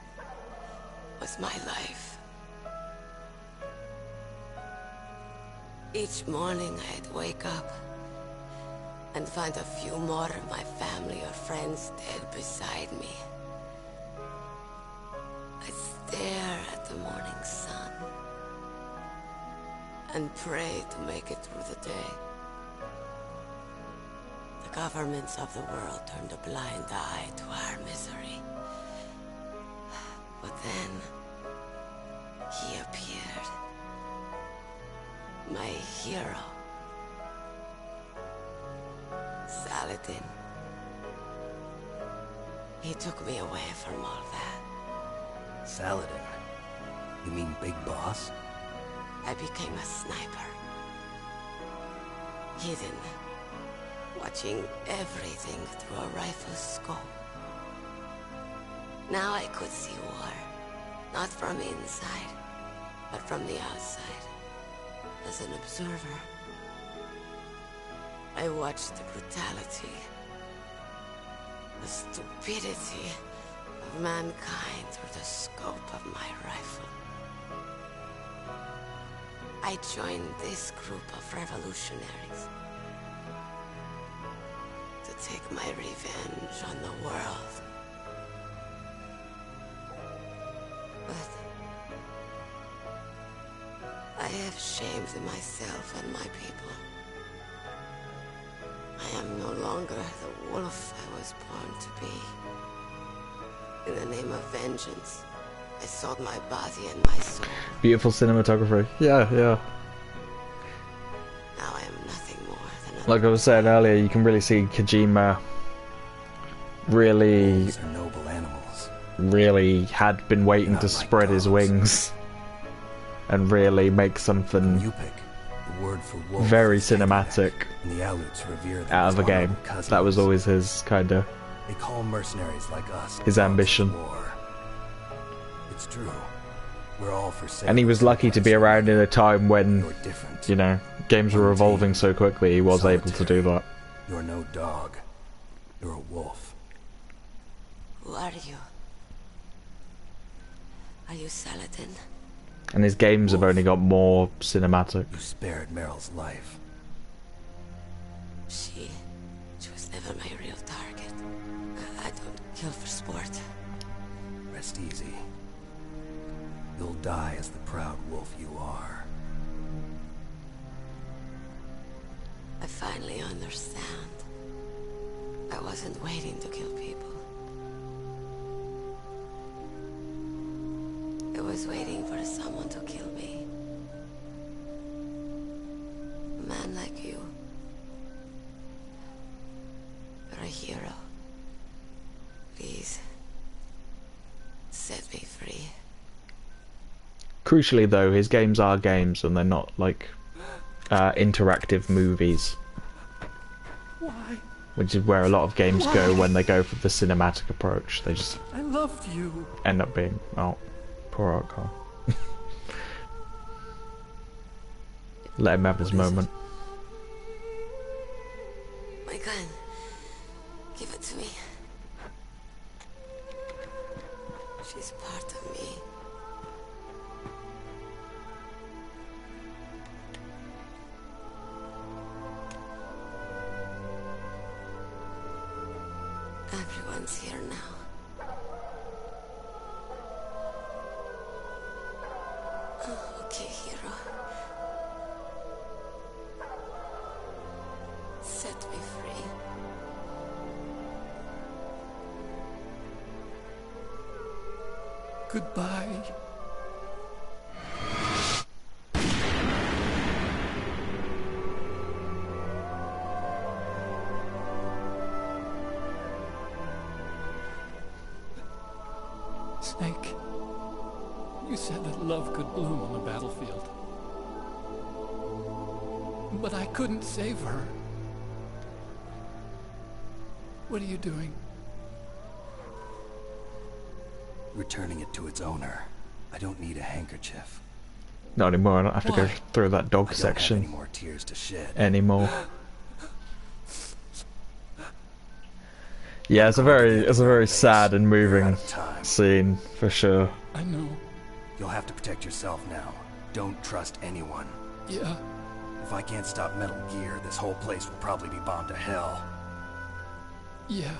Speaker 6: was my life. Each morning I'd wake up and find a few more of my family or friends dead beside me. I'd stare at the morning sun and pray to make it through the day. The governments of the world turned a blind eye to our misery. But then, he appeared. My hero. Saladin. He took me away from all that.
Speaker 7: Saladin? You mean Big Boss?
Speaker 6: I became a sniper. Hidden. Watching everything through a rifle's scope. Now I could see war. Not from inside, but from the outside. As an observer. I watched the brutality, the stupidity of mankind through the scope of my rifle. I joined this group of revolutionaries to take my revenge on the world. But I have shamed myself and my people. I am no longer the wolf I was born to be. In the name of vengeance, I sold my body and my soul.
Speaker 2: Beautiful cinematography. Yeah.
Speaker 6: Now I am nothing more than a...
Speaker 2: Like I was saying earlier, you can really see Kojima really...
Speaker 7: Wolves are noble animals.
Speaker 2: Really had been waiting to spread his wings and really make something
Speaker 7: you pick the word for wolf
Speaker 2: very cinematic
Speaker 7: and the Aleuts revere them
Speaker 2: out of a game. That was always his kind of...
Speaker 7: They call mercenaries like us
Speaker 2: his ambition.
Speaker 7: War. It's true. We're all for sale.
Speaker 2: And he was lucky to be around in a time when, you know, games were evolving so quickly. He was able to do that.
Speaker 7: You're no dog. You're a wolf.
Speaker 6: Who are you? Are you Saladin?
Speaker 2: And his games have only got more cinematic.
Speaker 7: You spared Meryl's life.
Speaker 6: She was never my real target. I don't kill for sport.
Speaker 7: Rest easy. You'll die as the proud wolf you are.
Speaker 6: I finally understand. I wasn't waiting to kill people. I was waiting for someone to kill me. A man like you. You're a hero. Please, set me free.
Speaker 2: Crucially though, his games are games and they're not like interactive movies.
Speaker 1: Why
Speaker 2: which is where a lot of games go when they go for the cinematic approach. They just
Speaker 9: I loved you.
Speaker 2: end up being, oh, poor outcome. Let him have his moment.
Speaker 6: My gun. Give it to me. She's part of me. Everyone's here now. Oh, okay, hero. Set me free.
Speaker 9: Goodbye. Snake, you said that love could bloom on the battlefield. But I couldn't save her. What are you doing?
Speaker 7: Returning it to its owner. I don't need a handkerchief.
Speaker 2: Not anymore. I don't have to go through that dog
Speaker 7: I don't
Speaker 2: section
Speaker 7: have any more tears to shed.
Speaker 2: anymore. Yeah, it's a very sad and moving scene for sure.
Speaker 9: I know.
Speaker 7: You'll have to protect yourself now. Don't trust anyone.
Speaker 9: Yeah.
Speaker 7: If I can't stop Metal Gear, this whole place will probably be bombed to hell.
Speaker 9: Yeah.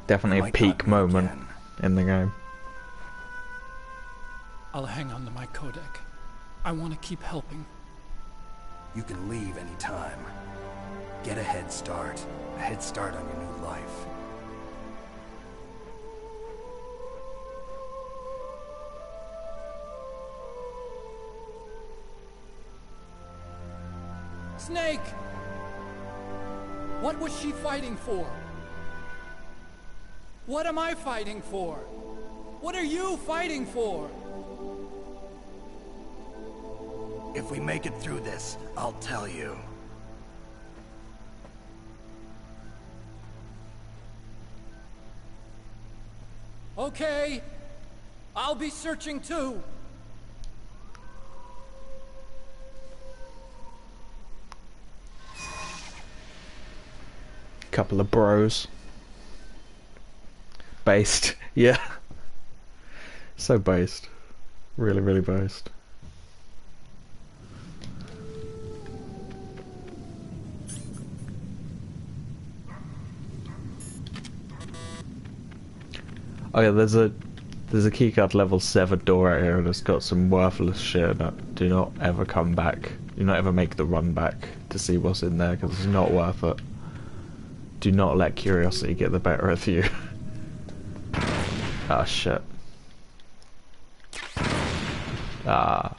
Speaker 2: Definitely a peak moment in the game.
Speaker 9: I'll hang on to my codec. I want to keep helping.
Speaker 7: You can leave any time. Get a head start. A head start on your new life.
Speaker 9: Snake! What was she fighting for? What am I fighting for? What are you fighting for?
Speaker 7: If we make it through this, I'll tell you.
Speaker 9: Okay. I'll be searching too.
Speaker 2: Couple of bros. Based. Yeah. So based. Really, really based. Oh yeah, there's a keycard level 7 door out here and it's got some worthless shit that do not ever come back. Do not ever make the run back to see what's in there because it's not worth it. Do not let curiosity get the better of you. Ah, shit. Ah.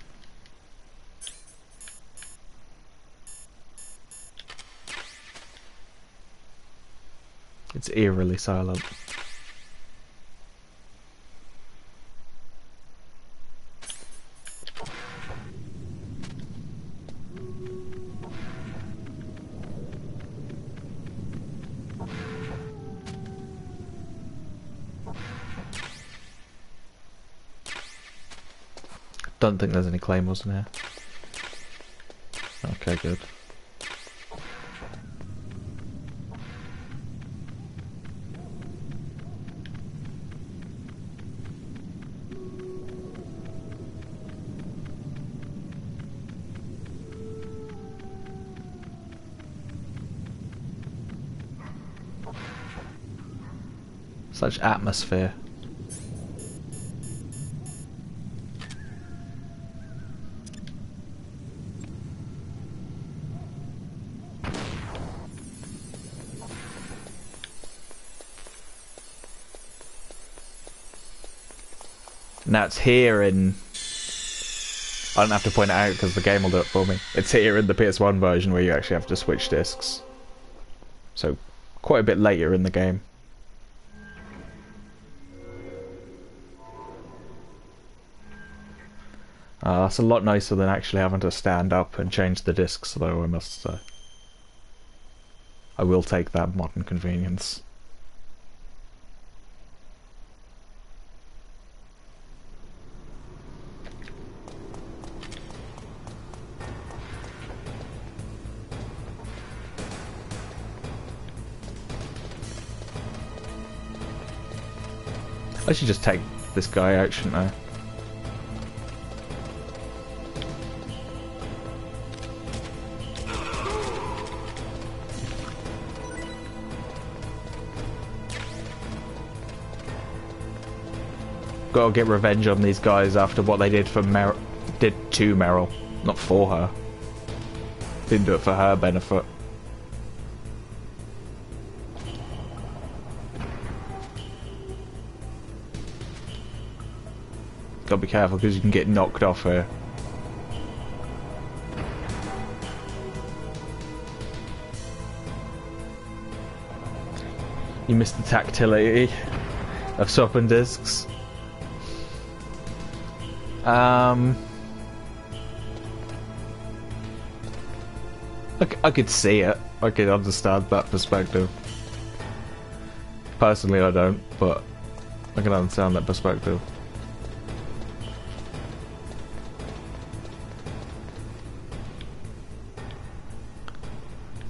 Speaker 2: It's eerily silent. Don't think there's any claymores in here. Okay, good. Such atmosphere. Now it's here in... I don't have to point it out because the game will do it for me. It's here in the PS1 version where you actually have to switch discs. So, quite a bit later in the game. That's a lot nicer than actually having to stand up and change the discs though, I must say. I will take that modern convenience. I should just take this guy out, shouldn't I? Gotta get revenge on these guys after what they did for did to Meryl, not for her. Didn't do it for her benefit. Gotta be careful because you can get knocked off here. You missed the tactility of swapping discs. I could see it. I could understand that perspective. Personally, I don't, but I can understand that perspective.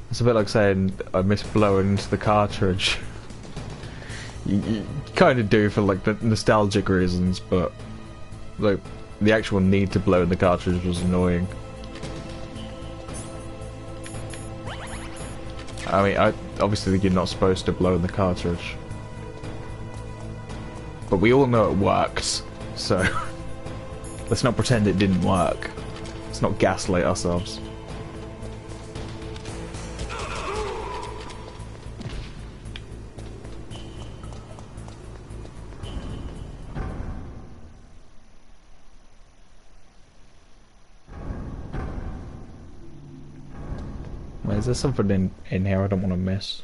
Speaker 2: It's a bit like saying I miss blowing into the cartridge. You kind of do for like the nostalgic reasons, but like the actual need to blow in the cartridge was annoying. I mean, obviously you're not supposed to blow in the cartridge, but we all know it works, so let's not pretend it didn't work. Let's not gaslight ourselves. Is there something in here I don't want to miss?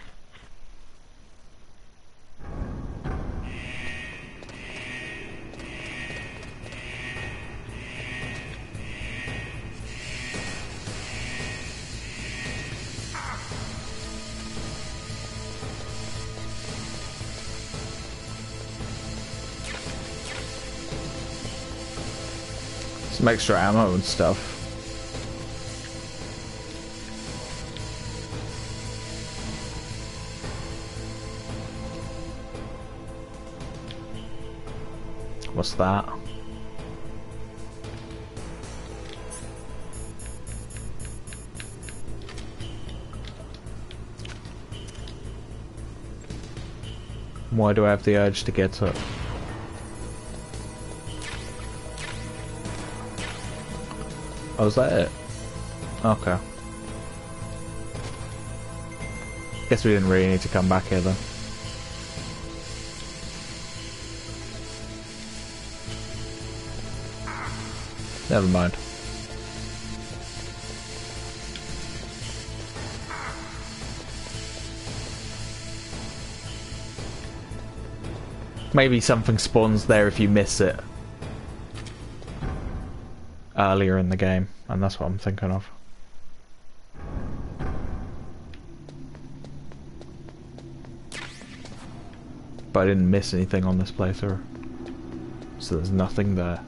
Speaker 2: Some extra ammo and stuff. What's that? Why do I have the urge to get it? Oh, is that it? Okay. Guess we didn't really need to come back here then. Never mind. Maybe something spawns there if you miss it earlier in the game, and that's what I'm thinking of. But I didn't miss anything on this playthrough, so there's nothing there.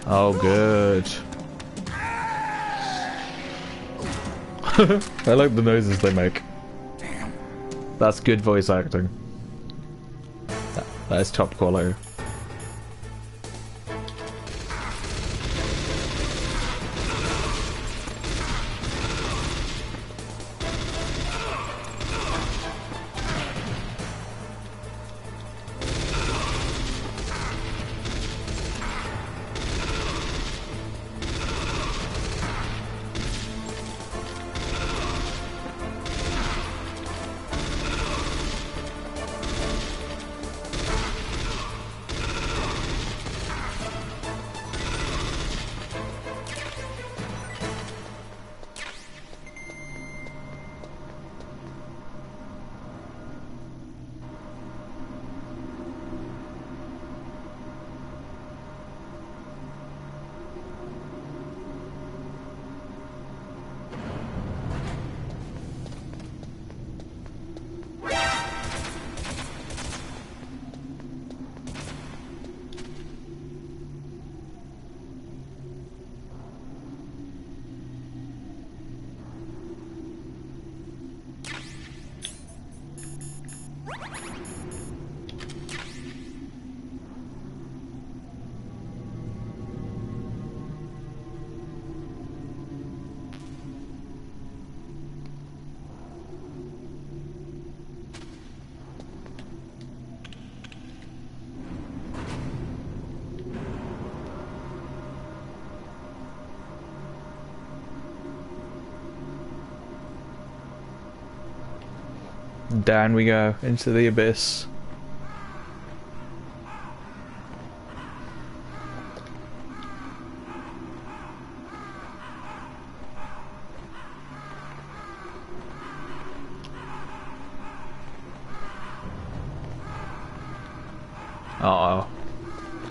Speaker 2: Oh, good. I like the noises they make.
Speaker 1: Damn.
Speaker 2: That's good voice acting. That is top quality. Down we go, into the abyss. Uh-oh.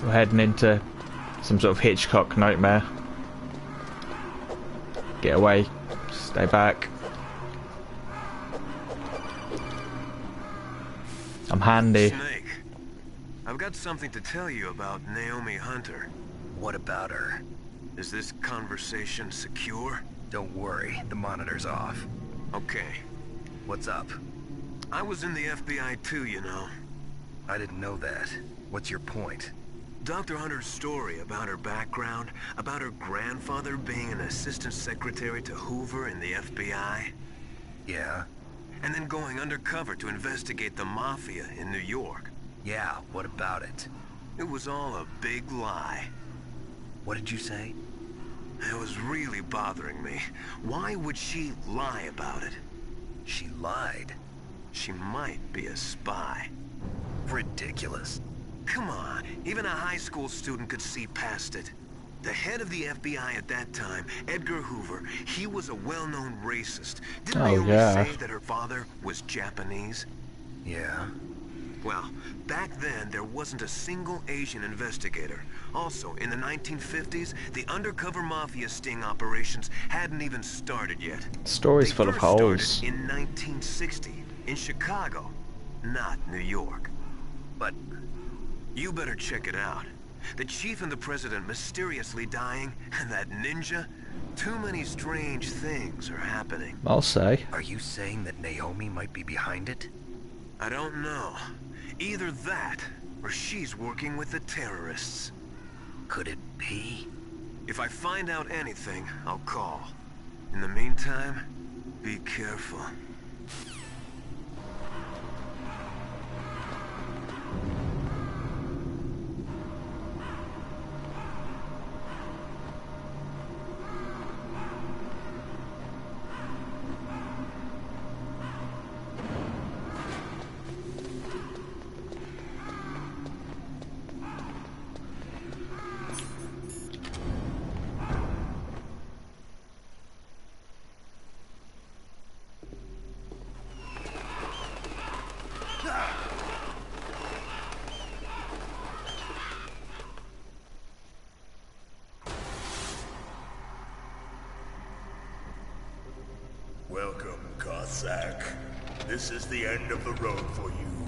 Speaker 2: We're heading into some sort of Hitchcock nightmare. Get away. Stay back. I'm handy.
Speaker 11: Snake, I've got something to tell you about Naomi Hunter.
Speaker 4: What about her?
Speaker 11: Is this conversation secure?
Speaker 4: Don't worry, the monitor's off.
Speaker 11: Okay.
Speaker 4: What's up?
Speaker 11: I was in the FBI too, you know.
Speaker 4: I didn't know that. What's your point?
Speaker 11: Dr. Hunter's story about her background, about her grandfather being an assistant secretary to Hoover in the FBI.
Speaker 4: Yeah?
Speaker 11: And then going undercover to investigate the Mafia in New York.
Speaker 4: Yeah, what about it?
Speaker 11: It was all a big lie.
Speaker 4: What did you say?
Speaker 11: It was really bothering me. Why would she lie about it?
Speaker 4: She lied.
Speaker 11: She might be a spy.
Speaker 4: Ridiculous.
Speaker 11: Come on, even a high school student could see past it. The head of the FBI at that time, Edgar Hoover, he was a well-known racist. Didn't they always say that her father was Japanese?
Speaker 4: Yeah.
Speaker 11: Well, back then, there wasn't a single Asian investigator. Also, in the 1950s, the undercover Mafia sting operations hadn't even started yet.
Speaker 2: Story's full of holes.
Speaker 11: In 1960, in Chicago, not New York. But you better check it out. The chief and the president mysteriously dying, and that ninja. Too many strange things are happening.
Speaker 2: I'll say.
Speaker 4: Are you saying that Naomi might be behind it?
Speaker 11: I don't know. Either that, or she's working with the terrorists.
Speaker 4: Could it be?
Speaker 11: If I find out anything, I'll call. In the meantime, be careful.
Speaker 14: Welcome, Cossack. This is the end of the road for you.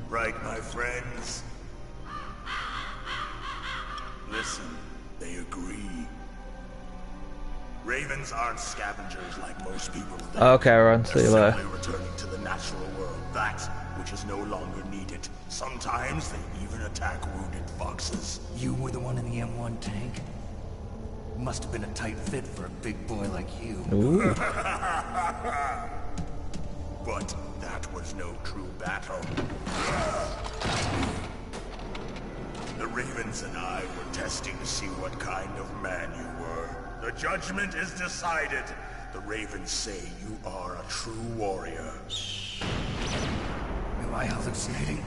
Speaker 14: Right, my friends? Listen, they agree. Ravens aren't scavengers like most people think.
Speaker 2: Okay, Ron, see you later.
Speaker 14: They're simply returning to the natural world, that which is no longer needed. Sometimes they even attack wounded foxes.
Speaker 7: You were the one in the M1 tank? Must have been a tight fit for a big boy like you.
Speaker 2: Ooh.
Speaker 14: But that was no true battle. The Ravens and I were testing to see what kind of man you were. The judgment is decided. The Ravens say you are a true warrior.
Speaker 7: Am I hallucinating?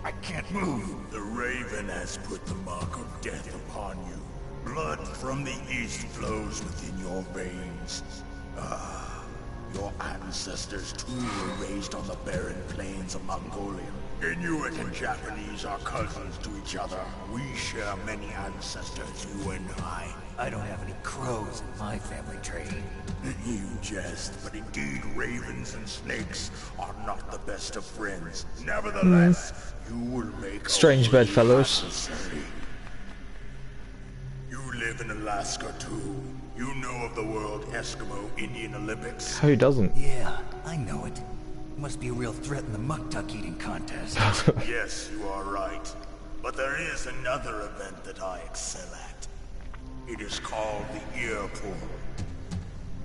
Speaker 7: I can't move.
Speaker 14: The Raven has put the mark of death upon you. Blood from the east flows within your veins. Ah, your ancestors too were raised on the barren plains of Mongolia. Inuit and Japanese are cousins to each other. We share many ancestors, you and I.
Speaker 7: I don't have any crows in my family tree.
Speaker 14: You jest, but indeed ravens and snakes are not the best of friends. Nevertheless, you will make
Speaker 2: strange bedfellows.
Speaker 14: You live in Alaska too. You know of the World Eskimo Indian Olympics?
Speaker 2: Who doesn't?
Speaker 7: Yeah, I know it. Must be a real threat in the muck-tuck eating contest.
Speaker 14: Yes, you are right. But there is another event that I excel at. It is called the ear pull.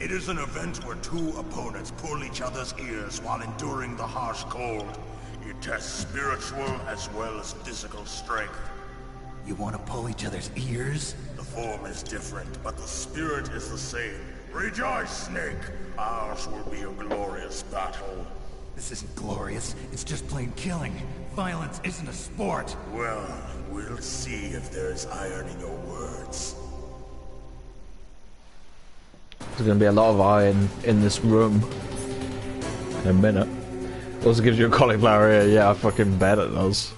Speaker 14: It is an event where two opponents pull each other's ears while enduring the harsh cold. It tests spiritual as well as physical strength.
Speaker 7: You want to pull each other's ears?
Speaker 14: The form is different, but the spirit is the same. Rejoice, Snake! Ours will be a glorious battle.
Speaker 7: This isn't glorious. It's just plain killing. Violence isn't a sport.
Speaker 14: Well, we'll see if there's iron in your words.
Speaker 2: There's going to be a lot of iron in this room in a minute. Also gives you a cauliflower ear. Yeah, I fucking bet it does.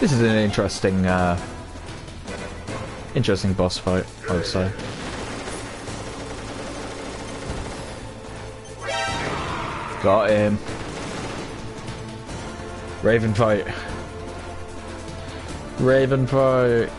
Speaker 2: This is an interesting boss fight, I would say. Got him. Raven fight. Raven fight.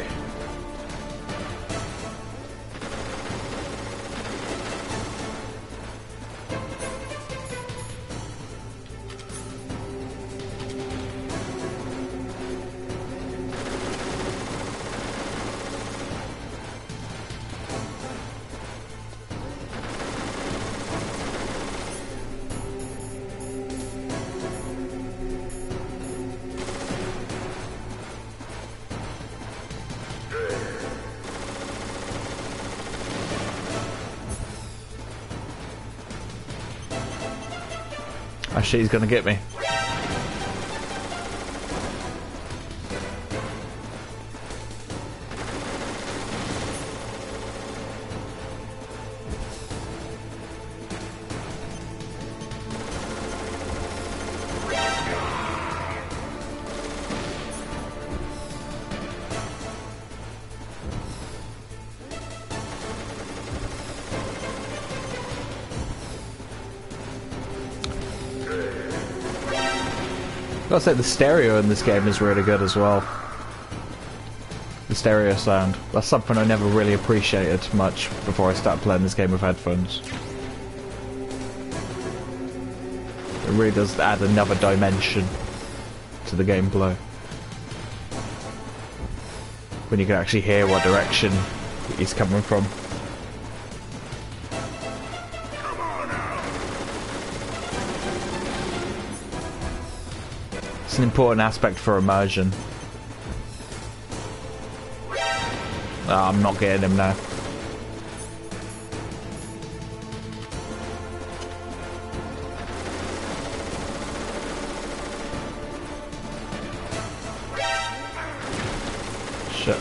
Speaker 2: Oh shit, he's gonna get me. I've got to say the stereo in this game is really good as well. The stereo sound. That's something I never really appreciated much before I started playing this game with headphones. It really does add another dimension to the gameplay. When you can actually hear what direction he's coming from. It's an important aspect for immersion. Oh, I'm not getting him now. Shit.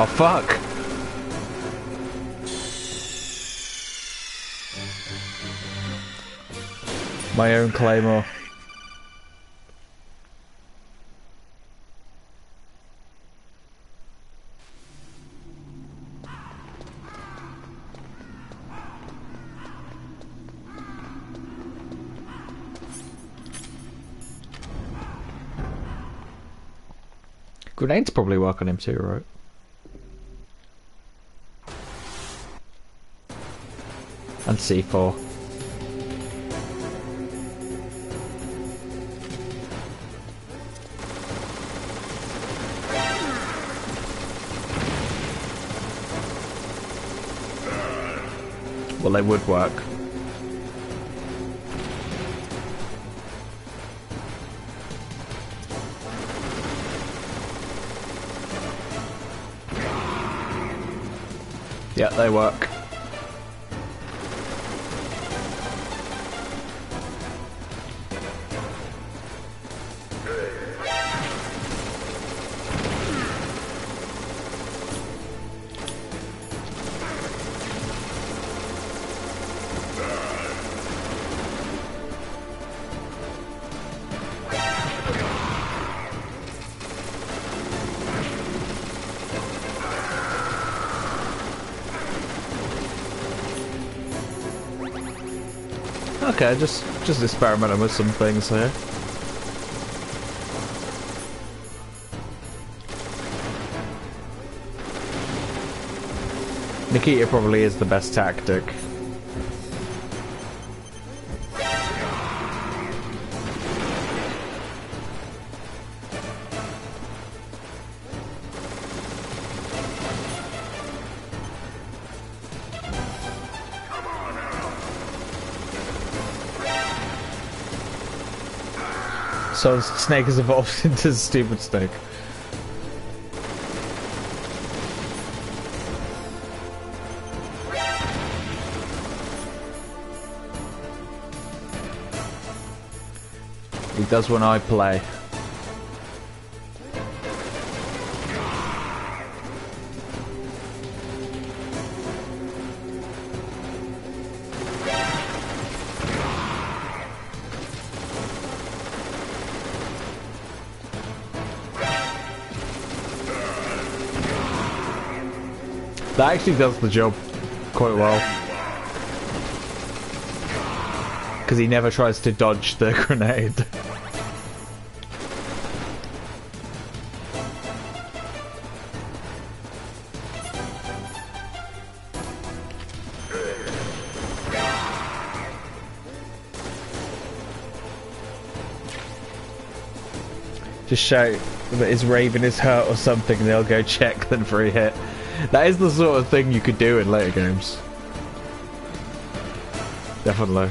Speaker 2: Oh fuck! My own claymore. Grenades probably work on him too, right? And C4. Well, they would work. Yeah, they work. Okay, just experimenting with some things here. Nikita probably is the best tactic. So Snake has evolved into Stupid Snake. He does when I play. That actually does the job quite well. Because he never tries to dodge the grenade. Just shout that his Raven is hurt or something and they'll go check them for a hit. That is the sort of thing you could do in later games. Definitely.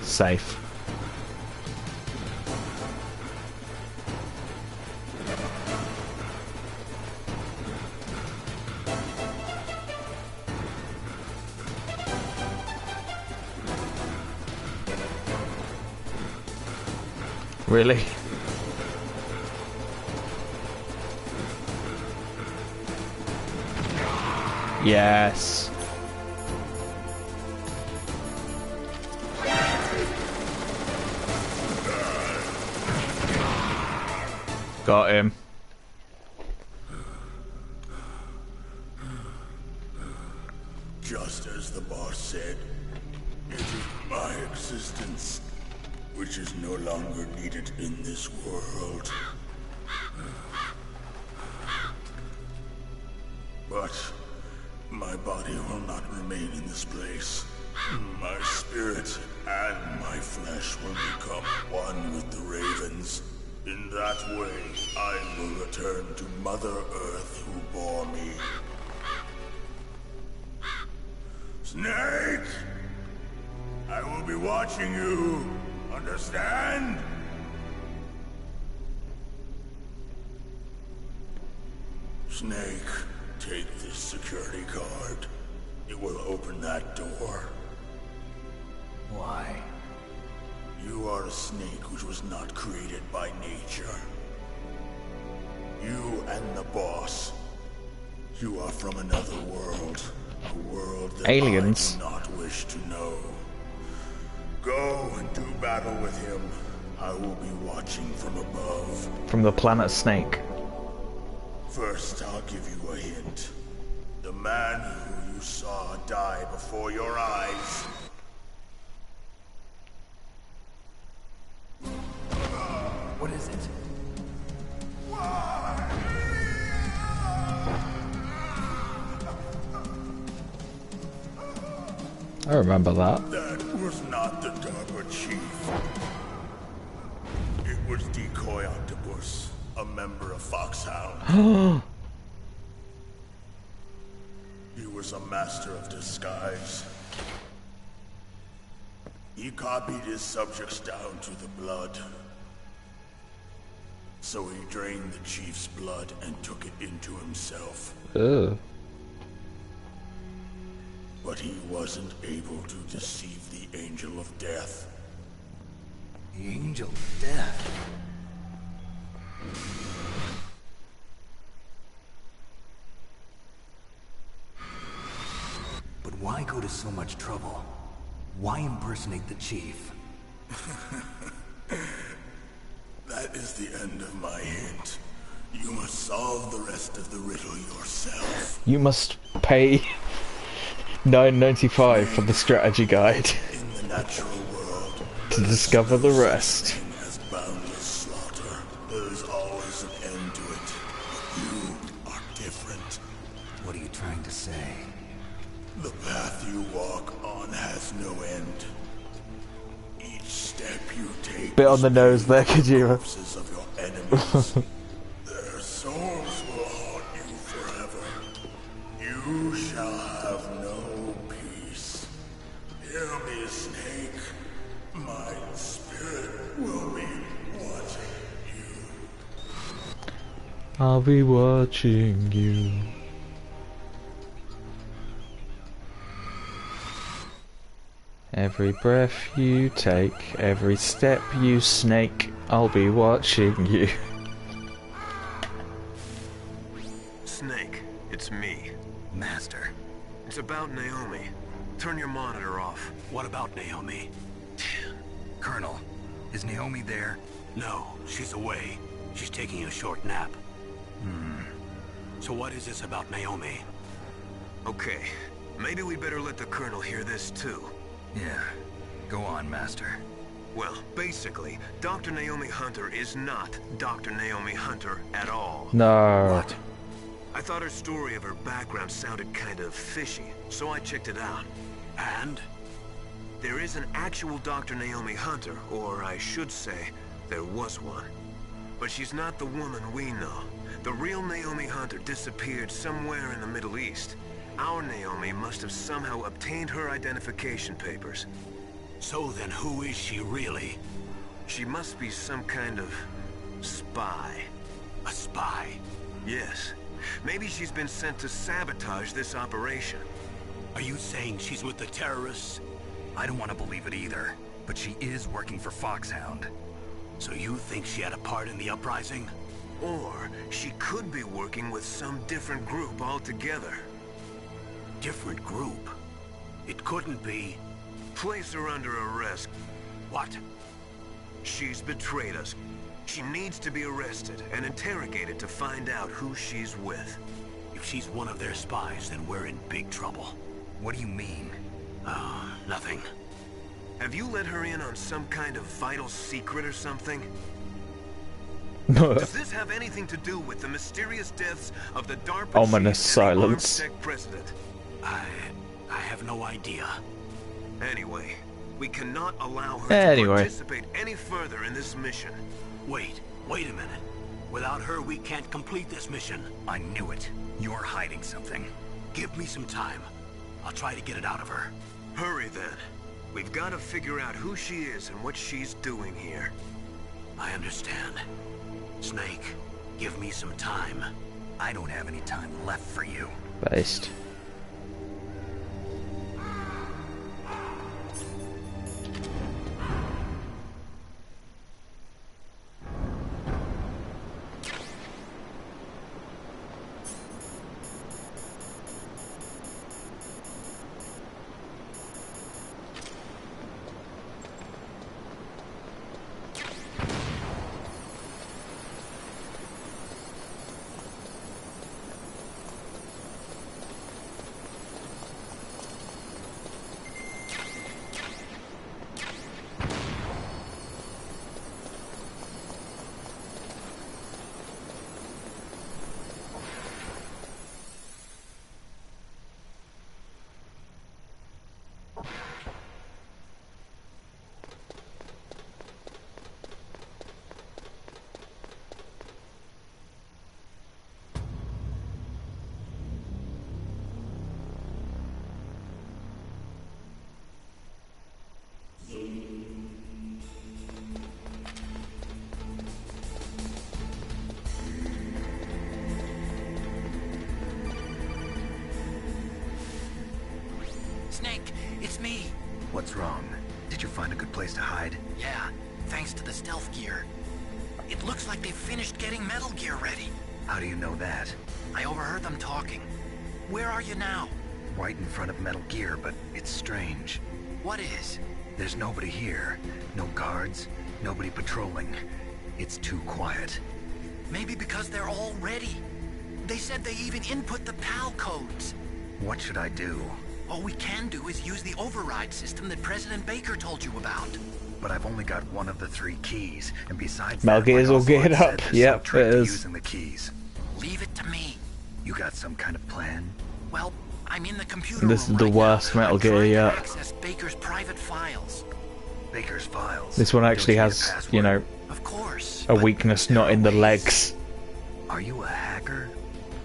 Speaker 2: Safe. Really? Yes. Got him.
Speaker 14: Just as the boss said, it is my existence which is no longer needed in this world. But my body will not remain in this place. My spirit and my flesh will become one with the Ravens. In that way, I will return to Mother Earth who bore me. Snake! I will be watching you. Understand? Snake, take this security card. It will open that door.
Speaker 7: Why?
Speaker 14: You are a snake which was not created by nature. You and the boss. You are from another world. A world that
Speaker 2: Aliens.
Speaker 14: I do not wish to know. Go and do battle with him. I will be watching from above.
Speaker 2: From the planet Snake.
Speaker 14: First, I'll give you a hint. The man who you saw die before your eyes.
Speaker 7: What is it?
Speaker 2: I remember that.
Speaker 14: That was not the DARPA chief. It was Decoy Octopus, a member of Foxhound. He was a master of disguise. He copied his subjects down to the blood. So he drained the chief's blood and took it into himself.
Speaker 2: Ugh.
Speaker 14: But he wasn't able to deceive the Angel of Death.
Speaker 7: The Angel of Death?
Speaker 4: Why go to so much trouble? Why impersonate the chief?
Speaker 14: That is the end of my hint. You must solve the rest of the riddle yourself.
Speaker 2: You must pay $9.95 for the strategy guide
Speaker 14: In the natural world,
Speaker 2: to discover the rest.
Speaker 14: as boundless slaughter. There is always an end to it. But you are different.
Speaker 4: What are you trying to say?
Speaker 14: The path you walk on has no end. Each step you take
Speaker 2: Bit on the nose there, Kojima.
Speaker 14: corpses of your enemies. Their souls will haunt you forever. You shall have no peace. Hear me, Snake. My spirit will be watching you.
Speaker 2: I'll be watching you. Every breath you take, every step you snake, I'll be watching you.
Speaker 11: Snake, it's me.
Speaker 4: Master.
Speaker 11: It's about Naomi. Turn your monitor off.
Speaker 8: What about Naomi?
Speaker 4: Colonel, is Naomi there?
Speaker 8: No, she's away. She's taking a short nap. So what is this about Naomi?
Speaker 11: Okay, maybe we better let the Colonel hear this too.
Speaker 4: Yeah. Go on, Master.
Speaker 11: Well, basically, Dr. Naomi Hunter is not Dr. Naomi Hunter at all.
Speaker 2: No.
Speaker 8: What?
Speaker 11: I thought her story of her background sounded kind of fishy, so I checked it out.
Speaker 8: And?
Speaker 11: There is an actual Dr. Naomi Hunter, or I should say, there was one. But she's not the woman we know. The real Naomi Hunter disappeared somewhere in the Middle East. Our Naomi must have somehow obtained her identification papers.
Speaker 8: So then who is she really?
Speaker 11: She must be some kind of spy.
Speaker 8: A spy?
Speaker 11: Yes. Maybe she's been sent to sabotage this operation.
Speaker 8: Are you saying she's with the terrorists?
Speaker 4: I don't want to believe it either, but she is working for Foxhound.
Speaker 8: So you think she had a part in the uprising?
Speaker 11: Or she could be working with some different group altogether.
Speaker 8: Different group? It couldn't be.
Speaker 11: Place her under arrest.
Speaker 8: What?
Speaker 11: She's betrayed us. She needs to be arrested and interrogated to find out who she's with.
Speaker 8: If she's one of their spies, then we're in big trouble.
Speaker 4: What do you mean?
Speaker 8: Nothing.
Speaker 11: Have you let her in on some kind of vital secret or something? Does this have anything to do with the mysterious deaths of the DARPA
Speaker 2: Ominous
Speaker 11: chief and the
Speaker 2: silence.
Speaker 11: ArmsTech president?
Speaker 8: I have no idea.
Speaker 11: Anyway, we cannot allow her to participate any further in this mission.
Speaker 8: Wait a minute. Without her, we can't complete this mission.
Speaker 4: I knew it. You're hiding something.
Speaker 8: Give me some time. I'll try to get it out of her.
Speaker 11: Hurry then. We've got to figure out who she is and what she's doing here.
Speaker 8: I understand. Snake, give me some time.
Speaker 4: I don't have any time left for you.
Speaker 2: Based.
Speaker 9: Snake, it's me.
Speaker 4: What's wrong? Did you find a good place to hide?
Speaker 9: Yeah, thanks to the stealth gear. It looks like they've finished getting Metal Gear ready.
Speaker 4: How do you know that?
Speaker 9: I overheard them talking. Where are you now?
Speaker 4: right in front of Metal Gear, but it's strange.
Speaker 8: What is?
Speaker 4: There's nobody here. No guards, nobody patrolling. It's too quiet.
Speaker 8: Maybe because they're all ready. They said they even input the PAL codes.
Speaker 4: What should I do?
Speaker 8: All we can do is use the override system that President Baker told you about.
Speaker 4: But I've only got one of the 3 keys, and besides
Speaker 2: Metal Gear's all geared up. Yep, it is.
Speaker 4: Using the keys.
Speaker 8: Leave it to me.
Speaker 4: You got some kind of plan?
Speaker 8: Well, I'm in the computer
Speaker 2: This is
Speaker 8: room
Speaker 2: the
Speaker 8: right
Speaker 2: worst
Speaker 8: now.
Speaker 2: Metal Gear yet.
Speaker 8: Access Baker's private files.
Speaker 4: Baker's files.
Speaker 2: This one actually has, you know,
Speaker 8: of course,
Speaker 2: a weakness not in the legs.
Speaker 4: Are you a hacker?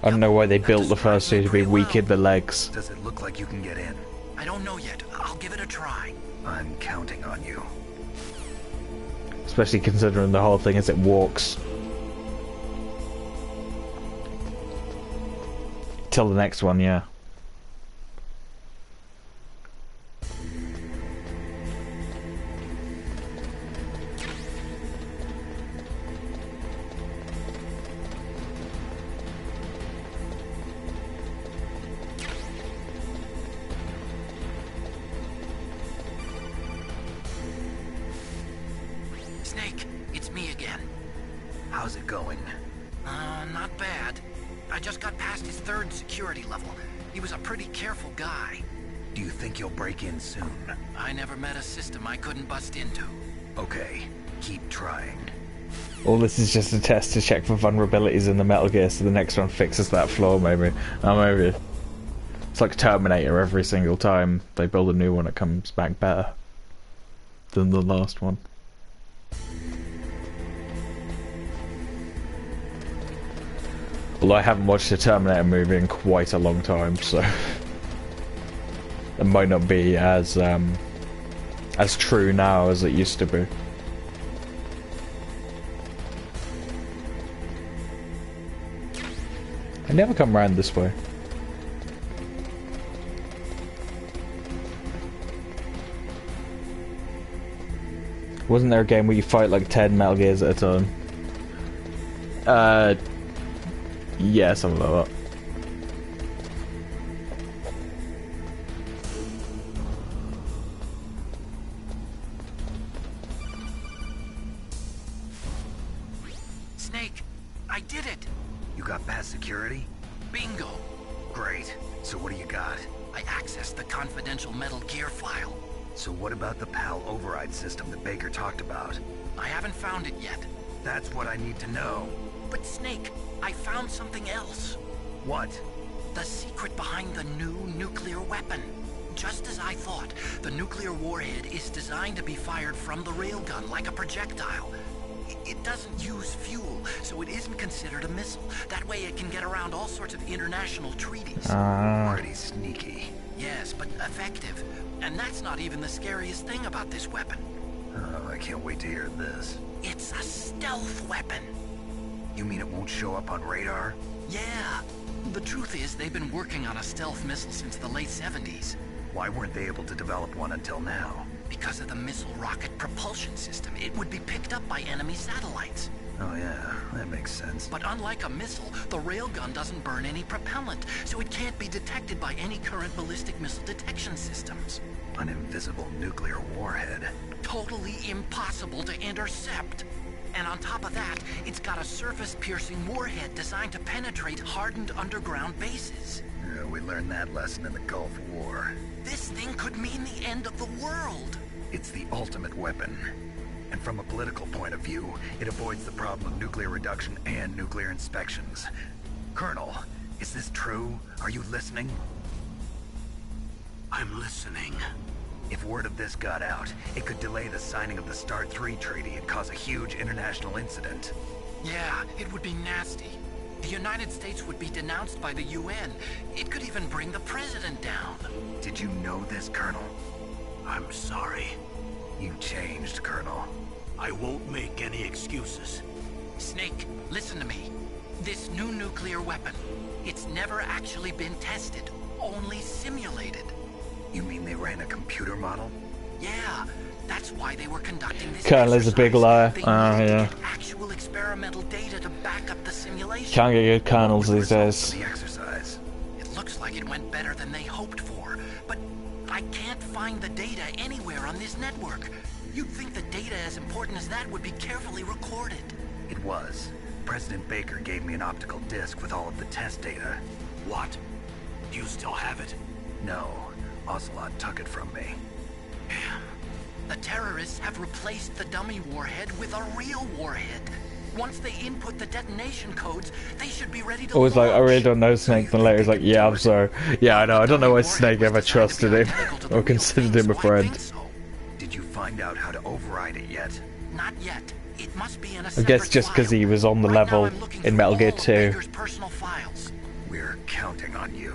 Speaker 2: I don't know why they built the first 2 to be weak in the legs.
Speaker 4: Does it look like you can get in?
Speaker 8: I don't know yet. I'll give it a try.
Speaker 4: I'm counting on you.
Speaker 2: Especially considering the whole thing is it walks. Till the next one, yeah.
Speaker 8: Snake, it's me again.
Speaker 4: How's it going?
Speaker 8: Not bad. I just got past his 3rd security level. He was a pretty careful guy.
Speaker 4: Do you think you'll break in soon?
Speaker 8: I never met a system I couldn't bust into.
Speaker 4: Okay, keep trying.
Speaker 2: All this is just a test to check for vulnerabilities in the Metal Gear, so the next one fixes that flaw, maybe. Maybe. It's like Terminator, every single time they build a new one, it comes back better than the last one. Although I haven't watched the Terminator movie in quite a long time, so it might not be as true now as it used to be. I never come round this way. Wasn't there a game where you fight like 10 Metal Gears at a time? Yeah, something like that.
Speaker 8: Snake, I did it!
Speaker 4: You got past security?
Speaker 8: Bingo!
Speaker 4: Great. So what do you got?
Speaker 8: I accessed the confidential Metal Gear file.
Speaker 4: So what about the PAL override system that Baker talked about?
Speaker 8: I haven't found it yet.
Speaker 4: That's what I need to know.
Speaker 8: But Snake, I found something else.
Speaker 4: What?
Speaker 8: The secret behind the new nuclear weapon. Just as I thought, the nuclear warhead is designed to be fired from the railgun like a projectile. It doesn't use fuel, so it isn't considered a missile. That way it can get around all sorts of international treaties.
Speaker 4: Pretty sneaky.
Speaker 8: Yes, but effective. And that's not even the scariest thing about this weapon.
Speaker 4: Oh, I can't wait to hear this.
Speaker 8: It's a stealth weapon.
Speaker 4: You mean it won't show up on radar?
Speaker 8: Yeah. The truth is, they've been working on a stealth missile since the late 70s.
Speaker 4: Why weren't they able to develop one until now?
Speaker 8: Because of the missile rocket propulsion system. It would be picked up by enemy satellites.
Speaker 4: Oh yeah, that makes sense.
Speaker 8: But unlike a missile, the railgun doesn't burn any propellant, so it can't be detected by any current ballistic missile detection systems.
Speaker 4: An invisible nuclear warhead.
Speaker 8: Totally impossible to intercept. And on top of that, it's got a surface-piercing warhead designed to penetrate hardened underground bases.
Speaker 4: Yeah, we learned that lesson in the Gulf War.
Speaker 8: This thing could mean the end of the world.
Speaker 4: It's the ultimate weapon. And from a political point of view, it avoids the problem of nuclear reduction and nuclear inspections. Colonel, is this true? Are you listening?
Speaker 8: I'm listening.
Speaker 4: If word of this got out, it could delay the signing of the START 3 treaty and cause a huge international incident.
Speaker 8: Yeah, it would be nasty. The United States would be denounced by the UN. It could even bring the president down.
Speaker 4: Did you know this, Colonel?
Speaker 8: I'm sorry.
Speaker 4: You changed, Colonel.
Speaker 8: I won't make any excuses. Snake, listen to me. This new nuclear weapon, it's never actually been tested, only simulated.
Speaker 4: You mean they ran a computer model?
Speaker 8: Yeah, that's why they were conducting this
Speaker 2: Colonel is a big liar. Yeah.
Speaker 8: Actual experimental data to back up the simulation.
Speaker 2: Can't get good colonels these days.
Speaker 4: The exercise.
Speaker 8: It looks like it
Speaker 15: it went better than they hoped for. But I can't find the data anywhere on this network. You'd think the data as important as that would be carefully recorded.
Speaker 4: It was. President Baker gave me an optical disc with all of the test data.
Speaker 8: What? Do you still have it?
Speaker 4: No. Ocelot took it from me.
Speaker 15: Damn. The terrorists have replaced the dummy warhead with a real warhead. Once they input the detonation codes, they should be ready to
Speaker 2: Always like, I really don't know Snake, then later he's like, yeah, I'm sorry. Yeah, I know, I don't know why Snake ever trusted him or considered him a friend.
Speaker 4: Did you find out how to override it yet?
Speaker 15: Not yet. It must be in a
Speaker 2: I guess just because he was on the level in Metal Gear 2.
Speaker 4: We're counting on you.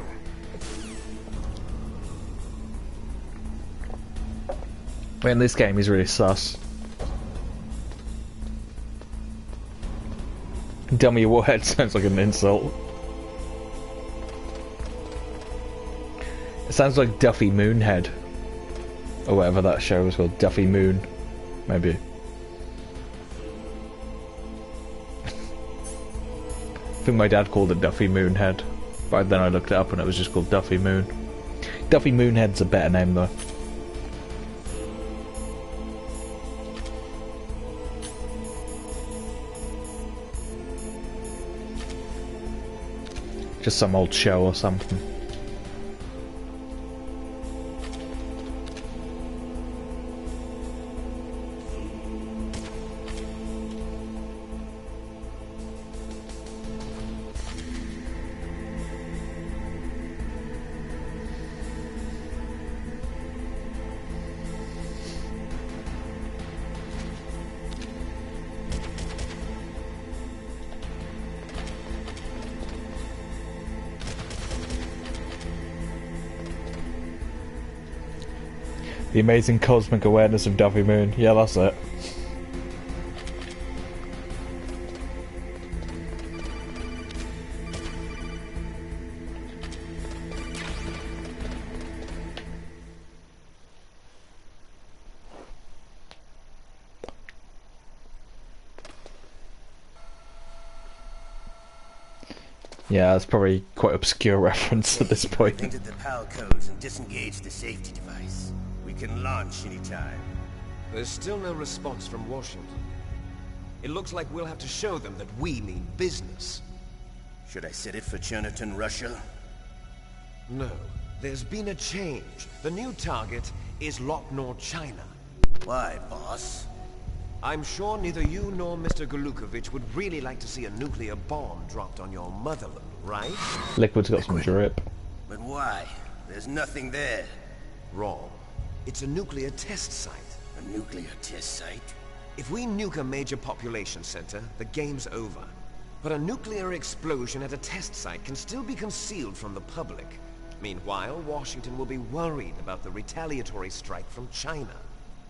Speaker 2: In this game, he's really sus. Dummy warhead sounds like an insult. It sounds like Duffy Moonhead. Or whatever that show was called. Duffy Moon. Maybe. I think my dad called it Duffy Moonhead. But then I looked it up and it was just called Duffy Moon. Duffy Moonhead's a better name though. Just some old show or something. The amazing cosmic awareness of Duffy Moon. Yeah, that's it. Yeah, that's probably quite obscure reference at this point.
Speaker 7: Entered the PAL codes and disengaged the safety device. We can launch anytime.
Speaker 11: There's still no response from Washington. It looks like we'll have to show them that we mean business.
Speaker 7: Should I set it for Cherniton, Russia?
Speaker 11: No. There's been a change. The new target is Locknor, China.
Speaker 7: Why, boss?
Speaker 11: I'm sure neither you nor Mr. Golukovich would really like to see a nuclear bomb dropped on your motherland, right?
Speaker 2: Liquid's got some drip.
Speaker 7: But why? There's nothing there.
Speaker 11: Wrong. It's a nuclear test site.
Speaker 7: A nuclear test site?
Speaker 11: If we nuke a major population center, the game's over. But a nuclear explosion at a test site can still be concealed from the public. Meanwhile, Washington will be worried about the retaliatory strike from China.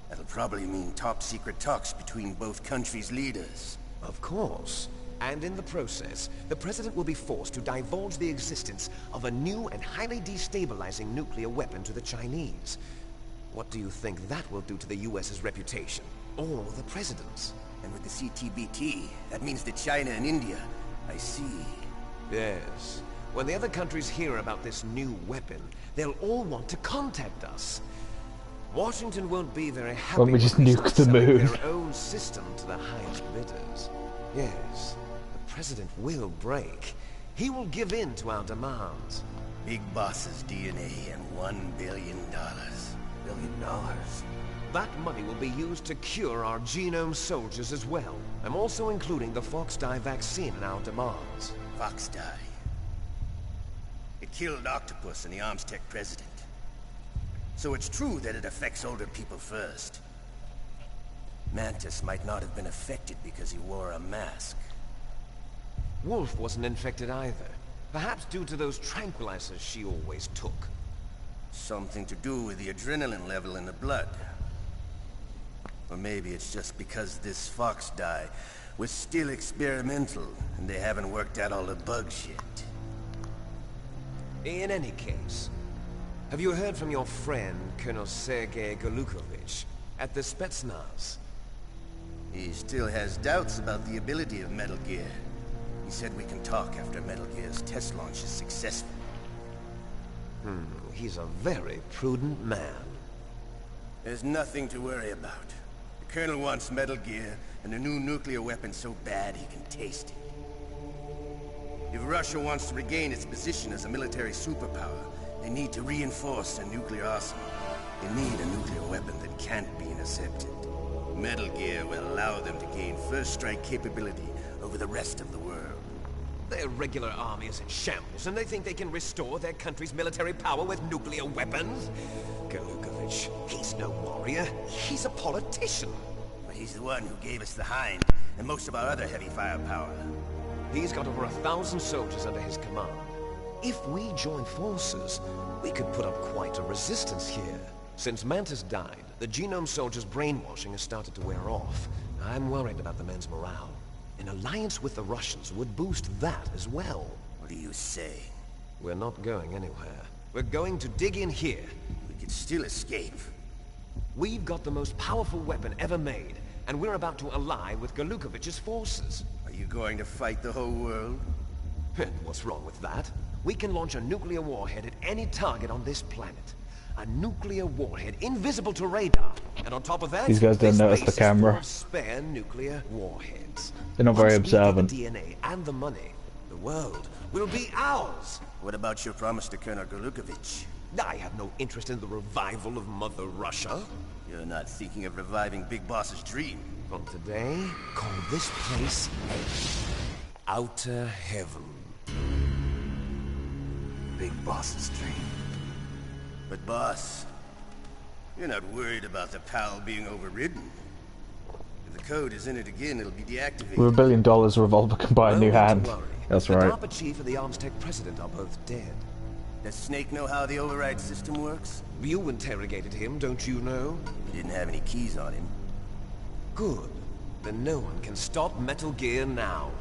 Speaker 7: That'll probably mean top-secret talks between both countries' leaders.
Speaker 11: Of course. And in the process, the President will be forced to divulge the existence of a new and highly destabilizing nuclear weapon to the Chinese. What do you think that will do to the US's reputation? Or the President's?
Speaker 7: And with the CTBT, that means that China and India. I see.
Speaker 11: Yes. When the other countries hear about this new weapon, they'll all want to contact us. Washington won't be very happy
Speaker 2: when we just nuke the moon.
Speaker 11: Their own system to the highest bidders. Yes, the President will break. He will give in to our demands.
Speaker 7: Big Boss's DNA and $1 billion. $1 billion?
Speaker 11: That money will be used to cure our genome soldiers as well. I'm also including the Fox-Die vaccine in our demands.
Speaker 7: Fox-Die? It killed Octopus and the Armstech president. So it's true that it affects older people first. Mantis might not have been affected because he wore a mask.
Speaker 11: Wolf wasn't infected either. Perhaps due to those tranquilizers she always took.
Speaker 7: Something to do with the adrenaline level in the blood. Or maybe it's just because this Fox-Die was still experimental and they haven't worked out all the bugs yet.
Speaker 11: In any case, have you heard from your friend, Colonel Sergei Golukovich, at the Spetsnaz?
Speaker 7: He still has doubts about the ability of Metal Gear. He said we can talk after Metal Gear's test launch is successful.
Speaker 11: He's a very prudent man.
Speaker 7: There's nothing to worry about. The Colonel wants Metal Gear and a new nuclear weapon so bad he can taste it. If Russia wants to regain its position as a military superpower, they need to reinforce their nuclear arsenal. They need a nuclear weapon that can't be intercepted. Metal Gear will allow them to gain first strike capability over the rest of the world.
Speaker 11: Their regular army is in shambles, and they think they can restore their country's military power with nuclear weapons? Golukovich, he's no warrior. He's a politician.
Speaker 7: But he's the one who gave us the Hind and most of our other heavy firepower.
Speaker 11: He's got over 1,000 soldiers under his command. If we join forces, we could put up quite a resistance here. Since Mantis died, the Genome Soldiers' brainwashing has started to wear off. I'm worried about the men's morale. An alliance with the Russians would boost that as well.
Speaker 7: What are you saying?
Speaker 11: We're not going anywhere. We're going to dig in here.
Speaker 7: We could still escape.
Speaker 11: We've got the most powerful weapon ever made, and we're about to ally with Golukovich's forces.
Speaker 7: Are you going to fight the whole world?
Speaker 11: And what's wrong with that? We can launch a nuclear warhead at any target on this planet. A nuclear warhead invisible to radar. And on top of that,
Speaker 2: these guys don't notice the camera.
Speaker 11: Spare nuclear warheads.
Speaker 2: They're not very
Speaker 11: Once we get
Speaker 2: observant.
Speaker 11: the DNA and the money, the world will be ours.
Speaker 7: What about your promise to Colonel Golukovich?
Speaker 11: I have no interest in the revival of Mother Russia.
Speaker 7: You're not thinking of reviving Big Boss's dream.
Speaker 11: From today, call this place Outer Heaven.
Speaker 7: Big Boss's dream. But boss, you're not worried about the PAL being overridden. If the code is in it again, it'll be deactivated.
Speaker 2: With $1 billion, Revolver can buy a new hand.
Speaker 11: Don't worry.
Speaker 2: That's
Speaker 11: the
Speaker 2: right.
Speaker 11: DARPA chief and the ArmsTech president are both dead.
Speaker 7: Does Snake know how the override system works?
Speaker 11: You interrogated him, don't you know?
Speaker 7: He didn't have any keys on him.
Speaker 11: Good. Then no one can stop Metal Gear now.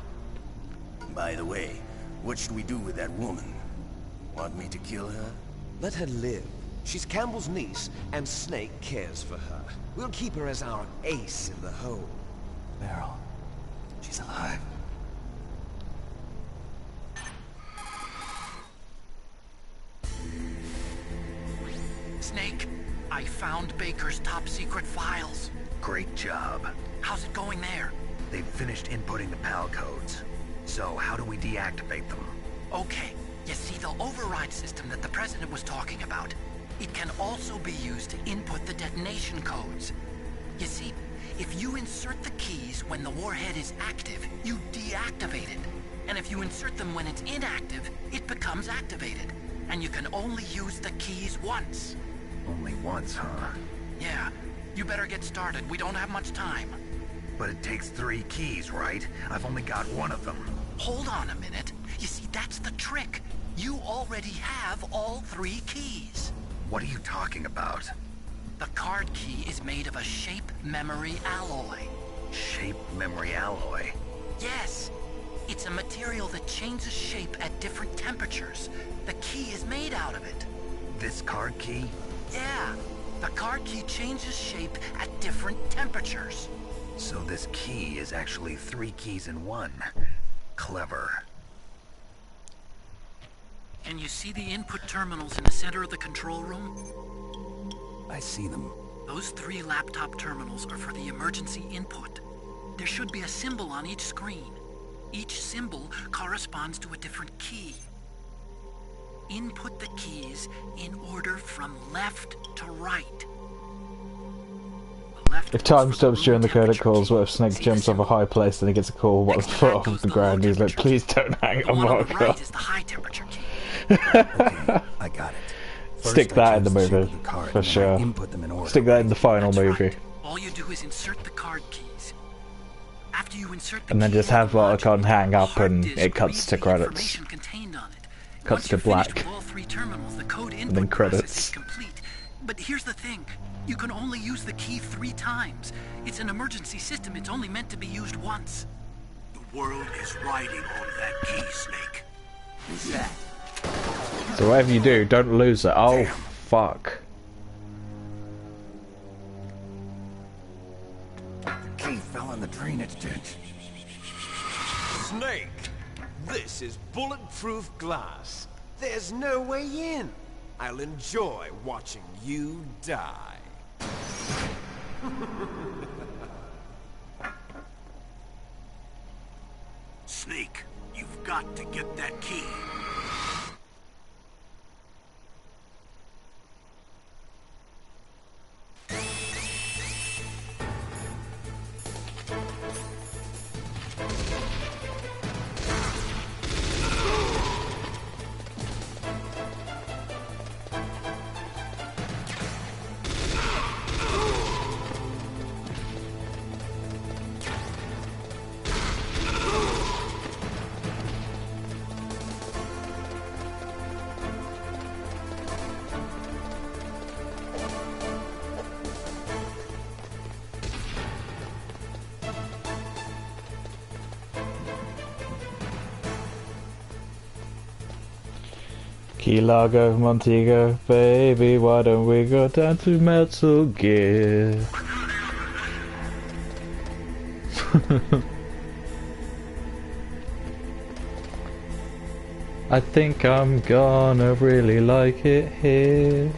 Speaker 7: By the way, what should we do with that woman? Want me to kill her?
Speaker 11: Let her live. She's Campbell's niece, and Snake cares for her. We'll keep her as our ace in the hole.
Speaker 4: Meryl, she's alive.
Speaker 15: Snake, I found Baker's top-secret files.
Speaker 4: Great job.
Speaker 15: How's it going there?
Speaker 4: They've finished inputting the PAL codes. So how do we deactivate them?
Speaker 15: Okay, you see the override system that the President was talking about? It can also be used to input the detonation codes. You see, if you insert the keys when the warhead is active, you deactivate it. And if you insert them when it's inactive, it becomes activated. And you can only use the keys once.
Speaker 4: Only once, huh?
Speaker 15: Yeah, you better get started. We don't have much time.
Speaker 4: But it takes 3 keys, right? I've only got 1 of them.
Speaker 15: Hold on a minute. You see, that's the trick. You already have all 3 keys.
Speaker 4: What are you talking about?
Speaker 15: The card key is made of a shape memory alloy.
Speaker 4: Shape memory alloy?
Speaker 15: Yes. It's a material that changes shape at different temperatures. The key is made out of it.
Speaker 4: This card key?
Speaker 15: Yeah. The card key changes shape at different temperatures.
Speaker 4: So this key is actually 3 keys in 1. Clever.
Speaker 15: And you see the input terminals in the center of the control room?
Speaker 4: I see them.
Speaker 15: Those 3 laptop terminals are for the emergency input. There should be a symbol on each screen. Each symbol corresponds to a different key. Input the keys in order from left to right.
Speaker 2: If time stops during the credit calls, what if Snake jumps off a high place and he gets a call 1 foot off the ground? He's like, please don't hang on, Marco.
Speaker 15: Right is the high temperature key.
Speaker 4: Okay, I got it. First,
Speaker 2: Stick that in the
Speaker 4: I chose
Speaker 2: movie,
Speaker 4: the card
Speaker 2: for
Speaker 4: and
Speaker 2: sure.
Speaker 4: I input them in order.
Speaker 2: Stick that in the final movie.
Speaker 15: Right. All you do is insert the card keys. After you insert the
Speaker 2: And then
Speaker 15: key
Speaker 2: just have
Speaker 15: on the
Speaker 2: Bartcon hang up
Speaker 15: hard
Speaker 2: and
Speaker 15: disk
Speaker 2: it cuts
Speaker 15: reads
Speaker 2: to
Speaker 15: the
Speaker 2: credits.
Speaker 15: information contained on it.
Speaker 2: Cuts
Speaker 15: Once
Speaker 2: to
Speaker 15: you're finished
Speaker 2: black.
Speaker 15: with all 3 terminals, the code
Speaker 2: And then
Speaker 15: input process
Speaker 2: credits.
Speaker 15: is complete. But here's the thing. You can only use the key 3 times. It's an emergency system. It's only meant to be used once.
Speaker 8: The world is riding on that key, Snake.
Speaker 7: Who's that?
Speaker 2: So whatever you do, don't lose it. Oh, fuck.
Speaker 4: The key fell in the drainage ditch.
Speaker 11: Snake! This is bulletproof glass. There's no way in. I'll enjoy watching you die.
Speaker 8: Snake, you've got to get that key.
Speaker 2: Key Largo, Montego, baby, why don't we go down to Metal Gear? I think I'm gonna really like it here.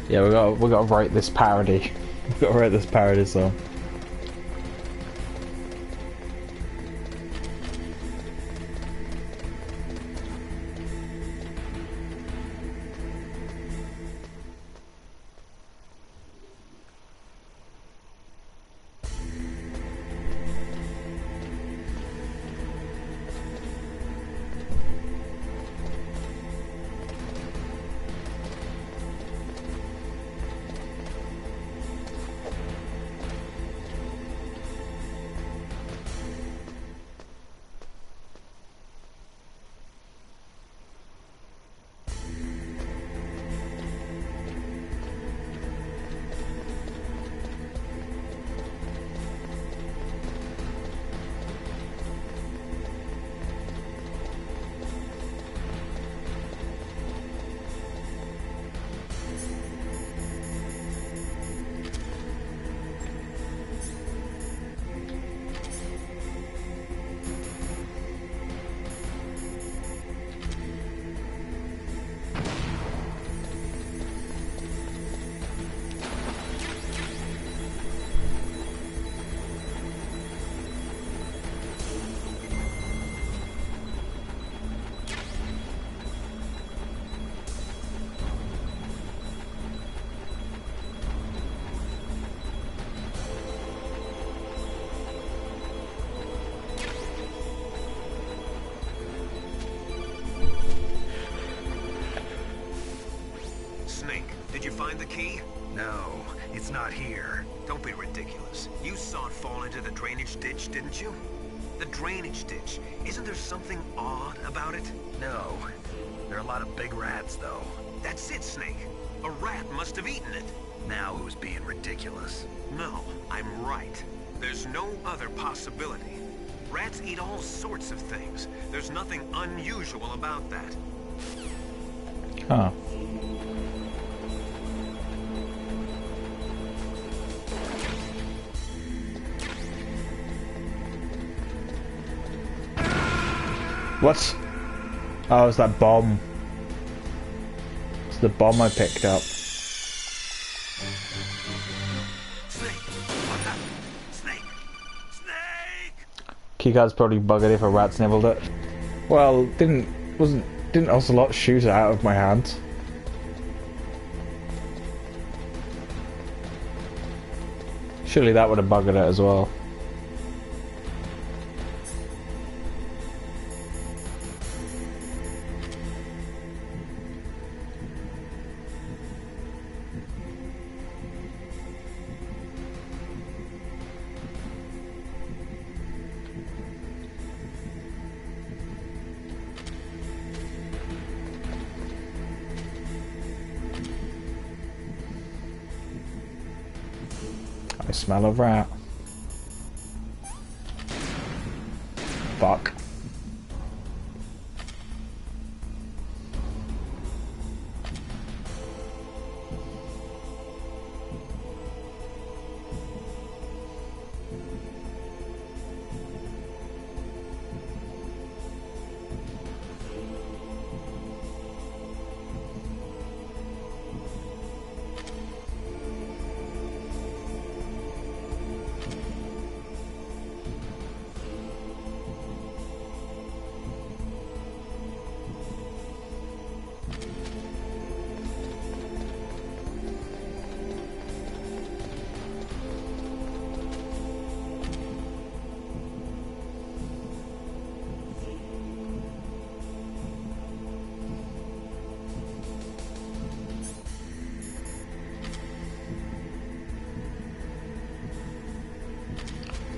Speaker 2: Yeah, we got to write this parody. We've got to write this parody song.
Speaker 11: Did you find the key?
Speaker 4: No, it's not here.
Speaker 11: Don't be ridiculous. You saw it fall into the drainage ditch, didn't you? The drainage ditch. Isn't there something odd about it?
Speaker 4: No. There are a lot of big rats, though.
Speaker 11: That's it, Snake. A rat must have eaten it.
Speaker 4: Now who's being ridiculous?
Speaker 11: No, I'm right. There's no other possibility. Rats eat all sorts of things. There's nothing unusual about that.
Speaker 2: Huh. What? Oh, it's that bomb. It's the bomb I picked up. Keycard's probably buggered if a rat nibbled it. Well, didn't Ocelot shoot it out of my hand? Surely that would have buggered it as well. I smell a rat. Fuck.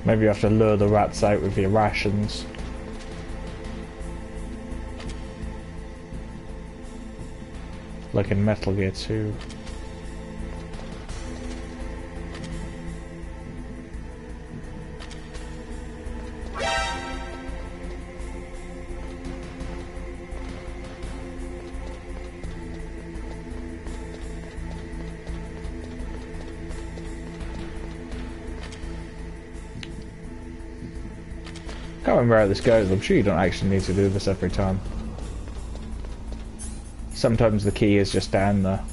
Speaker 2: Maybe you have to lure the rats out with your rations. Like in Metal Gear 2. I can't remember how this goes. I'm sure you don't actually need to do this every time. Sometimes the key is just down there.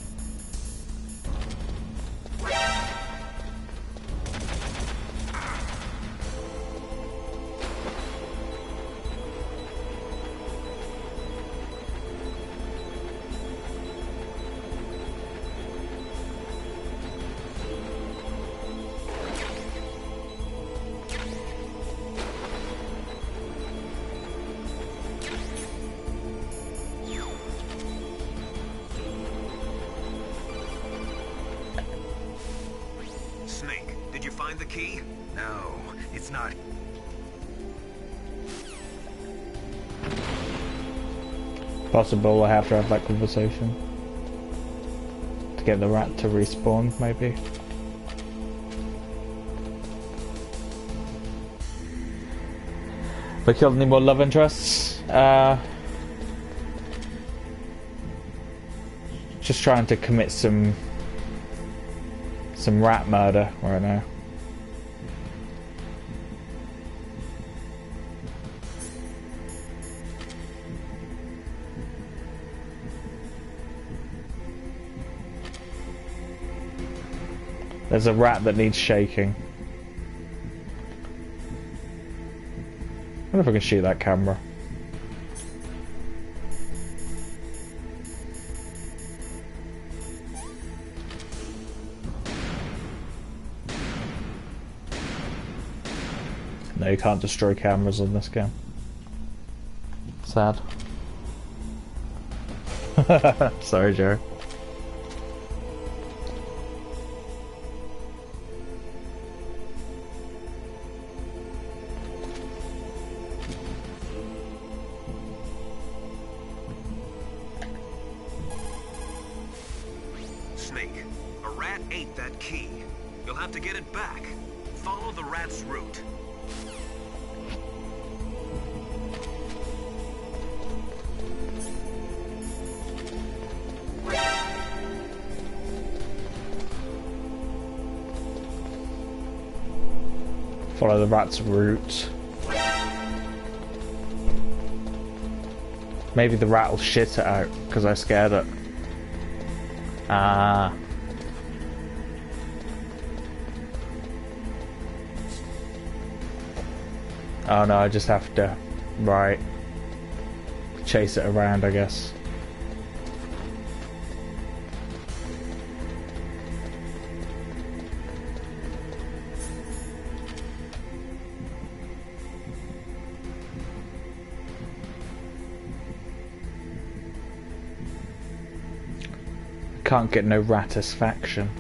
Speaker 11: Snake, did you find the key?
Speaker 4: No, it's not.
Speaker 2: Possible I have to have that conversation. To get the rat to respawn, maybe. Have I killed any more love interests? Just trying to commit some rat murder right now. There's a rat that needs shaking. I wonder if I can shoot that camera. No, you can't destroy cameras on this game. Sad. Sorry, Joe.
Speaker 11: Snake, a rat ate that key. You'll have to get it back. Follow the rat's route.
Speaker 2: Follow the rat's route. Maybe the rat will shit it out because I scared it. Ah. Oh no, I just have to, right, chase it around, I guess. Can't get no ratisfaction.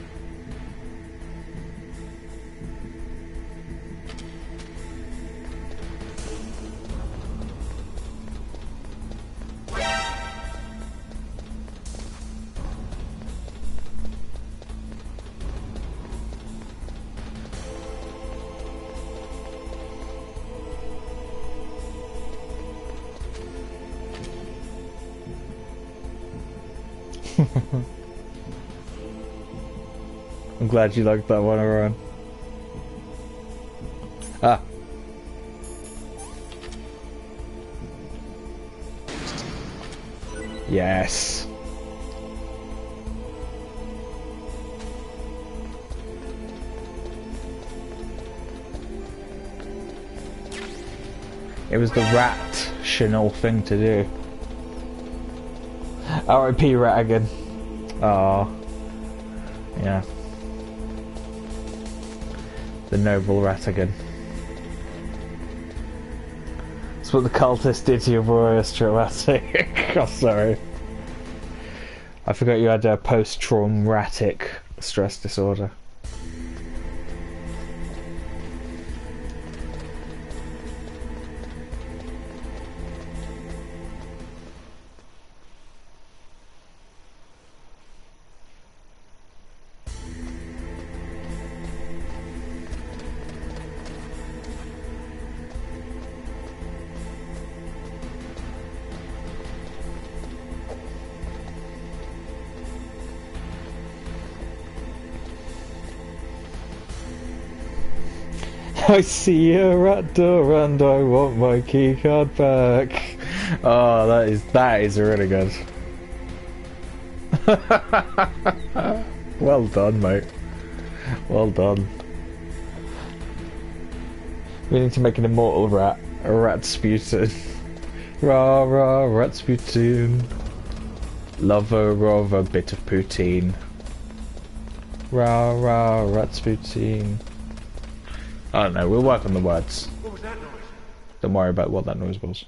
Speaker 2: I'm glad you liked that one, Aaron. Ah. Yes. It was the rational thing to do. R.I.P. Ratigan. Oh. Yeah. The noble Ratigan. That's what the cultist did to your boy. It's traumatic. I'm sorry. I forgot you had a post-traumatic stress disorder. I see a rat door and I want my keycard back. Oh, that is really good. Well done, mate. Well done. We need to make an immortal rat. A Rasputin. Rah rah Rasputin. Lover of a bit of poutine. Rah rah Rasputin. I don't know, we'll work on the words.
Speaker 13: What was that noise?
Speaker 2: Don't worry about what that noise was.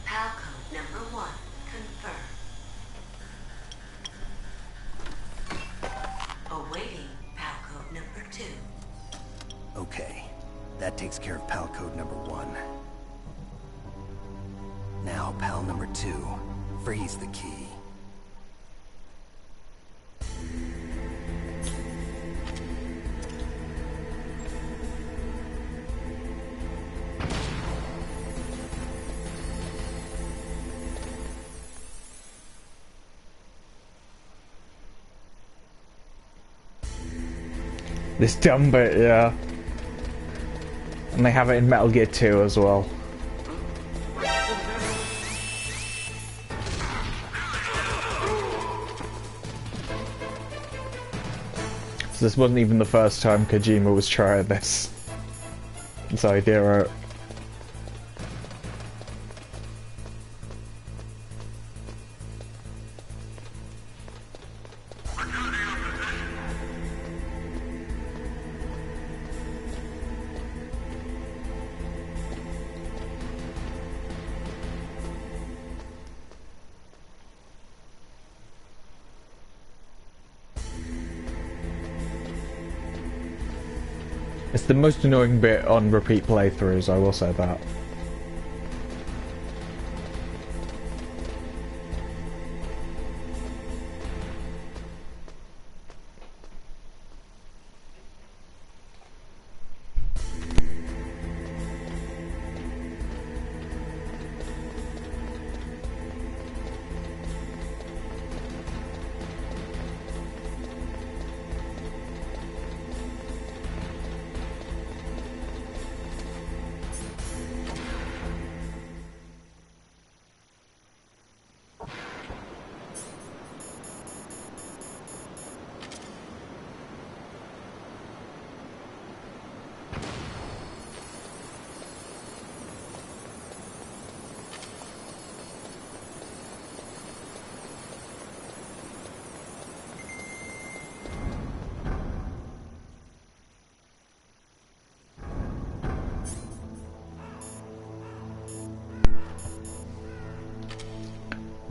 Speaker 6: PAL code number 1, confirmed. Awaiting PAL code number 2.
Speaker 7: Okay, that takes care of PAL code number 1. Now PAL number 2, freeze the key.
Speaker 2: This dumb bit, yeah. And they have it in Metal Gear 2 as well. So this wasn't even the first time Kojima was trying this idea out. It's the most annoying bit on repeat playthroughs, I will say that.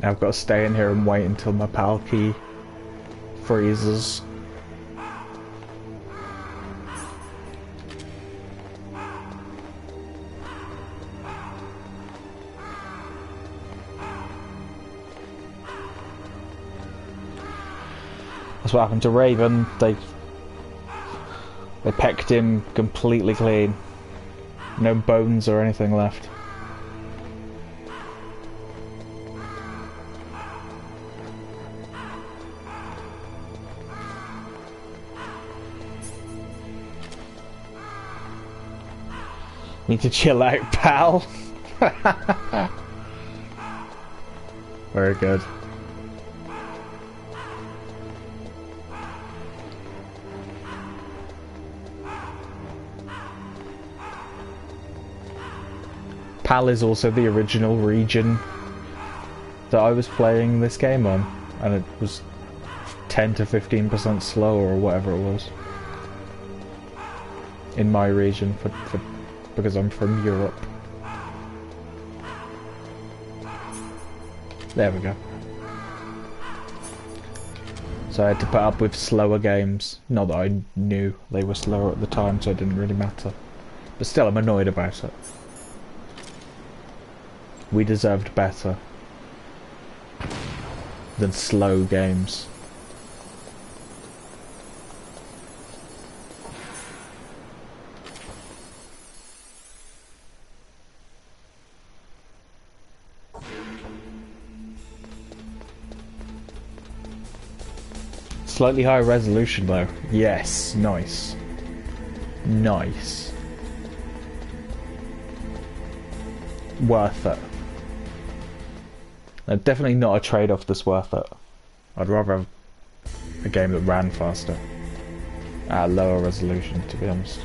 Speaker 2: Now I've got to stay in here and wait until my PAL key freezes. That's what happened to Raven. They pecked him completely clean. No bones or anything left. Need to chill out, pal. Very good. PAL is also the original region that I was playing this game on, and it was 10 to 15% slower or whatever it was in my region because I'm from Europe. There we go. So I had to put up with slower games. Not that I knew they were slower at the time, so it didn't really matter. But still, I'm annoyed about it. We deserved better than slow games. Slightly higher resolution though. Yes, nice. Nice. Worth it. No, definitely not a trade-off that's worth it. I'd rather have a game that ran faster. At a lower resolution, to be honest.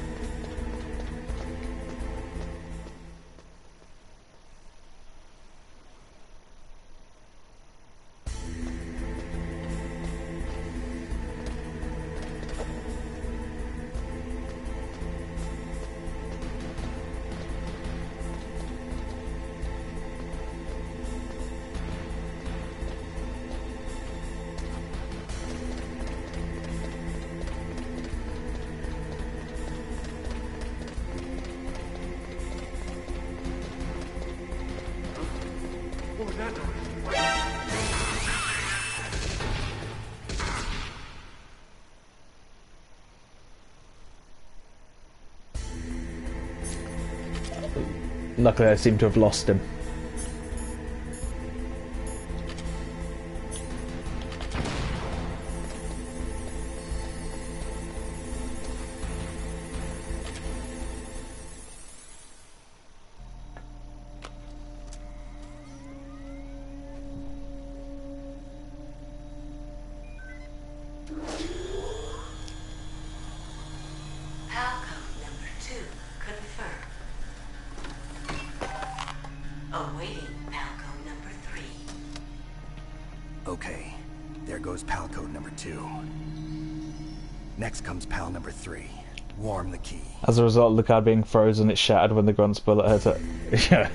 Speaker 13: What was that noise?
Speaker 2: Luckily I seem to have lost him.
Speaker 4: Okay, there goes PAL code number 2. Next comes PAL number 3. Warm the key.
Speaker 2: As a result of the card being frozen, it shattered when the grunt's bullet hit it. Yeah.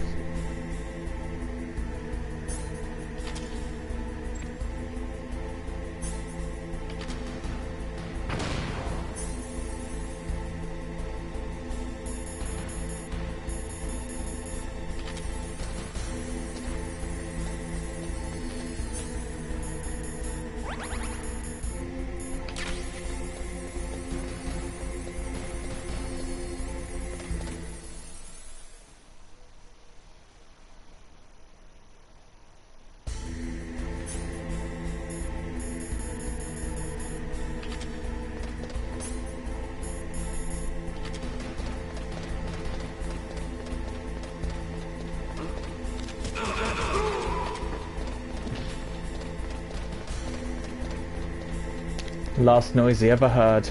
Speaker 2: Last noise he ever heard.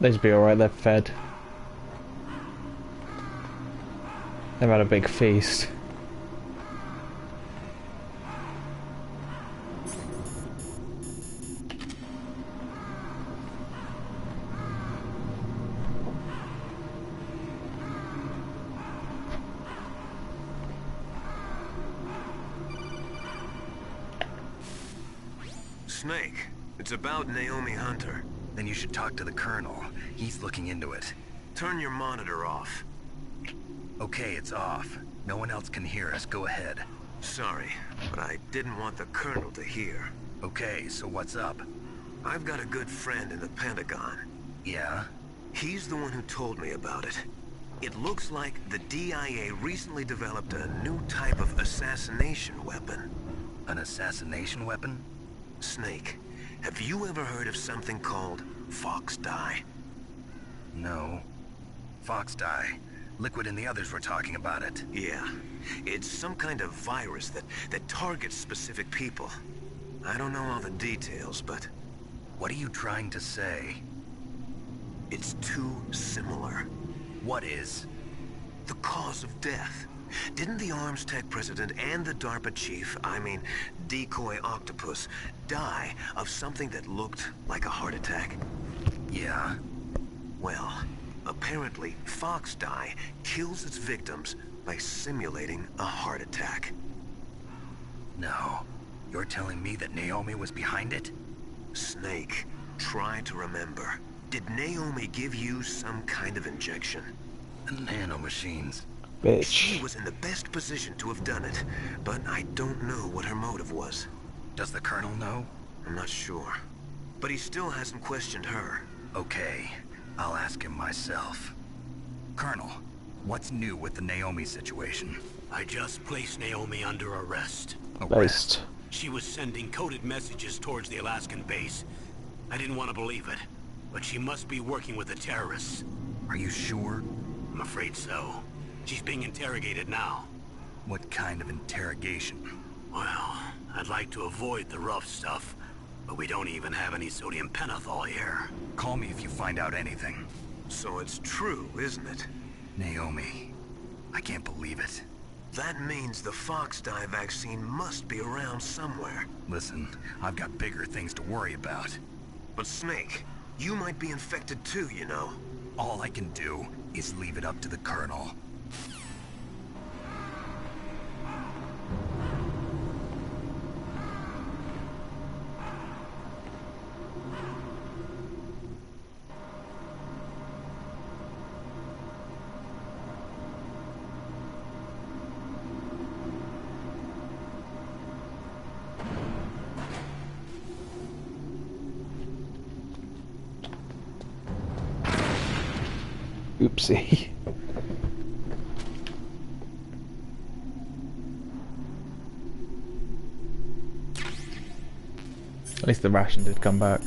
Speaker 2: They should be alright, they're fed. They've had a big feast.
Speaker 11: Snake, it's about Naomi Hunter.
Speaker 4: Then you should talk to the Colonel. He's looking into it.
Speaker 11: Turn your monitor off.
Speaker 4: Okay, it's off. No one else can hear us. Go ahead.
Speaker 11: Sorry, but I didn't want the Colonel to hear.
Speaker 4: Okay, so what's up?
Speaker 11: I've got a good friend in the Pentagon.
Speaker 4: Yeah?
Speaker 11: He's the one who told me about it. It looks like the DIA recently developed a new type of assassination weapon.
Speaker 4: An assassination weapon?
Speaker 11: Snake, have you ever heard of something called Fox Dye?
Speaker 4: No. Fox Dye. Liquid and the others were talking about it.
Speaker 11: Yeah. It's some kind of virus that targets specific people. I don't know all the details, but...
Speaker 4: What are you trying to say?
Speaker 11: It's too similar.
Speaker 4: What is?
Speaker 11: The cause of death. Didn't the Arms Tech president and the DARPA chief, I mean, Decoy Octopus, die of something that looked like a heart attack?
Speaker 4: Yeah.
Speaker 11: Well, apparently Fox Dye kills its victims by simulating a heart attack.
Speaker 4: No. You're telling me that Naomi was behind it?
Speaker 11: Snake, try to remember. Did Naomi give you some kind of injection?
Speaker 4: Nanomachines.
Speaker 2: Bitch.
Speaker 11: She was in the best position to have done it, but I don't know what her motive was.
Speaker 4: Does the Colonel know?
Speaker 11: I'm not sure. But he still hasn't questioned her.
Speaker 4: Okay, I'll ask him myself. Colonel, what's new with the Naomi situation?
Speaker 8: I just placed Naomi under arrest.
Speaker 2: Based.
Speaker 8: She was sending coded messages towards the Alaskan base. I didn't want to believe it, but she must be working with the terrorists.
Speaker 4: Are you sure?
Speaker 8: I'm afraid so. She's being interrogated now.
Speaker 4: What kind of interrogation?
Speaker 8: Well, I'd like to avoid the rough stuff, but we don't even have any sodium pentothal here.
Speaker 4: Call me if you find out anything.
Speaker 11: So it's true, isn't it?
Speaker 4: Naomi, I can't believe it.
Speaker 11: That means the Fox Dye vaccine must be around somewhere.
Speaker 4: Listen, I've got bigger things to worry about.
Speaker 11: But Snake, you might be infected too, you know.
Speaker 4: All I can do is leave it up to the Colonel.
Speaker 2: Oopsie. At least the ration did come back.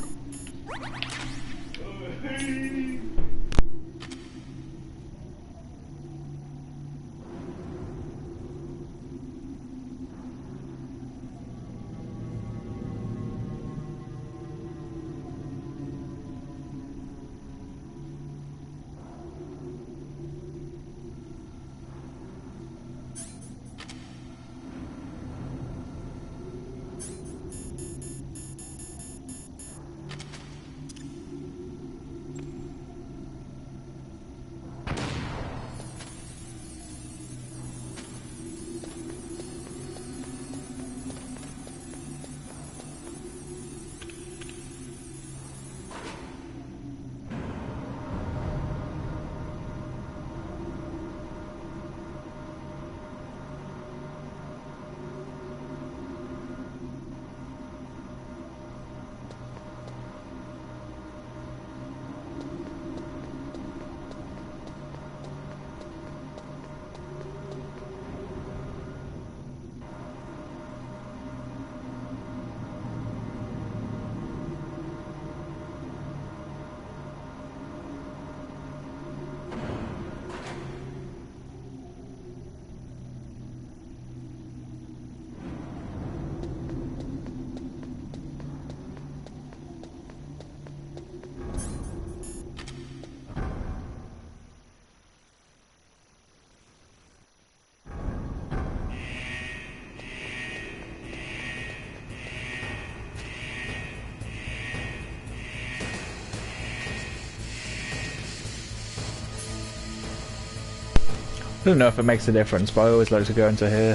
Speaker 2: I don't know if it makes a difference, but I always like to go into here.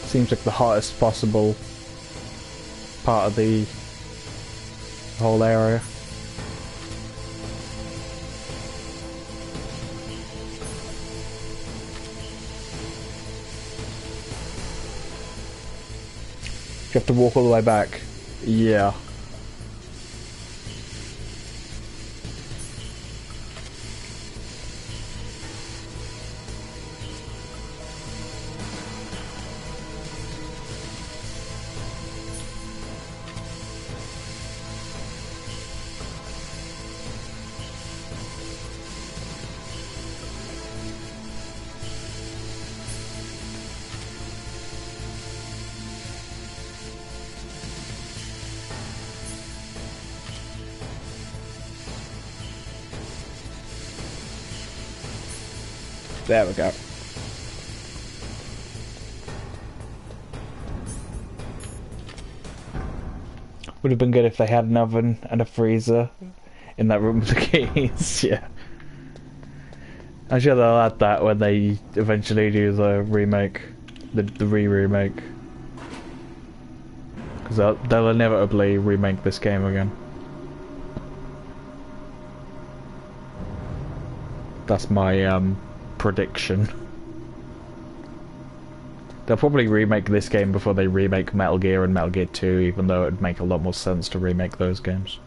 Speaker 2: Seems like the hottest possible part of the whole area. You have to walk all the way back. Yeah. There we go. Would have been good if they had an oven and a freezer in that room with the keys. Yeah. I'm sure they'll add that when they eventually do the remake, the re-remake. Because they'll inevitably remake this game again. That's my prediction. They'll probably remake this game before they remake Metal Gear and Metal Gear 2, even though it would make a lot more sense to remake those games.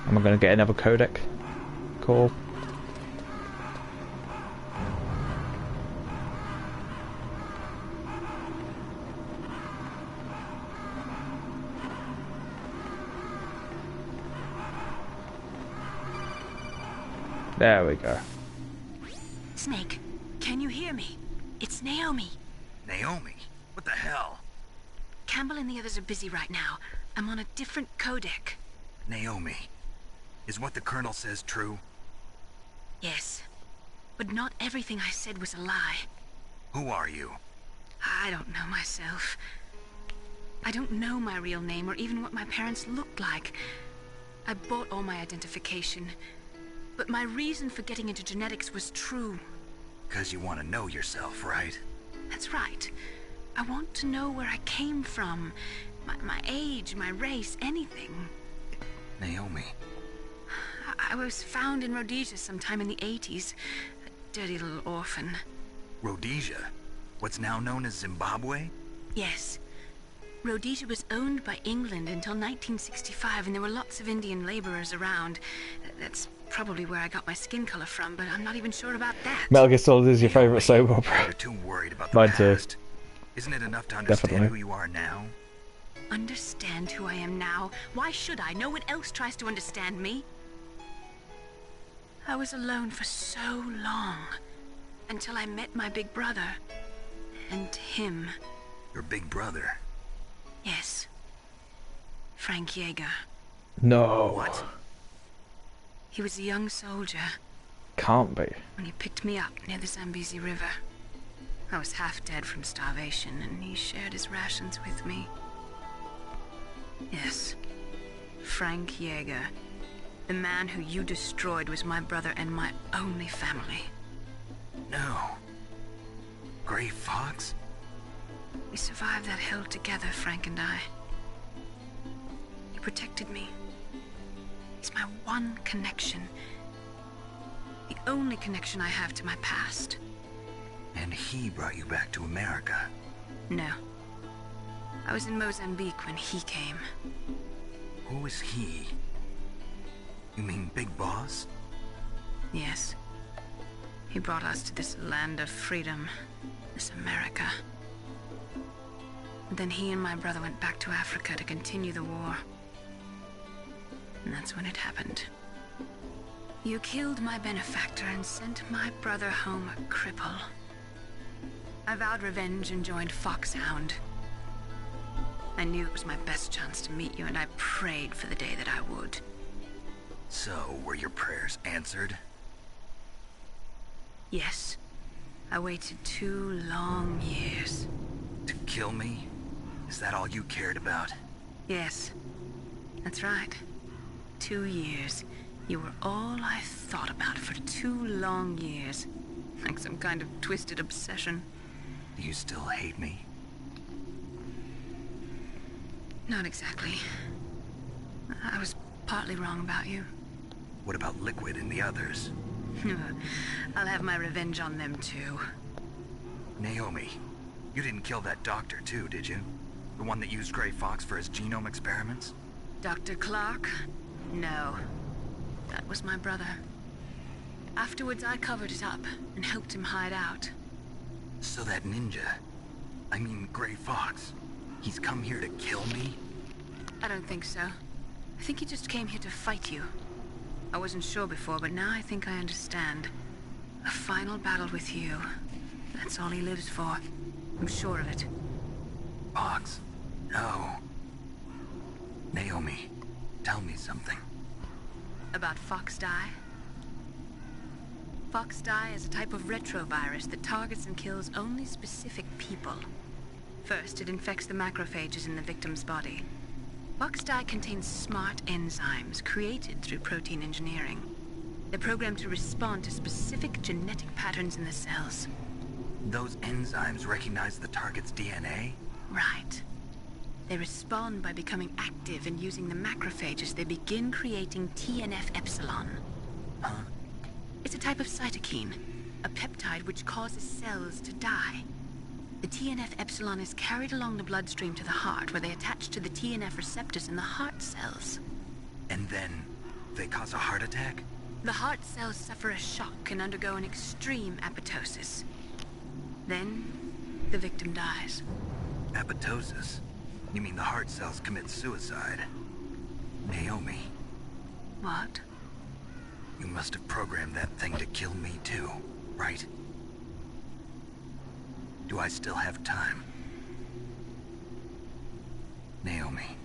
Speaker 2: Am I going to get another codec call? There we go.
Speaker 12: Snake, can you hear me? It's Naomi.
Speaker 4: Naomi? What the hell?
Speaker 12: Campbell and the others are busy right now. I'm on a different codec.
Speaker 4: Naomi, is what the Colonel says true?
Speaker 12: Yes, but not everything I said was a lie.
Speaker 4: Who are you?
Speaker 12: I don't know myself. I don't know my real name or even what my parents looked like. I bought all my identification, but my reason for getting into genetics was true.
Speaker 4: 'Cause you want to know yourself, right?
Speaker 12: That's right. I want to know where I came from. My age, my race, anything.
Speaker 4: Naomi.
Speaker 12: I was found in Rhodesia sometime in the 80s. A dirty little orphan.
Speaker 4: Rhodesia? What's now known as Zimbabwe?
Speaker 12: Yes. Rhodesia was owned by England until 1965, and there were lots of Indian laborers around. That's probably where I got my skin color from, but I'm not even sure about that.
Speaker 2: Metal Gear Solid is your favourite soap opera.
Speaker 4: You're too worried about the
Speaker 2: Mine too.
Speaker 4: past. Isn't it enough to understand
Speaker 2: Definitely.
Speaker 4: who you are now?
Speaker 12: Understand who I am now? Why should I? No one else tries to understand me. I was alone for so long, until I met my big brother. And him.
Speaker 4: Your big brother?
Speaker 12: Yes. Frank Yeager.
Speaker 2: No.
Speaker 4: What?
Speaker 12: He was a young soldier
Speaker 2: Can't be.
Speaker 12: when he picked me up near the Zambezi River. I was half dead from starvation, and he shared his rations with me. Yes. Frank Yeager. The man who you destroyed was my brother and my only family.
Speaker 4: No. Gray Fox?
Speaker 12: We survived that hell together, Frank and I. He protected me. He's my one connection. The only connection I have to my past.
Speaker 4: And he brought you back to America?
Speaker 12: No. I was in Mozambique when he came.
Speaker 4: Who is he? You mean Big Boss?
Speaker 5: Yes. He brought us to this land of freedom, this America. And then he and my brother went back to Africa to continue the war. And that's when it happened. You killed my benefactor and sent my brother home a cripple. I vowed revenge and joined Foxhound. I knew it was my best chance to meet you, and I prayed for the day that I would.
Speaker 4: So, were your prayers answered?
Speaker 5: Yes. I waited 2 long years.
Speaker 4: To kill me? Is that all you cared about?
Speaker 5: Yes. That's right. 2 years. You were all I thought about for 2 long years. Like some kind of twisted obsession.
Speaker 4: Do you still hate me?
Speaker 5: Not exactly. I was partly wrong about you.
Speaker 4: What about Liquid and the others?
Speaker 5: I'll have my revenge on them too.
Speaker 4: Naomi, you didn't kill that doctor too, did you? The one that used Gray Fox for his genome experiments?
Speaker 5: Dr. Clark? No. That was my brother. Afterwards, I covered it up and helped him hide out.
Speaker 4: So that ninja, I mean Gray Fox, he's come here to kill me?
Speaker 5: I don't think so. I think he just came here to fight you. I wasn't sure before, but now I think I understand. A final battle with you. That's all he lives for. I'm sure of it.
Speaker 4: Fox? No. Naomi, tell me something.
Speaker 5: About Fox Die? Fox Die is a type of retrovirus that targets and kills only specific people. First, it infects the macrophages in the victim's body. Fox Die contains smart enzymes created through protein engineering. They're programmed to respond to specific genetic patterns in the cells.
Speaker 4: Those enzymes recognize the target's DNA?
Speaker 5: Right. They respond by becoming active and using the macrophages. They begin creating TNF-epsilon.
Speaker 4: Huh?
Speaker 5: It's a type of cytokine, a peptide which causes cells to die. The TNF-epsilon is carried along the bloodstream to the heart, where they attach to the TNF receptors in the heart cells.
Speaker 4: And then they cause a heart attack?
Speaker 5: The heart cells suffer a shock and undergo an extreme apoptosis. Then, the victim dies.
Speaker 4: Apoptosis? You mean the heart cells commit suicide? Naomi.
Speaker 5: What?
Speaker 4: You must have programmed that thing to kill me too, right? Do I still have time? Naomi,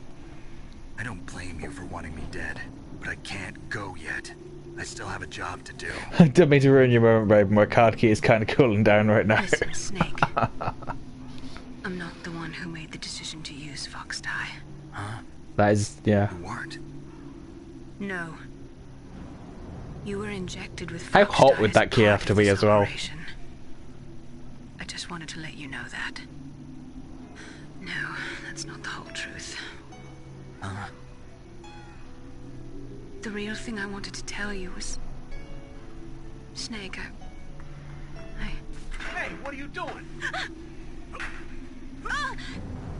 Speaker 4: I don't blame you for wanting me dead, but I can't go yet. I still have a job to do.
Speaker 2: Don't mean to ruin your moment, babe. My card key is kind of cooling down right now.
Speaker 5: Listen, Snake. I'm not the one who made the decision to use Fox Die.
Speaker 4: Huh?
Speaker 2: That is, yeah.
Speaker 4: You weren't?
Speaker 5: No. You were injected with
Speaker 2: How
Speaker 5: Fox
Speaker 2: hot
Speaker 5: Die
Speaker 2: would
Speaker 5: as
Speaker 2: that key
Speaker 5: part
Speaker 2: have to
Speaker 5: of
Speaker 2: be
Speaker 5: this
Speaker 2: as well?
Speaker 5: operation. I just wanted to let you know that. No, that's not the whole truth.
Speaker 4: Huh?
Speaker 5: The real thing I wanted to tell you was... Snake,
Speaker 8: Hey, what are you doing?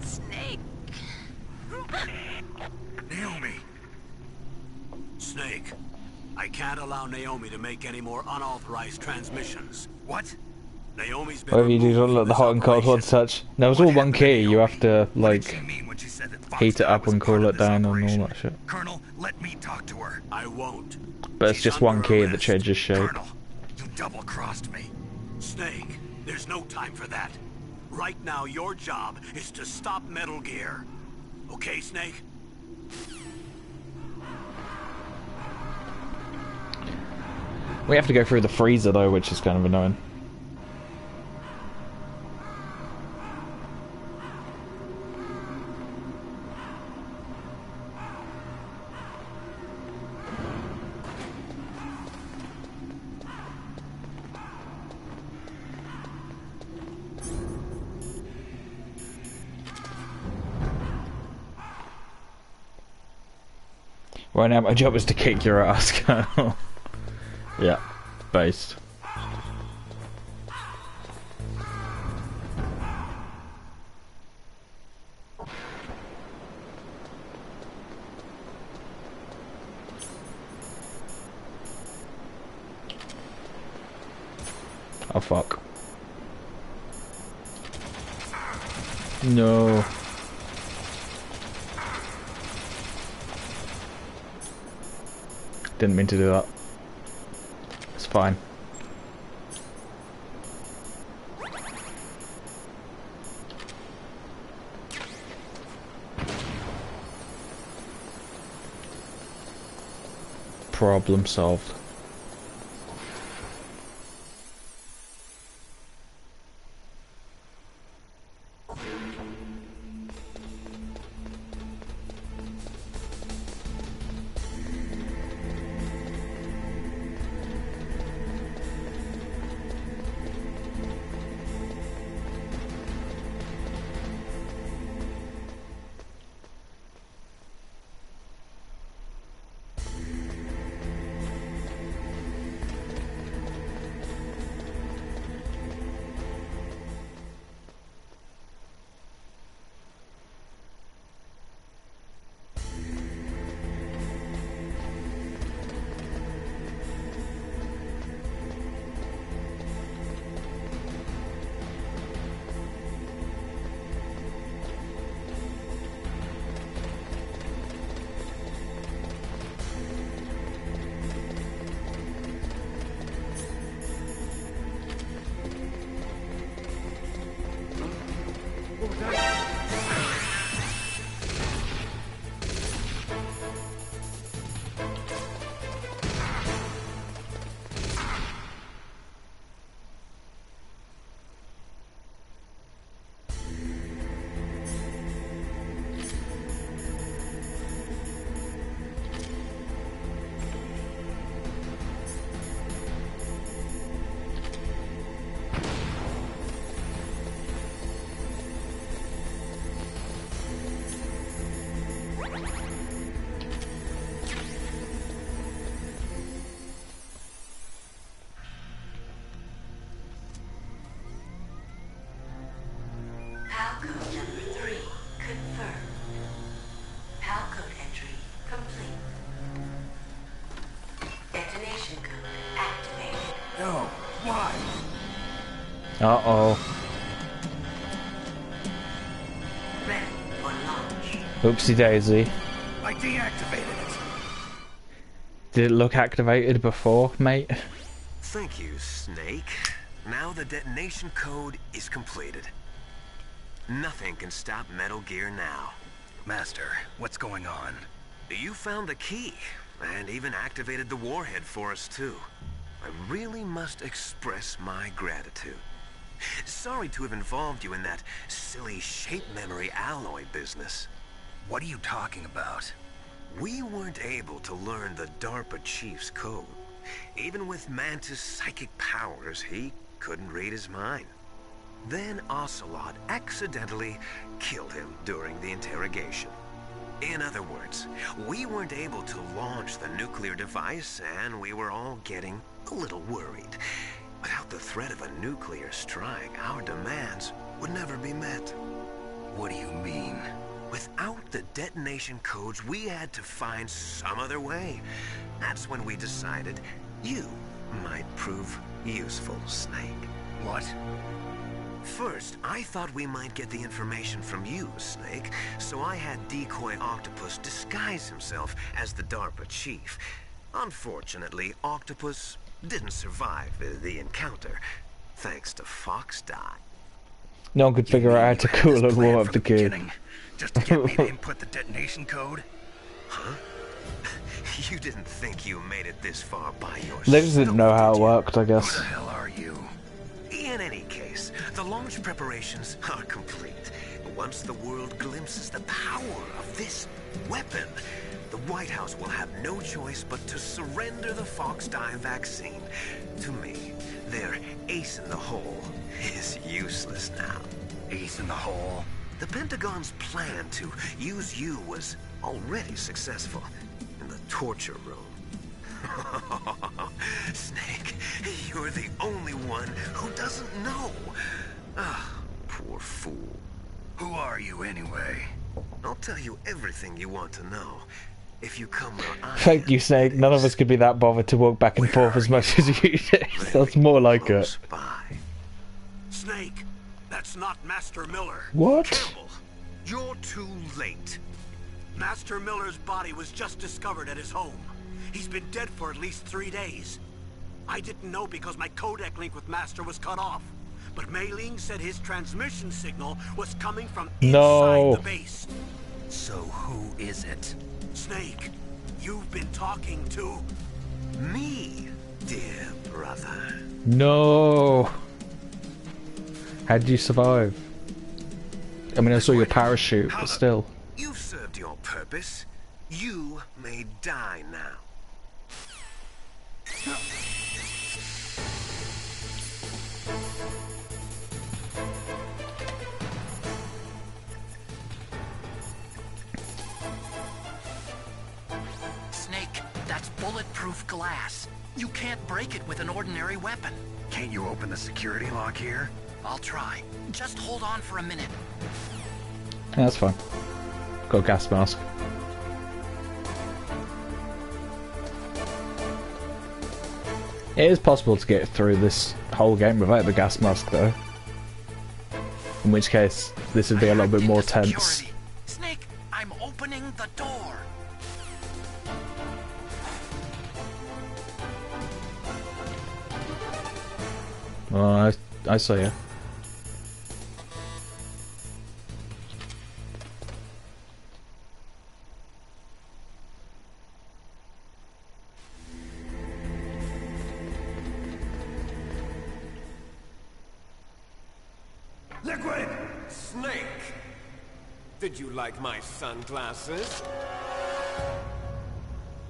Speaker 5: Snake!
Speaker 4: Naomi!
Speaker 8: Snake, I can't allow Naomi to make any more unauthorized transmissions.
Speaker 4: What?
Speaker 8: Naomi's been
Speaker 2: Whatever you do, don't let the hot and cold ones touch. No, it's all one key. You have to, like, heat it up and cool it down and all that shit.
Speaker 4: Colonel, let me talk to her.
Speaker 8: I won't.
Speaker 2: But it's just one key that changes shape.
Speaker 4: Colonel, you double-crossed me.
Speaker 8: Snake, there's no time for that. Right now, your job is to stop Metal Gear. Okay, Snake?
Speaker 2: We have to go through the freezer though, which is kind of annoying. Right now my job is to kick your ass, Colonel. Yeah, based. Oh fuck. No. Didn't mean to do that. It's fine. Problem solved. Uh-oh.
Speaker 7: Ready for launch.
Speaker 2: Oopsie daisy.
Speaker 7: I deactivated it.
Speaker 2: Did it look activated before, mate?
Speaker 11: Thank you, Snake. Now the detonation code is completed. Nothing can stop Metal Gear now.
Speaker 4: Master, what's going on?
Speaker 11: You found the key, and even activated the warhead for us too. I really must express my gratitude. Sorry to have involved you in that silly shape memory alloy business.
Speaker 4: What are you talking about?
Speaker 11: We weren't able to learn the DARPA chief's code. Even with Mantis' psychic powers, he couldn't read his mind. Then Ocelot accidentally killed him during the interrogation. In other words, we weren't able to launch the nuclear device, and we were all getting a little worried. Without the threat of a nuclear strike, our demands would never be met.
Speaker 4: What do you mean?
Speaker 11: Without the detonation codes, we had to find some other way. That's when we decided you might prove useful, Snake.
Speaker 4: What?
Speaker 11: First, I thought we might get the information from you, Snake, so I had Decoy Octopus disguise himself as the DARPA chief. Unfortunately, Octopus didn't survive the encounter, thanks to Fox Die.
Speaker 2: No one could figure out how to cool and warm up the game.
Speaker 4: Just to get me to input the detonation code?
Speaker 11: Huh? You didn't think you made it this far by yourself?
Speaker 2: They just didn't know how it worked, I guess.
Speaker 11: Who the hell are you? In any case, the launch preparations are complete. Once the world glimpses the power of this weapon, the White House will have no choice but to surrender the Fox Die vaccine to me. Their ace in the hole is useless now.
Speaker 4: Ace in the hole?
Speaker 11: The Pentagon's plan to use you was already successful in the torture room. Snake, you're the only one who doesn't know. Ah, poor fool.
Speaker 4: Who are you anyway?
Speaker 11: I'll tell you everything you want to know. If you come where I
Speaker 2: Thank you, Snake. None of us could be that bothered to walk back and forth as much as you do. That's more like it.
Speaker 8: Snake, that's not Master Miller.
Speaker 2: What?
Speaker 8: Campbell, you're too late. Master Miller's body was just discovered at his home. He's been dead for at least 3 days. I didn't know because my codec link with Master was cut off. But Mei Ling said his transmission signal was coming from inside the base.
Speaker 11: So who is it?
Speaker 8: Snake, you've been talking to...
Speaker 11: Me, dear brother.
Speaker 2: No. How did you survive? I mean, I saw your parachute, but still.
Speaker 11: You've served your purpose. You may die now.
Speaker 15: Snake, that's bulletproof glass. You can't break it with an ordinary weapon.
Speaker 4: Can't you open the security lock here?
Speaker 15: I'll try. Just hold on for a minute.
Speaker 2: Yeah, that's fine. Got a gas mask. It is possible to get through this whole game without the gas mask, though. In which case, this would be a little bit more tense.
Speaker 15: Snake, I'm opening the door.
Speaker 2: Oh, I saw you.
Speaker 16: Liquid! Snake! Did you like my sunglasses?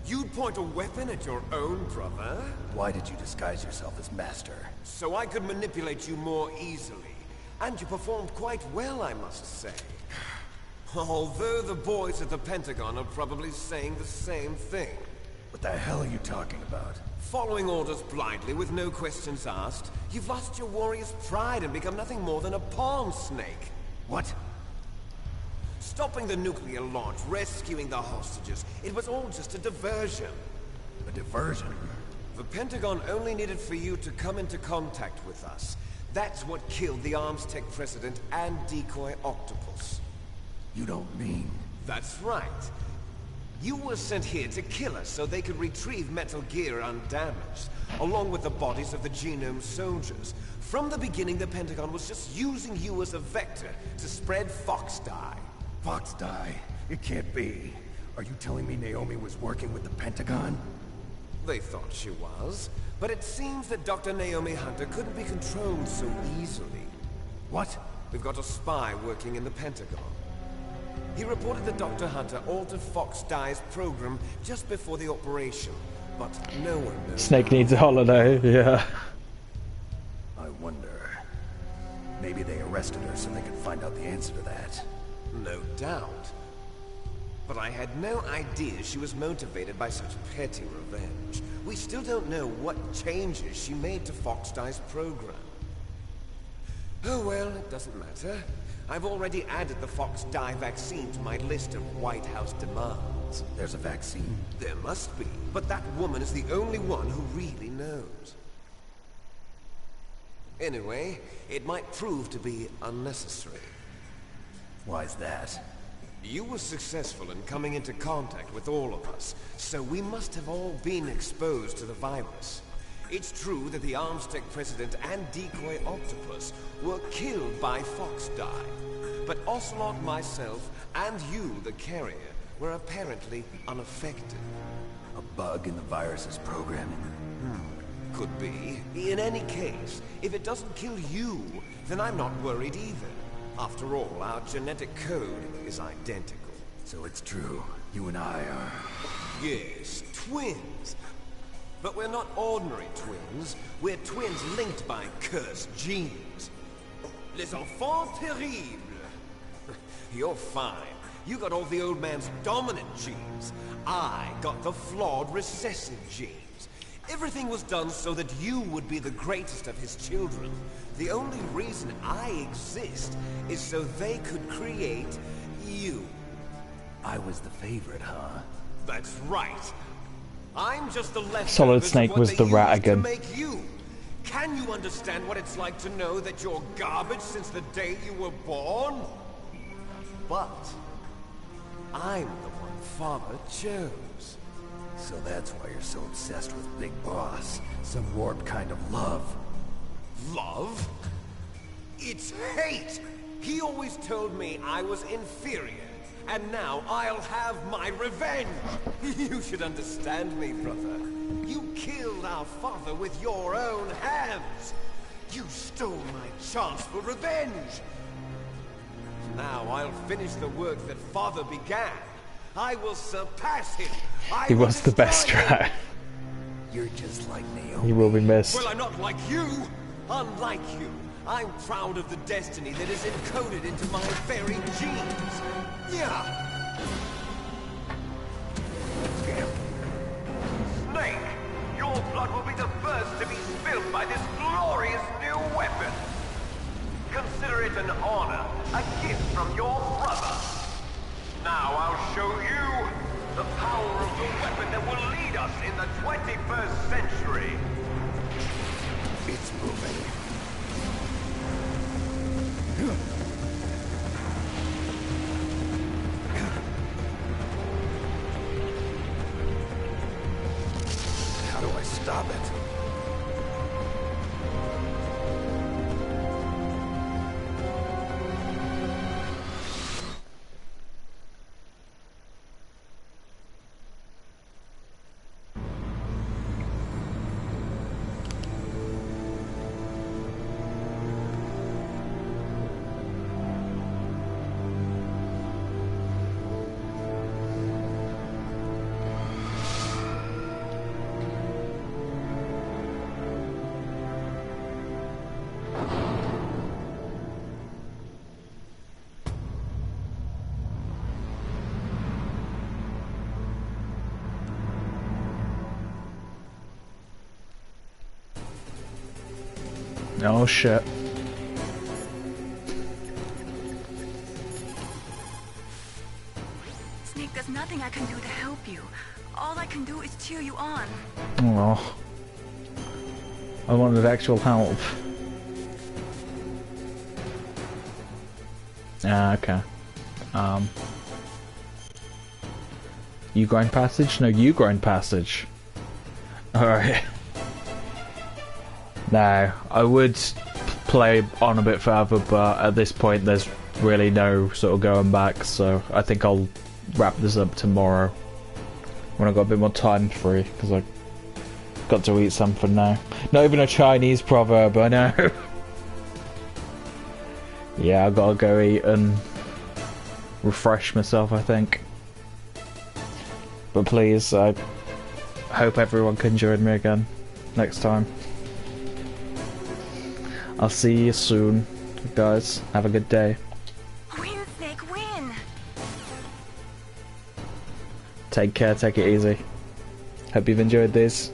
Speaker 16: You'd point a weapon at your own brother?
Speaker 7: Why did you disguise yourself as Master?
Speaker 16: So I could manipulate you more easily. And you performed quite well, I must say. Although the boys at the Pentagon are probably saying the same thing.
Speaker 7: What the hell are you talking about?
Speaker 16: Following orders blindly with no questions asked, you've lost your warrior's pride and become nothing more than a pawn, Snake.
Speaker 7: What?
Speaker 16: Stopping the nuclear launch, rescuing the hostages, it was all just a diversion.
Speaker 7: A diversion?
Speaker 16: The Pentagon only needed for you to come into contact with us. That's what killed the ArmsTech president and decoy Octopus.
Speaker 7: You don't mean...
Speaker 16: That's right. You were sent here to kill us so they could retrieve Metal Gear undamaged, along with the bodies of the Genome soldiers. From the beginning, the Pentagon was just using you as a vector to spread Fox Die.
Speaker 7: Fox Die? It can't be. Are you telling me Naomi was working with the Pentagon?
Speaker 16: They thought she was, but it seems that Dr. Naomi Hunter couldn't be controlled so easily.
Speaker 7: What?
Speaker 16: We've got a spy working in the Pentagon. He reported that Dr. Hunter altered Fox Die's program just before the operation, but no one knows.
Speaker 2: Snake needs a holiday, yeah.
Speaker 7: I wonder... Maybe they arrested her so they could find out the answer to that.
Speaker 16: No doubt. But I had no idea she was motivated by such petty revenge. We still don't know what changes she made to Fox Die's program. Oh well, it doesn't matter. I've already added the Fox Die vaccine to my list of White House demands.
Speaker 7: There's a vaccine?
Speaker 16: There must be, but that woman is the only one who really knows. Anyway, it might prove to be unnecessary.
Speaker 7: Why's that?
Speaker 16: You were successful in coming into contact with all of us, so we must have all been exposed to the virus. It's true that the ArmsTech president and decoy Octopus were killed by Fox Die, but Ocelot, myself, and you, the carrier, were apparently unaffected.
Speaker 7: A bug in the virus's programming?
Speaker 16: Could be. In any case, if it doesn't kill you, then I'm not worried either. After all, our genetic code is identical.
Speaker 7: So it's true. You and I are...
Speaker 16: Yes, twins. But we're not ordinary twins. We're twins linked by cursed genes. Les enfants terribles. You're fine. You got all the old man's dominant genes. I got the flawed recessive genes. Everything was done so that you would be the greatest of his children. The only reason I exist is so they could create you.
Speaker 7: I was the favorite, huh?
Speaker 16: That's right. I'm just the leftovers
Speaker 2: Solid
Speaker 16: of
Speaker 2: Snake
Speaker 16: what
Speaker 2: was
Speaker 16: they
Speaker 2: the rat
Speaker 16: used to
Speaker 2: again.
Speaker 16: make you. Can you understand what it's like to know that you're garbage since the day you were born? But I'm the one Father chose.
Speaker 1: So that's why you're so obsessed with Big Boss. Some warped kind of love.
Speaker 16: Love? It's hate! He always told me I was inferior, and now I'll have my revenge! You should understand me, brother. You killed our father with your own hands! You stole my chance for revenge! Now I'll finish the work that Father began. I will surpass him!
Speaker 2: He was the best rat.
Speaker 1: You're just like Naomi.
Speaker 2: He will be missed.
Speaker 16: Well, I'm not like you! Unlike you, I'm proud of the destiny that is encoded into my very genes. Yeah.
Speaker 13: Snake, your blood will be the first to be spilled by this glorious new weapon. Consider it an honor, a gift from your brother. Now I'll show you the power of the weapon that will lead us in the 21st century.
Speaker 1: It's moving. How do I stop it?
Speaker 2: Oh shit.
Speaker 12: Snake, there's nothing I can do to help you. All I can do is cheer you on.
Speaker 2: Oh. I wanted actual help. Ah, okay. You grind passage? No, you grind passage. Alright. No, I would play on a bit further, but at this point there's really no sort of going back, so I think I'll wrap this up tomorrow when I've got a bit more time free, because I've got to eat something now. Not even a Chinese proverb, I know. Yeah, I gotta go eat and refresh myself, I think. But please, I hope everyone can join me again next time. I'll see you soon, guys. Have a good day.
Speaker 12: Win, Snake, win!
Speaker 2: Take care, take it easy. Hope you've enjoyed this.